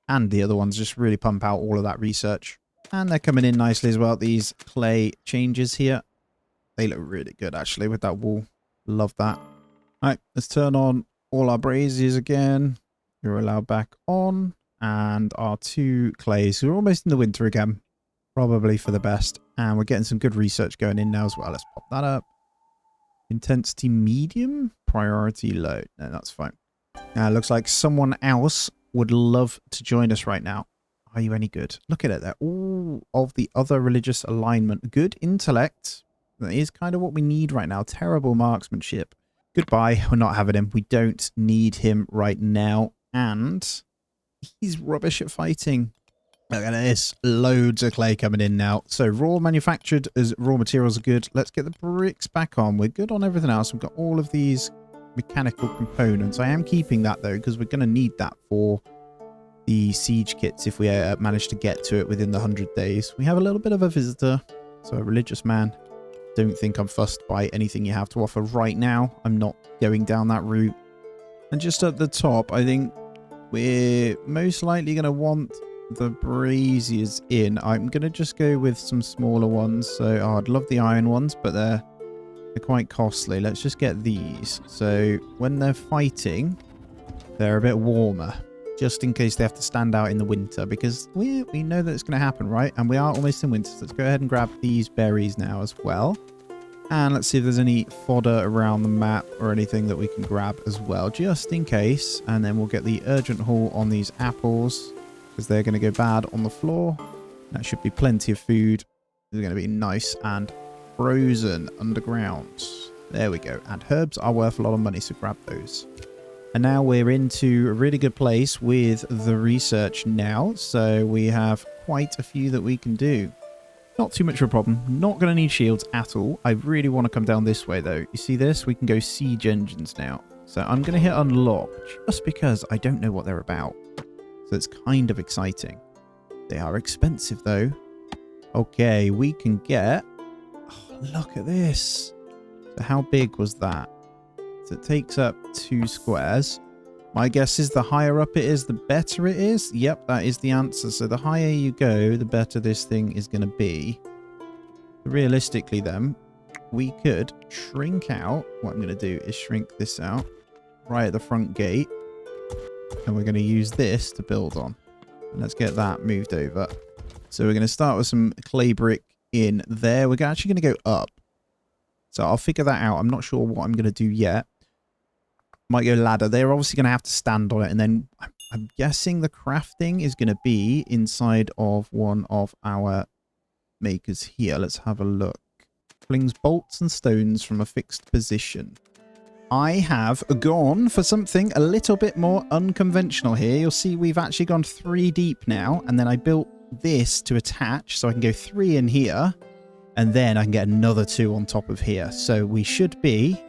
And the other ones just really pump out all of that research. And they're coming in nicely as well, these clay changes here. They look really good, actually, with that wall. Love that. All right, let's turn on all our braziers again. You're allowed back on. And our 2 clays. We're almost in the winter again. Probably for the best. And we're getting some good research going in now as well. Let's pop that up. Intensity medium. Priority low. No, that's fine. Now, it looks like someone else would love to join us right now. Are you any good? Look at it. They're all of the other religious alignment. Good intellect. That is kind of what we need right now. Terrible marksmanship. Goodbye. We're not having him. We don't need him right now. And he's rubbish at fighting. Look at this. Loads of clay coming in now. So raw manufactured as raw materials are good. Let's get the bricks back on. We're good on everything else. We've got all of these mechanical components. I am keeping that though, because we're going to need that for the siege kits if we manage to get to it within the 100 days. We have a little bit of a visitor. So a religious man. Don't think I'm fussed by anything you have to offer right now. I'm not going down that route. And just at the top, I think We're most likely going to want the braziers in. I'm going to just go with some smaller ones. So I'd love the iron ones, but they're quite costly. Let's just get these. So when they're fighting, they're a bit warmer, just in case they have to stand out in the winter, because we know that it's going to happen, right? And we are almost in winter. So let's go ahead and grab these berries now as well. And let's see if there's any fodder around the map or anything that we can grab as well, just in case. And then we'll get the urgent haul on these apples, because they're going to go bad on the floor. That should be plenty of food. They're going to be nice and frozen underground. There we go. And herbs are worth a lot of money, so grab those. And now we're into a really good place with the research now. So we have quite a few that we can do. Not too much of a problem. Not going to need shields at all. I really want to come down this way, though. You see this? We can go siege engines now. So I'm going to hit unlock just because I don't know what they're about. So it's kind of exciting. They are expensive, though. Okay, we can get... Oh, look at this. So how big was that? So it takes up 2 squares. My guess is the higher up it is, the better it is. Yep, that is the answer. So the higher you go, the better this thing is going to be. Realistically, then, we could shrink out. What I'm going to do is shrink this out right at the front gate. And we're going to use this to build on. And let's get that moved over. So we're going to start with some clay brick in there. We're actually going to go up. So I'll figure that out. I'm not sure what I'm going to do yet. Might go ladder. They're obviously going to have to stand on it. And then I'm guessing the crafting is going to be inside of one of our makers here. Let's have a look. Flings bolts and stones from a fixed position. I have gone for something a little bit more unconventional here. You'll see we've actually gone 3 deep now. And then I built this to attach. So I can go 3 in here. And then I can get another 2 on top of here. So we should be...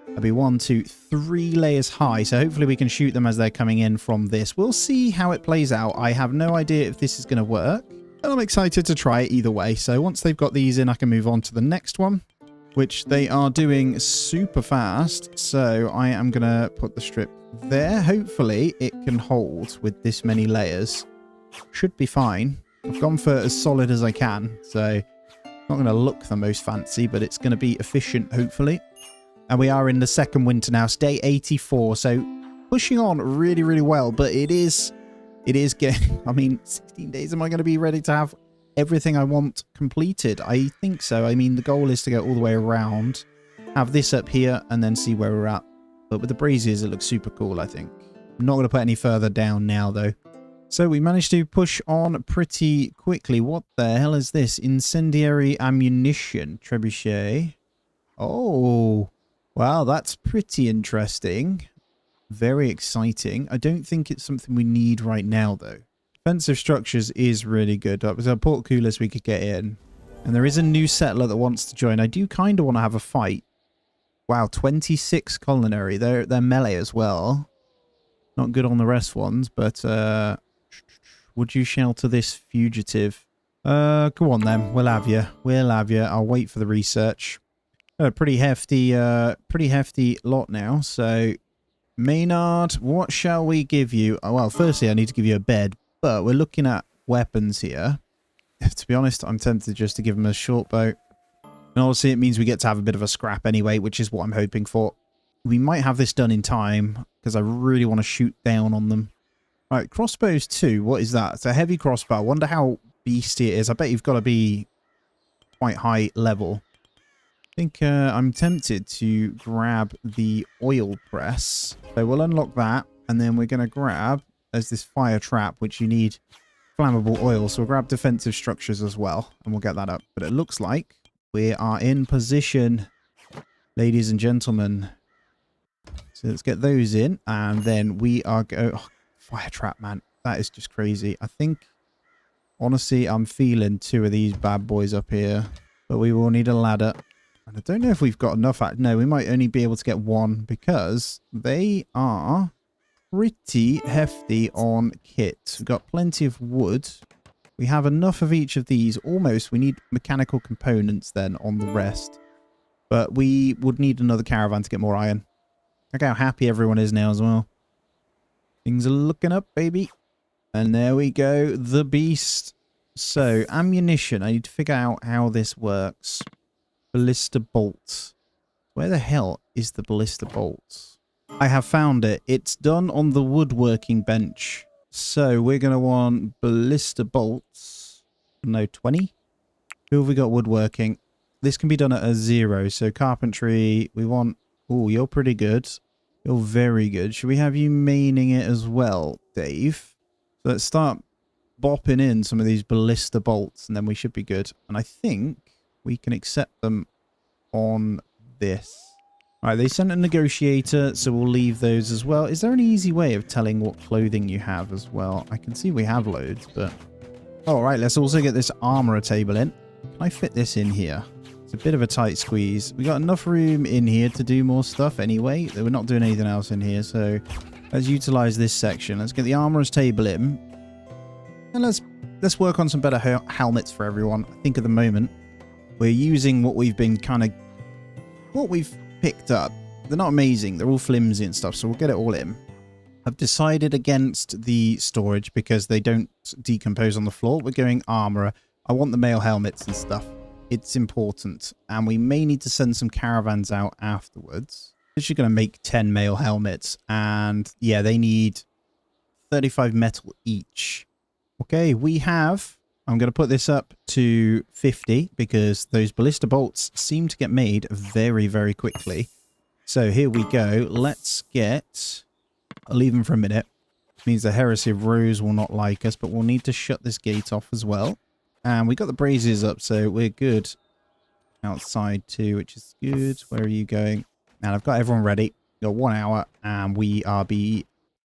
That'll be 1, 2, 3 layers high. So hopefully we can shoot them as they're coming in from this. We'll see how it plays out. I have no idea if this is going to work. But I'm excited to try it either way. So once they've got these in, I can move on to the next one, which they are doing super fast. So I am going to put the strip there. Hopefully it can hold with this many layers. Should be fine. I've gone for as solid as I can. So not going to look the most fancy, but it's going to be efficient, hopefully. And we are in the second winter now. It's day 84. So pushing on really, really well. But it is getting... I mean, 16 days. Am I going to be ready to have everything I want completed? I think so. I mean, the goal is to go all the way around. Have this up here and then see where we're at. But with the braziers, it looks super cool, I think. I'm not going to put any further down now, though. So we managed to push on pretty quickly. What the hell is this? Incendiary ammunition. Trebuchet. Oh... Wow, that's pretty interesting. Very exciting. I don't think it's something we need right now, though. Defensive structures is really good. That was our portcullis we could get in. And there is a new settler that wants to join. I do kind of want to have a fight. Wow, 26 culinary. They're melee as well. Not good on the rest ones, but would you shelter this fugitive? Go on then. We'll have you. We'll have you. I'll wait for the research. A pretty hefty lot now. So, Maynard, what shall we give you? Oh, well, firstly, I need to give you a bed, but we're looking at weapons here. To be honest, I'm tempted just to give him a short bow. And obviously, it means we get to have a bit of a scrap anyway, which is what I'm hoping for. We might have this done in time, because I really want to shoot down on them. All right, crossbows 2. What is that? It's a heavy crossbow. I wonder how beastie it is. I bet you've got to be quite high level. I think I'm tempted to grab the oil press. So we'll unlock that, and then we're going to grab, as this fire trap, which you need flammable oil. So we'll grab defensive structures as well, and we'll get that up. But it looks like we are in position, ladies and gentlemen. So let's get those in, and then we are fire trap, man. That is just crazy. I think, honestly, I'm feeling 2 of these bad boys up here, but we will need a ladder. And I don't know if we've got enough. No, we might only be able to get 1 because they are pretty hefty on kit. We've got plenty of wood. We have enough of each of these. Almost. We need mechanical components then on the rest. But we would need another caravan to get more iron. Look how happy everyone is now as well. Things are looking up, baby. And there we go. The beast. So, ammunition. I need to figure out how this works. Ballista bolt. Where the hell is the ballista bolt? I have found it. It's done on the woodworking bench. So, we're going to want ballista bolts. No, 20. Who have we got woodworking? This can be done at a 0. So, carpentry, we want... Oh, you're pretty good. You're very good. Should we have you maining it as well, Dave? So let's start bopping in some of these ballista bolts, and then we should be good. And I think we can accept them on this. All right, they sent a negotiator, so we'll leave those as well. Is there an easy way of telling what clothing you have as well? I can see we have loads, but... All right, let's also get this armorer table in. Can I fit this in here? It's a bit of a tight squeeze. We got enough room in here to do more stuff anyway. We're not doing anything else in here, so let's utilize this section. Let's get the armorer's table in. And let's work on some better helmets for everyone. I think at the moment we're using what we've been what we've picked up. They're not amazing. They're all flimsy and stuff, so we'll get it all in. I've decided against the storage because they don't decompose on the floor. We're going armorer. I want the male helmets and stuff. It's important, and we may need to send some caravans out afterwards. You're going to make 10 male helmets, and yeah, they need 35 metal each. Okay, we have... I'm going to put this up to 50 because those ballista bolts seem to get made very, very quickly. So here we go. Let's get... I'll leave them for a minute. Means the Heresy of Rose will not like us, but we'll need to shut this gate off as well. And we got the braziers up, so we're good outside too, which is good. Where are you going? And I've got everyone ready. We've got 1 hour, and we are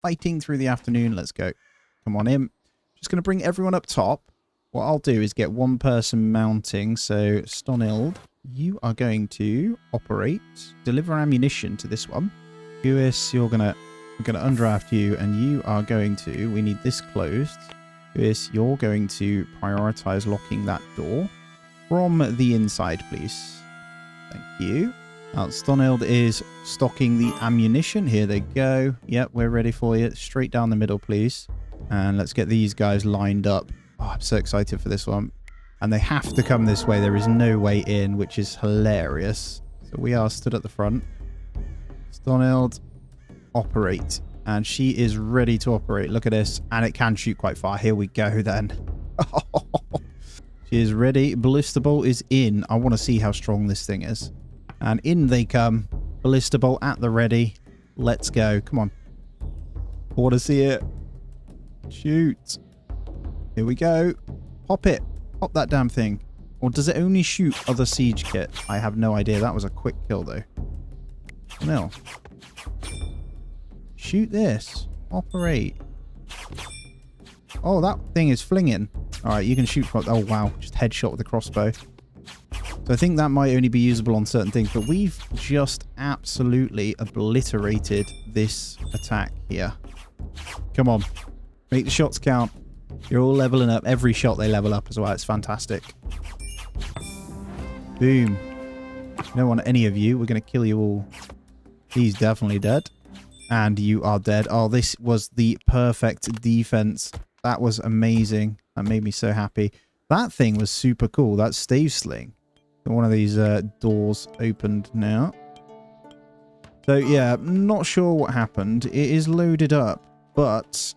fighting through the afternoon. Let's go. Come on in. Just going to bring everyone up top. What I'll do is get one person mounting. So, Stonild, you are going to operate, deliver ammunition to this one. Lewis, we're going to undraft you, and you are going to... We need this closed. Lewis, you're going to prioritize locking that door from the inside, please. Thank you. Now, Stonild is stocking the ammunition. Here they go. Yep, we're ready for you. Straight down the middle, please. And let's get these guys lined up. Oh, I'm so excited for this one. And they have to come this way. There is no way in, which is hilarious. So we are stood at the front. Stonild, operate. And she is ready to operate. Look at this. And it can shoot quite far. Here we go then. She is ready. Ballista bolt is in. I want to see how strong this thing is. And in they come. Ballista bolt at the ready. Let's go. Come on. I want to see it. Shoot. Here we go. Pop it. Pop that damn thing. Or does it only shoot other siege kit? I have no idea. That was a quick kill though. No. Shoot this. Operate. Oh, that thing is flinging. Alright, you can shoot from... Oh, wow. Just headshot with a crossbow. So I think that might only be usable on certain things. But we've just absolutely obliterated this attack here. Come on. Make the shots count. You're all leveling up. Every shot they level up as well. It's fantastic. Boom. Don't want any of you. We're going to kill you all. He's definitely dead. And you are dead. Oh, this was the perfect defense. That was amazing. That made me so happy. That thing was super cool. That stave sling. One of these doors opened now. So, yeah, not sure what happened. It is loaded up, but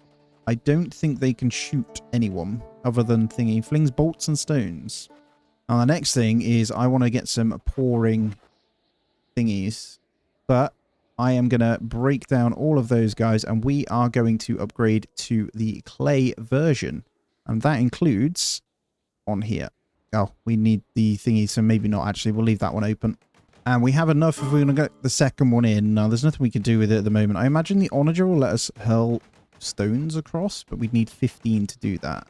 I don't think they can shoot anyone other than thingy. Flings bolts and stones. Now, the next thing is I want to get some pouring thingies. But I am going to break down all of those guys, and we are going to upgrade to the clay version. And that includes on here. Oh, we need the thingy, so maybe not actually. We'll leave that one open. And we have enough if we're going to get the second one in. Now, there's nothing we can do with it at the moment. I imagine the onager will let us hurl stones across, but we'd need 15 to do that.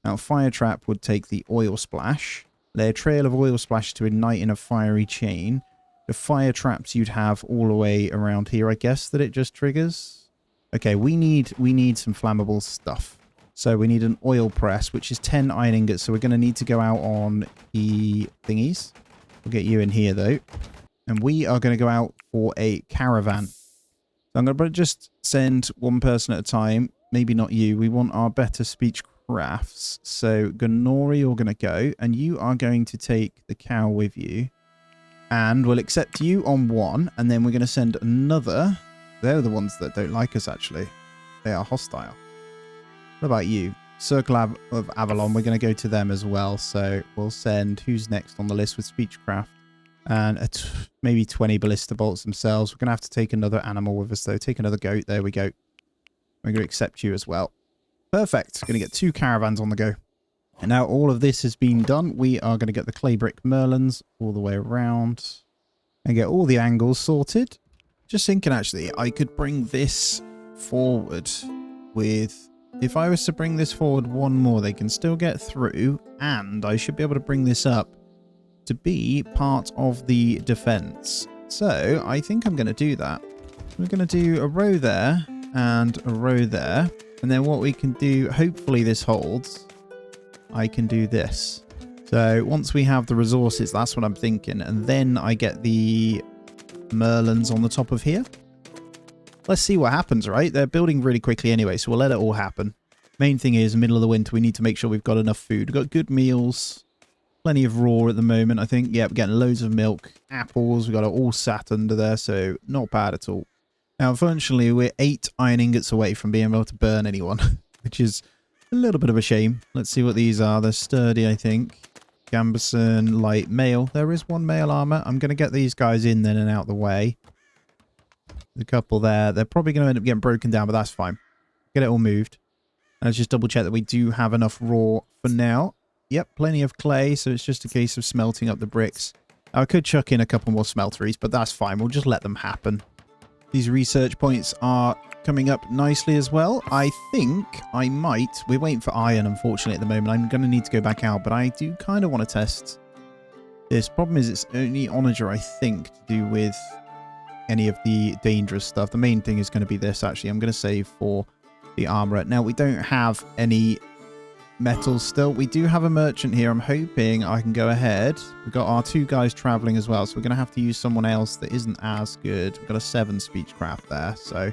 Now, fire trap would take the oil splash. Lay a trail of oil splash to ignite in a fiery chain. The fire traps you'd have all the way around here, I guess, that it just triggers. Okay, we need some flammable stuff. So we need an oil press, which is 10 iron ingots. So we're going to need to go out on the thingies. We'll get you in here, though. And we are going to go out for a caravan. So I'm going to just send one person at a time. Maybe not you. We want our better speech crafts. So Gonori, you're going to go. And you are going to take the cow with you. And we'll accept you on one. And then we're going to send another. They're the ones that don't like us, actually. They are hostile. What about you? Circle of Avalon. We're going to go to them as well. So we'll send... Who's next on the list with speechcraft? And maybe 20 ballista bolts themselves. We're going to have to take another animal with us, though. Take another goat. There we go. We're going to accept you as well. Perfect. Going to get 2 caravans on the go. And now all of this has been done. We are going to get the clay brick merlins all the way around. And get all the angles sorted. Just thinking, actually, I could bring this forward with... If I was to bring this forward one more, they can still get through. And I should be able to bring this up to be part of the defense. So I think I'm going to do that. We're going to do a row there and a row there. And then what we can do, hopefully this holds, I can do this. So once we have the resources, that's what I'm thinking. And then I get the merlins on the top of here. Let's see what happens, right? They're building really quickly anyway, so we'll let it all happen. Main thing is, middle of the winter, we need to make sure we've got enough food. We've got good meals. Plenty of raw at the moment, I think. Yeah, we're getting loads of milk. Apples, we've got it all sat under there, so not bad at all. Now, unfortunately, we're 8 iron ingots away from being able to burn anyone, which is a little bit of a shame. Let's see what these are. They're sturdy, I think. Gambeson, light mail. There is 1 mail armor. I'm going to get these guys in then and out the way. The couple there. They're probably going to end up getting broken down, but that's fine. Get it all moved. Let's just double check that we do have enough raw for now. Yep, plenty of clay, so it's just a case of smelting up the bricks. I could chuck in a couple more smelteries, but that's fine. We'll just let them happen. These research points are coming up nicely as well. I think I might... We're waiting for iron, unfortunately, at the moment. I'm going to need to go back out, but I do kind of want to test this. Problem is it's only onager, I think, to do with any of the dangerous stuff. The main thing is going to be this, actually. I'm going to save for the armor. Now, we don't have any metals still. We do have a merchant here. I'm hoping I can go ahead. We've got our 2 guys traveling as well, so we're going to have to use someone else that isn't as good. We've got a 7 speechcraft there, so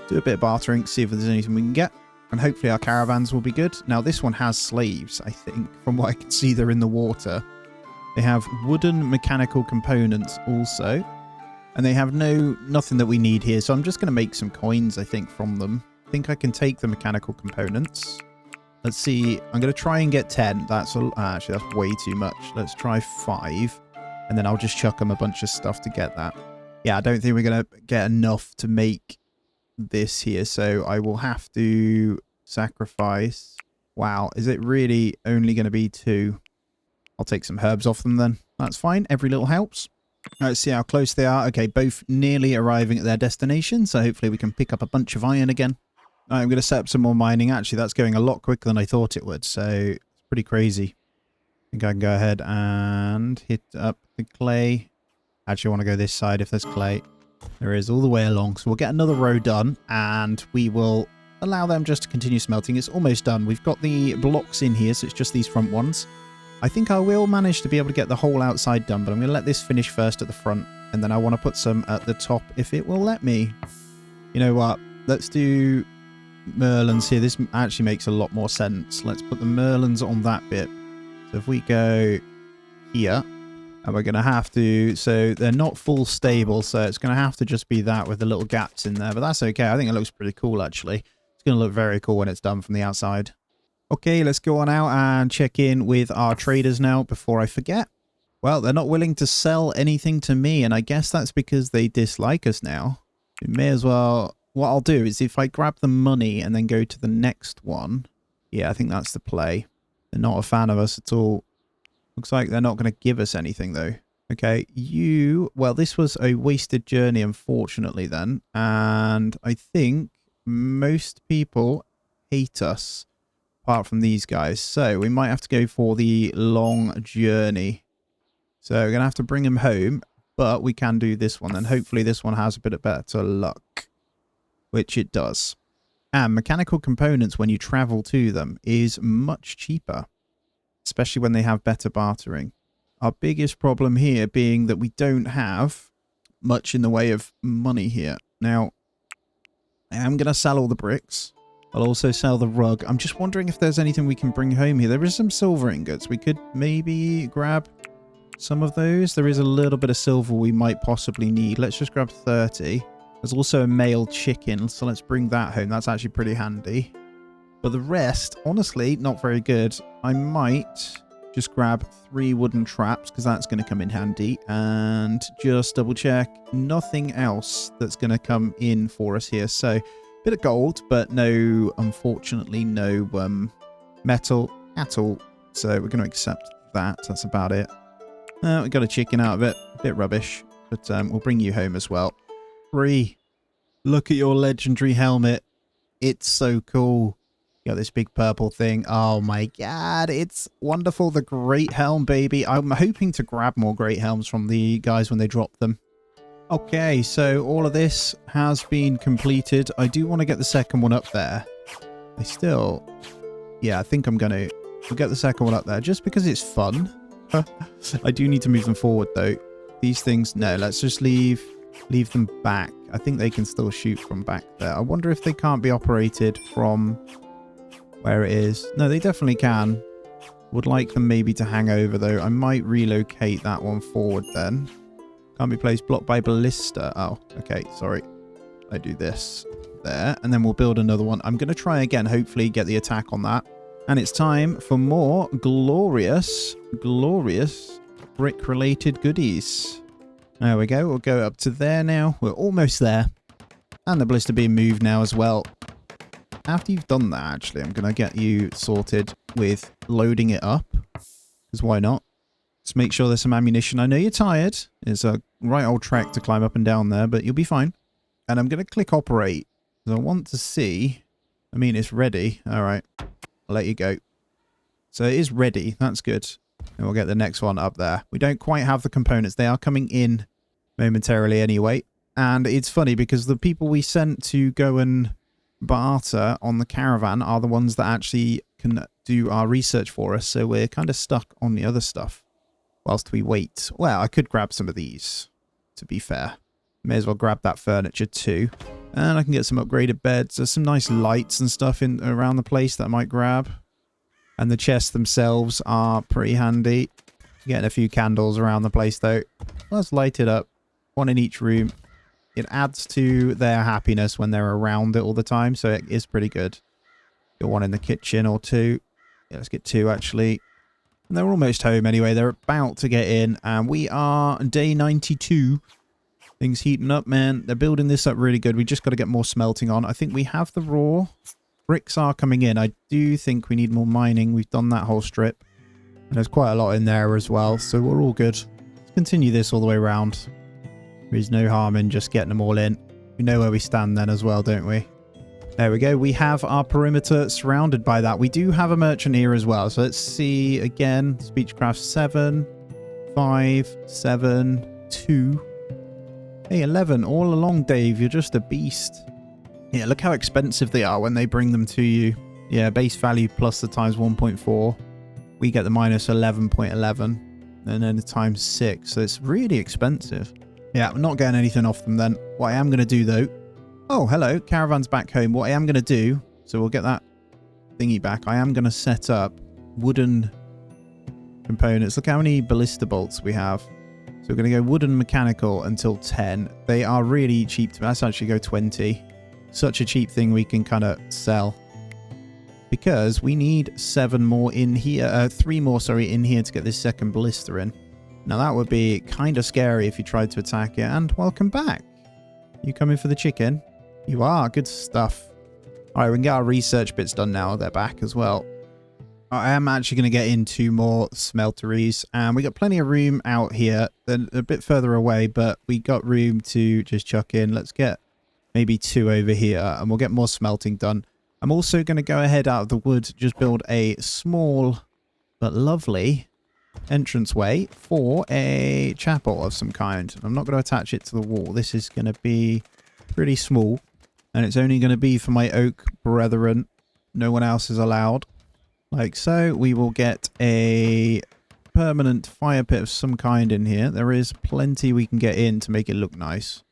do a bit of bartering, see if there's anything we can get, and hopefully our caravans will be good. Now, this one has slaves, I think. From what I can see, they're in the water. They have wooden mechanical components also, and they have nothing that we need here, so I'm just going to make some coins, I think, from them. I think I can take the mechanical components. Let's see. I'm going to try and get 10. Actually, that's way too much. Let's try 5. And then I'll just chuck them a bunch of stuff to get that. Yeah, I don't think we're going to get enough to make this here. So I will have to sacrifice. Wow. Is it really only going to be 2? I'll take some herbs off them then. That's fine. Every little helps. Let's see how close they are. Okay, both nearly arriving at their destination. So hopefully we can pick up a bunch of iron again. I'm going to set up some more mining. Actually, that's going a lot quicker than I thought it would, so it's pretty crazy. I think I can go ahead and hit up the clay. Actually, I want to go this side if there's clay. There is all the way along, so we'll get another row done, and we will allow them just to continue smelting. It's almost done. We've got the blocks in here, so it's just these front ones. I think I will manage to be able to get the whole outside done, but I'm going to let this finish first at the front, and then I want to put some at the top if it will let me. You know what? Let's do merlins here. This actually makes a lot more sense. Let's put the merlins on that bit. So if we go here, and we're going to have to... So they're not full stable, so it's going to have to just be that with the little gaps in there, but that's okay. I think it looks pretty cool, actually. It's going to look very cool when it's done from the outside. Okay, let's go on out and check in with our traders now before I forget. Well, they're not willing to sell anything to me, and I guess that's because they dislike us now. We may as well... What I'll do is if I grab the money and then go to the next one... Yeah, I think that's the play. They're not a fan of us at all. Looks like they're not going to give us anything, though. Okay, you... Well, this was a wasted journey, unfortunately, then. And I think most people hate us, apart from these guys. So we might have to go for the long journey. So we're going to have to bring him home, but we can do this one. And hopefully this one has a bit of better luck, which it does. And mechanical components, when you travel to them, is much cheaper, especially when they have better bartering. Our biggest problem here being that we don't have much in the way of money here. Now, I am going to sell all the bricks. I'll also sell the rug. I'm just wondering if there's anything we can bring home here. There is some silver ingots. We could maybe grab some of those. There is a little bit of silver we might possibly need. Let's just grab 30. There's also a male chicken, so let's bring that home. That's actually pretty handy. But the rest, honestly, not very good. I might just grab 3 wooden traps because that's going to come in handy. And just double check. Nothing else that's going to come in for us here. So, bit of gold, but no, unfortunately, no metal at all. So we're going to accept that. That's about it. We got a chicken out of it. A bit rubbish, but we'll bring you home as well. 3. Look at your legendary helmet. It's so cool. You got this big purple thing. Oh my god, it's wonderful. The great helm, baby. I'm hoping to grab more great helms from the guys when they drop them. Okay, so all of this has been completed. I do want to get the second one up there. Yeah, I think I'm going to... We'll get the second one up there just because it's fun. I do need to move them forward, though. These things... No, let's just leave them back. I think they can still shoot from back there. I wonder if they can't be operated from where it is. No, they definitely can. Would like them maybe to hang over, though. I might relocate that one forward then. Can't be placed, blocked by ballista. Oh, okay, sorry. I do this there, and then we'll build another one. I'm going to try again, hopefully get the attack on that. And it's time for more glorious brick-related goodies. There we go. We'll go up to there now. We're almost there. And the ballista being moved now as well. After you've done that, actually, I'm going to get you sorted with loading it up. Because why not? Let's make sure there's some ammunition. I know you're tired. It's a right old trek to climb up and down there, but you'll be fine. And I'm going to click operate. Because I want to see... I mean, it's ready. All right. I'll let you go. So it is ready. That's good. And we'll get the next one up there. We don't quite have the components. They are coming in momentarily anyway. And it's funny because the people we sent to go and barter on the caravan are the ones that actually can do our research for us. So we're kind of stuck on the other stuff whilst we wait. Well, I could grab some of these, to be fair. May as well grab that furniture too. And I can get some upgraded beds. There's some nice lights and stuff in around the place that I might grab. And the chests themselves are pretty handy. Getting a few candles around the place though. Let's light it up. One in each room. It adds to their happiness when they're around it all the time. So it is pretty good. Get one in the kitchen or 2. Yeah, let's get 2 actually. And they're almost home anyway. They're about to get in. And we are day 92. Things heating up, man. They're building this up really good. We just got to get more smelting on. I think we have the raw. Bricks are coming in. I do think we need more mining. We've done that whole strip. And there's quite a lot in there as well. So we're all good. Let's continue this all the way around. There's no harm in just getting them all in. We know where we stand then as well, don't we? There we go. We have our perimeter surrounded by that. We do have a merchant here as well. So let's see again. Speechcraft 7, 5, 7, 2. Hey, 11. All along, Dave. You're just a beast. Yeah, look how expensive they are when they bring them to you. Yeah, base value plus the times 1.4. We get the minus 11.11. And then the times 6. So it's really expensive. Yeah, I'm not getting anything off them then. What I am going to do though... Oh, hello. Caravan's back home. What I am going to do... So we'll get that thingy back. I am going to set up wooden components. Look how many ballista bolts we have. So we're going to go wooden mechanical until 10. They are really cheap. Let's actually go 20. Such a cheap thing we can kind of sell. Because we need 7 more in here. 3 more, sorry, in here to get this second ballista in. Now that would be kind of scary if you tried to attack it. And welcome back. You coming for the chicken? You are. Good stuff. Alright, we can get our research bits done now. They're back as well. I am actually going to get into more smelteries. And we got plenty of room out here. They're a bit further away, but we got room to just chuck in. Let's get maybe 2 over here. And we'll get more smelting done. I'm also going to go ahead out of the wood. Just build a small but lovely entranceway for a chapel of some kind. I'm not going to attach it to the wall. This is going to be pretty small. And it's only going to be for my oak brethren. No one else is allowed. Like so, we will get a permanent fire pit of some kind in here. There is plenty we can get in to make it look nice.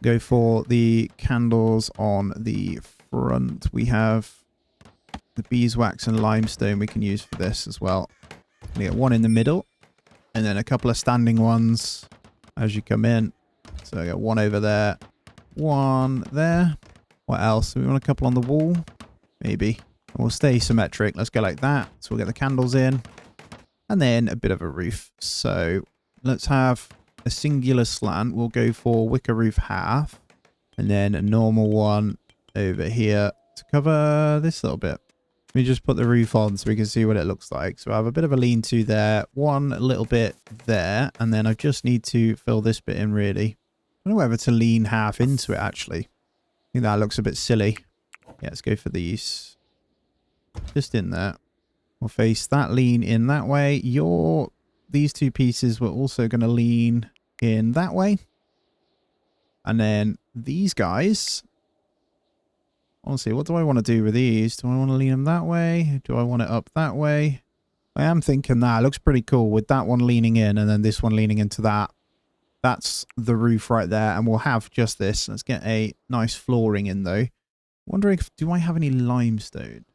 Go for the candles on the front. We have the beeswax and limestone we can use for this as well. We get one in the middle, and then a couple of standing ones as you come in. So I got one over there, one there. What else? We want a couple on the wall, maybe. We'll stay symmetric. Let's go like that. So we'll get the candles in, and then a bit of a roof. So let's have a singular slant. We'll go for wicker roof half, and then a normal one over here to cover this little bit. Let me just put the roof on so we can see what it looks like. So I have a bit of a lean-to there, one little bit there, and then I just need to fill this bit in really. I don't know whether to lean half into it actually. I think that looks a bit silly. Yeah, let's go for these. Just in there. We'll face that lean in that way. These two pieces were also going to lean in that way. And then these guys... Honestly, what do I want to do with these? Do I want to lean them that way? Do I want it up that way? I am thinking that. It looks pretty cool with that one leaning in and then this one leaning into that. That's the roof right there. And we'll have just this. Let's get a nice flooring in though. Wondering if... Do I have any limestone?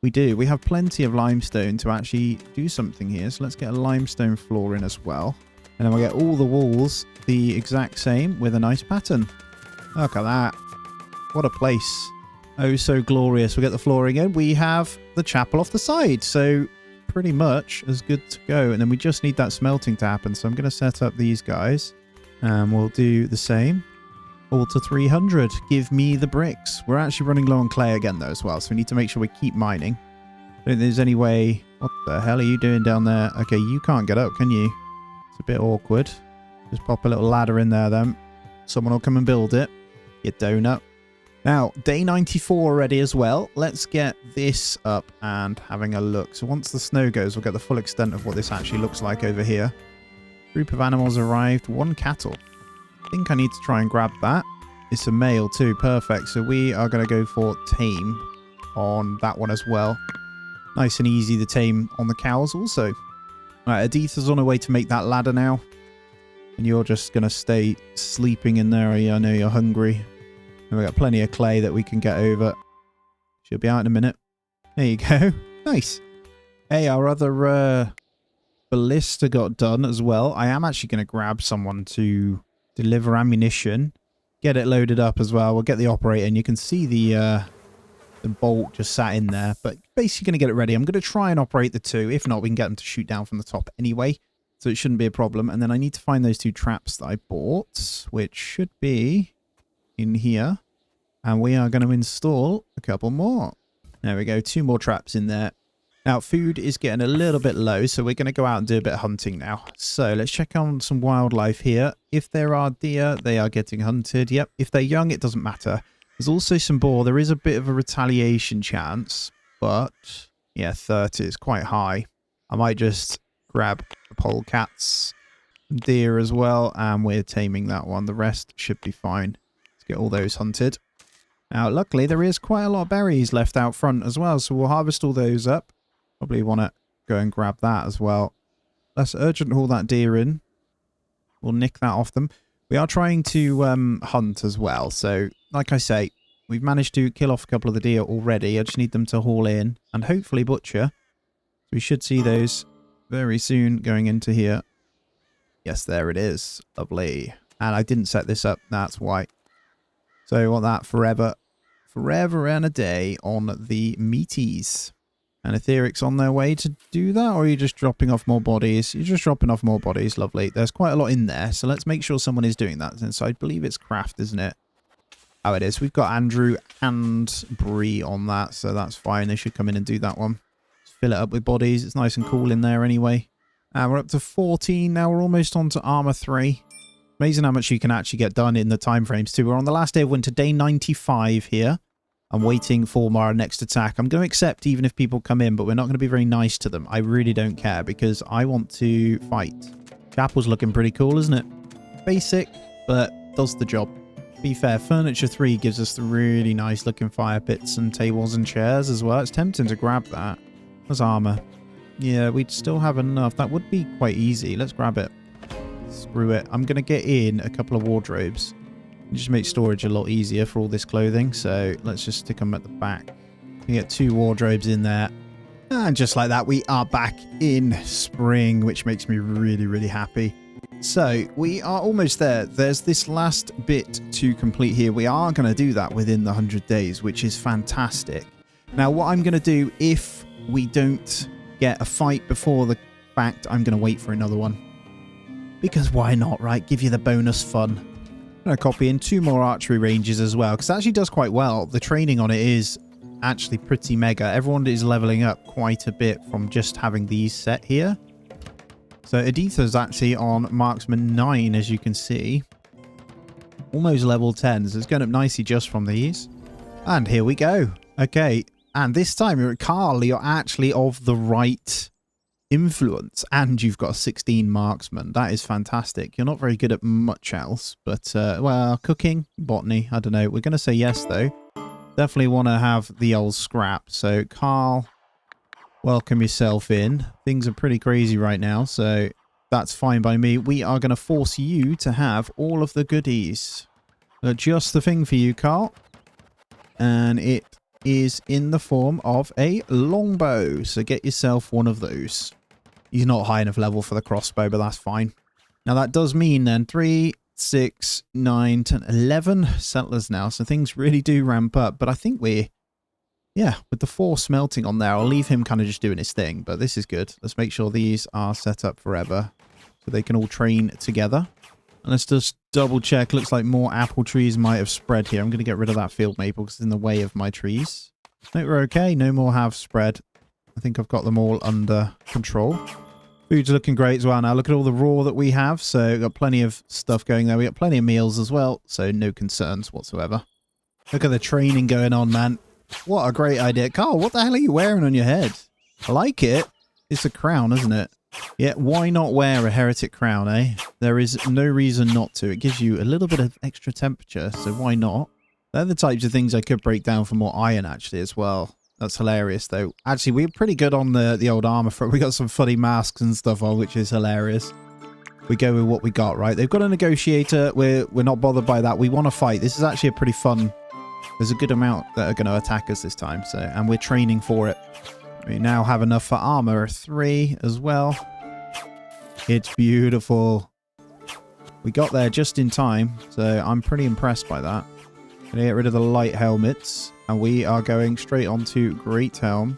We do. We have plenty of limestone to actually do something here. So let's get a limestone floor in as well. And then we'll get all the walls the exact same with a nice pattern. Look at that. What a place. Oh, so glorious. We'll get the flooring in. We have the chapel off the side. So pretty much as good to go. And then we just need that smelting to happen. So I'm going to set up these guys. And we'll do the same. All to 300. Give me the bricks. We're actually running low on clay again though as well. So we need to make sure we keep mining. I don't think there's any way... What the hell are you doing down there? Okay, you can't get up, can you? It's a bit awkward. Just pop a little ladder in there then. Someone will come and build it. You donut. Now, day 94 already as well. Let's get this up and having a look. So once the snow goes, we'll get the full extent of what this actually looks like over here. Group of animals arrived. 1 cattle. I think I need to try and grab that. It's a male too. Perfect. So we are going to go for tame on that one as well. Nice and easy to tame on the cows also. Right, Editha's on her way to make that ladder now. And you're just going to stay sleeping in there. I know you're hungry. And we've got plenty of clay that we can get over. She'll be out in a minute. There you go. Nice. Hey, our other ballista got done as well. I am actually going to grab someone to deliver ammunition. Get it loaded up as well. We'll get the operator and you can see the bolt just sat in there. But basically going to get it ready. I'm going to try and operate the 2. If not, we can get them to shoot down from the top anyway. So it shouldn't be a problem. And then I need to find those 2 traps that I bought, which should be in here. And we are going to install a couple more. There we go. 2 more traps in there. Now, food is getting a little bit low, so we're going to go out and do a bit of hunting now. So let's check on some wildlife here. If there are deer, they are getting hunted. Yep. If they're young, it doesn't matter. There's also some boar. There is a bit of a retaliation chance, but yeah, 30 is quite high. I might just grab the polecats, deer as well, and we're taming that one. The rest should be fine. Let's get all those hunted. Now, luckily, there is quite a lot of berries left out front as well, so we'll harvest all those up. Probably want to go and grab that as well. Let's urgent haul that deer in. We'll nick that off them. We are trying to hunt as well, so like I say, we've managed to kill off a couple of the deer already. I just need them to haul in and hopefully butcher. So we should see those very soon going into here. Yes, there it is. Lovely. And I didn't set this up, that's why. So I want that forever and a day on the meaties. And Etheric's on their way to do that, or are you just dropping off more bodies? You're just dropping off more bodies, lovely. There's quite a lot in there, so let's make sure someone is doing that. And so I believe it's Craft, isn't it? Oh, it is. We've got Andrew and Bree on that, so that's fine. They should come in and do that one. Just fill it up with bodies. It's nice and cool in there anyway. And we're up to 14 now. We're almost on to Armor 3. Amazing how much you can actually get done in the time frames too. We're on the last day of winter, day 95 here. I'm waiting for our next attack. I'm going to accept even if people come in, but we're not going to be very nice to them. I really don't care because I want to fight. Chapel's looking pretty cool, isn't it? Basic, but does the job. To be fair, Furniture 3 gives us the really nice looking fire pits and tables and chairs as well. It's tempting to grab that. There's armor. Yeah, we'd still have enough. That would be quite easy. Let's grab it. Screw it. I'm going to get in a couple of wardrobes. Just make storage a lot easier for all this clothing. So let's just stick them at the back. We get 2 wardrobes in there. And just like that, we are back in spring, which makes me really, really happy. So we are almost there. There's this last bit to complete here. We are going to do that within the 100 days, which is fantastic. Now, what I'm going to do, if we don't get a fight before the fact, I'm going to wait for another one. Because why not, right? Give you the bonus fun. I'm going to copy in 2 more archery ranges as well, because it actually does quite well. The training on it is actually pretty mega. Everyone is leveling up quite a bit from just having these set here. So Editha's actually on marksman 9, as you can see. Almost level 10, so it's going up nicely just from these. And here we go. Okay, and this time you're at Carl, you're actually of the right influence, and you've got a 16 marksman. That is fantastic. You're not very good at much else, but, well, cooking, botany, I don't know. We're going to say yes, though. Definitely want to have the old scrap. So, Carl, welcome yourself in. Things are pretty crazy right now, so that's fine by me. We are going to force you to have all of the goodies. Just the thing for you, Carl. And it is in the form of a longbow. So get yourself one of those. He's not high enough level for the crossbow, but that's fine. Now, that does mean then 3, 6, 9, 10, 11 settlers now. So things really do ramp up. But I think we're... yeah, with the 4 smelting on there, I'll leave him kind of just doing his thing. But this is good. Let's make sure these are set up forever so they can all train together. And let's just double check. Looks like more apple trees might have spread here. I'm going to get rid of that field maple because it's in the way of my trees. No, we're okay. No more have spread. I think I've got them all under control. Food's looking great as well now. Look at all the raw that we have. So we've got plenty of stuff going there. We got plenty of meals as well. So no concerns whatsoever. Look at the training going on, man. What a great idea. Carl, what the hell are you wearing on your head? I like it. It's a crown, isn't it? Yeah, why not wear a heretic crown, eh? There is no reason not to. It gives you a little bit of extra temperature, so why not? They're the types of things I could break down for more iron, actually, as well. That's hilarious, though. Actually, we're pretty good on the old armor front. We got some funny masks and stuff on, which is hilarious. We go with what we got, right? They've got a negotiator. We're not bothered by that. We want to fight. This is actually a pretty fun... there's a good amount that are going to attack us this time, so, and we're training for it. We now have enough for armor 3 as well. It's beautiful. We got there just in time, so I'm pretty impressed by that. Gonna get rid of the light helmets, and we are going straight on to Great Helm.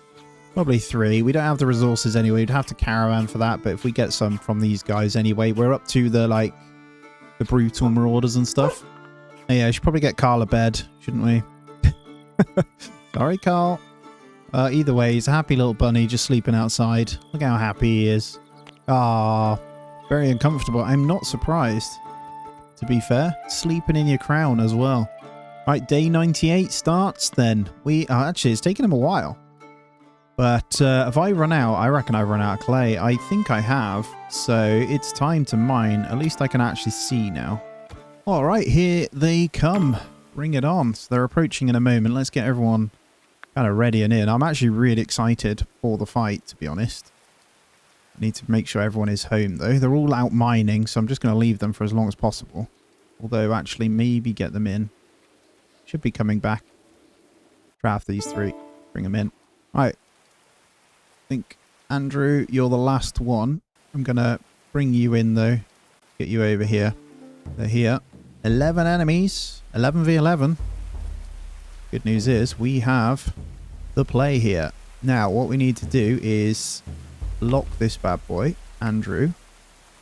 Probably 3. We don't have the resources anyway. We'd have to caravan for that, but if we get some from these guys anyway, we're up to the, like, the brutal marauders and stuff. Yeah, I should probably get Carl a bed, shouldn't we? Sorry, Carl. Either way, he's a happy little bunny just sleeping outside. Look how happy he is. Ah, very uncomfortable. I'm not surprised, to be fair. Sleeping in your crown as well. Right, day 98 starts then. We are actually, it's taken him a while. But if I run out, I reckon I've run out of clay. I think I have. So it's time to mine. At least I can actually see now. All right, here they come. Bring it on. So they're approaching in a moment. Let's get everyone kind of ready and in. I'm actually really excited for the fight, to be honest. Need to make sure everyone is home, though. They're all out mining, so I'm just going to leave them for as long as possible. Although, actually, maybe get them in. Should be coming back. Draft these 3. Bring them in. Right. I think, Andrew, you're the last one. I'm going to bring you in, though. Get you over here. They're here. 11 enemies. 11 v 11. Good news is we have the play here. Now, what we need to do is lock this bad boy. Andrew,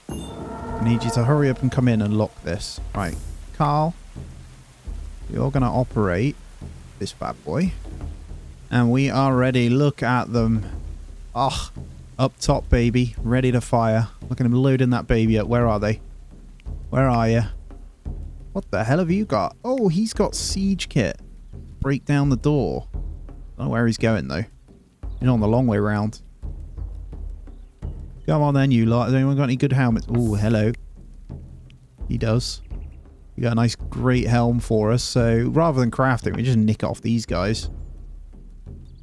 I need you to hurry up and come in and lock this. Right, Carl, you're going to operate this bad boy. And we are ready. Look at them. Oh, up top, baby. Ready to fire. Look at him loading that baby up. Where are they? Where are you? What the hell have you got? Oh, he's got siege kit. Break down the door. I don't know where he's going, though. He's on the long way round. Come on then, you lot. Has anyone got any good helmets? Oh, hello. He does. You got a nice, great helm for us. So, rather than craft it, we just nick off these guys.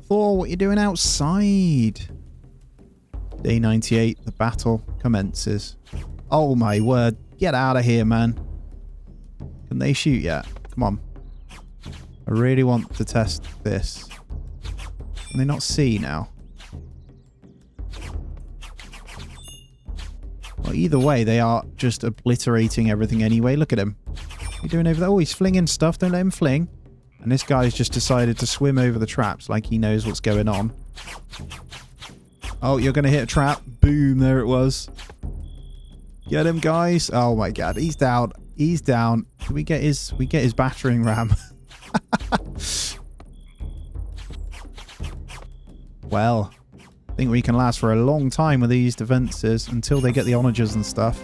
Thor, what you doing outside? Day 98, the battle commences. Oh my word. Get out of here, man. Can they shoot yet? Come on. I really want to test this. Can they not see now? Well, either way, they are just obliterating everything anyway. Look at him. What are you doing over there? Oh, he's flinging stuff. Don't let him fling. And this guy's just decided to swim over the traps like he knows what's going on. Oh, you're going to hit a trap. Boom, there it was. Get him, guys. Oh my god, he's down. He's down. Can we get his battering ram? Well, I think we can last for a long time with these defenses until they get the onagers and stuff.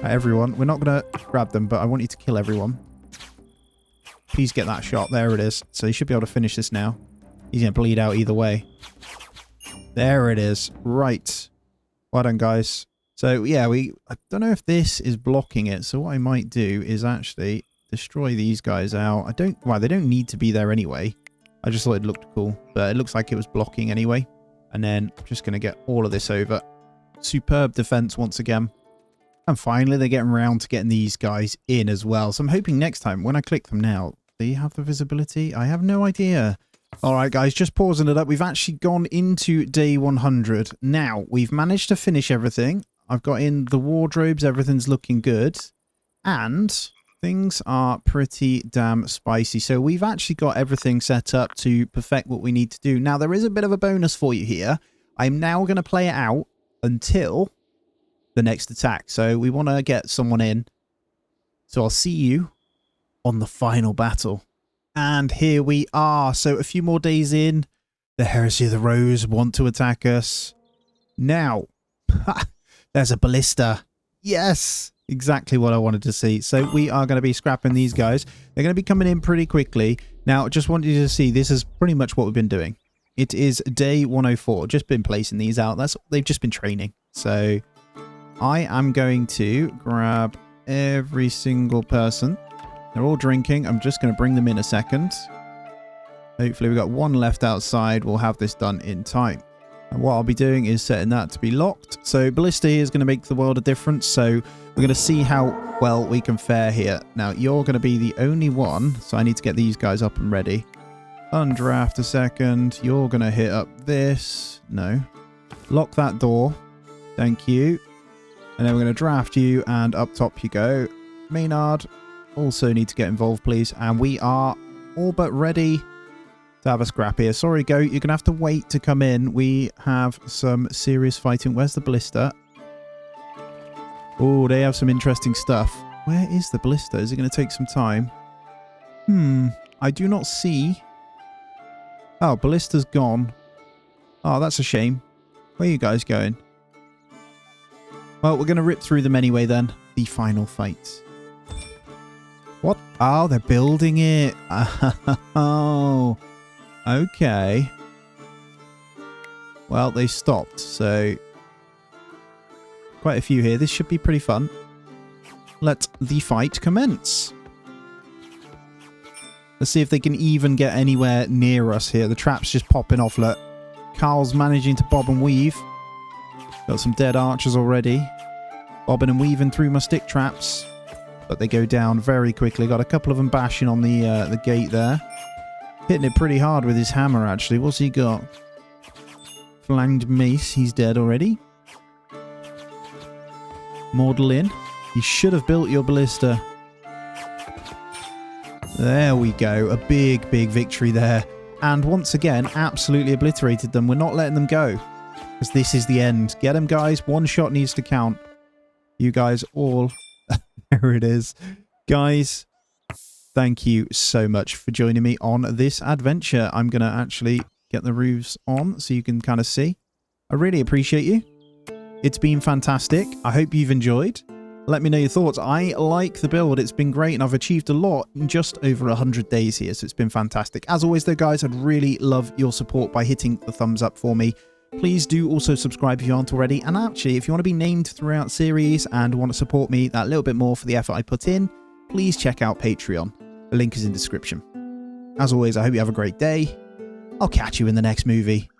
Everyone, we're not going to grab them, but I want you to kill everyone. Please get that shot. There it is. So you should be able to finish this now. He's going to bleed out either way. There it is. Right. Well done, guys. So, yeah, I don't know if this is blocking it. So what I might do is actually destroy these guys out. Well, they don't need to be there anyway. I just thought it looked cool. But it looks like it was blocking anyway. And then I'm just going to get all of this over. Superb defense once again. And finally, they're getting around to getting these guys in as well. So I'm hoping next time, when I click them now, do you have the visibility? I have no idea. All right, guys, just pausing it up. We've actually gone into day 100. Now, we've managed to finish everything. I've got in the wardrobes. Everything's looking good. And things are pretty damn spicy. So we've actually got everything set up to perfect what we need to do. Now, there is a bit of a bonus for you here. I'm now going to play it out until the next attack. So we want to get someone in. So I'll see you on the final battle. And here we are. So a few more days in. The Heresy of the Rose want to attack us. Now, there's a ballista. Yes, exactly what I wanted to see. So we are going to be scrapping these guys. They're going to be coming in pretty quickly. Now, just wanted you to see, this is pretty much what we've been doing. It is day 104. Just been placing these out. They've just been training. So I am going to grab every single person. They're all drinking. I'm just going to bring them in a second. Hopefully we've got one left outside. We'll have this done in time. And what I'll be doing is setting that to be locked. So ballista here is going to make the world a difference. So we're going to see how well we can fare here. Now you're going to be the only one. So I need to get these guys up and ready. Undraft a second. You're going to hit up this. No. Lock that door. Thank you. And then we're going to draft you, and up top you go. Maynard, also need to get involved, please. And we are all but ready to have a scrap here. Sorry, Goat, you're going to have to wait to come in. We have some serious fighting. Where's the ballista? Oh, they have some interesting stuff. Where is the ballista? Is it going to take some time? I do not see. Oh, ballista's gone. Oh, that's a shame. Where are you guys going? Well, we're going to rip through them anyway then. The final fight. What? Oh, they're building it. Oh, okay. Well, they stopped, so quite a few here. This should be pretty fun. Let the fight commence. Let's see if they can even get anywhere near us here. The trap's just popping off. Look, Carl's managing to bob and weave. Got some dead archers already. Bobbing and weaving through my stick traps. But they go down very quickly. Got a couple of them bashing on the gate there. Hitting it pretty hard with his hammer, actually. What's he got? Flanged mace. He's dead already. Model in. You should have built your ballista. There we go. A big, big victory there. And once again, absolutely obliterated them. We're not letting them go. Because this is the end. Get them, guys. One shot needs to count. You guys all... There it is. Guys, thank you so much for joining me on this adventure. I'm going to actually get the roofs on so you can kind of see. I really appreciate you. It's been fantastic. I hope you've enjoyed. Let me know your thoughts. I like the build. It's been great, and I've achieved a lot in just over 100 days here, so it's been fantastic. As always, though, guys, I'd really love your support by hitting the thumbs up for me. Please do also subscribe if you aren't already. And actually, if you want to be named throughout series and want to support me that little bit more for the effort I put in, please check out Patreon. The link is in the description. As always, I hope you have a great day. I'll catch you in the next movie.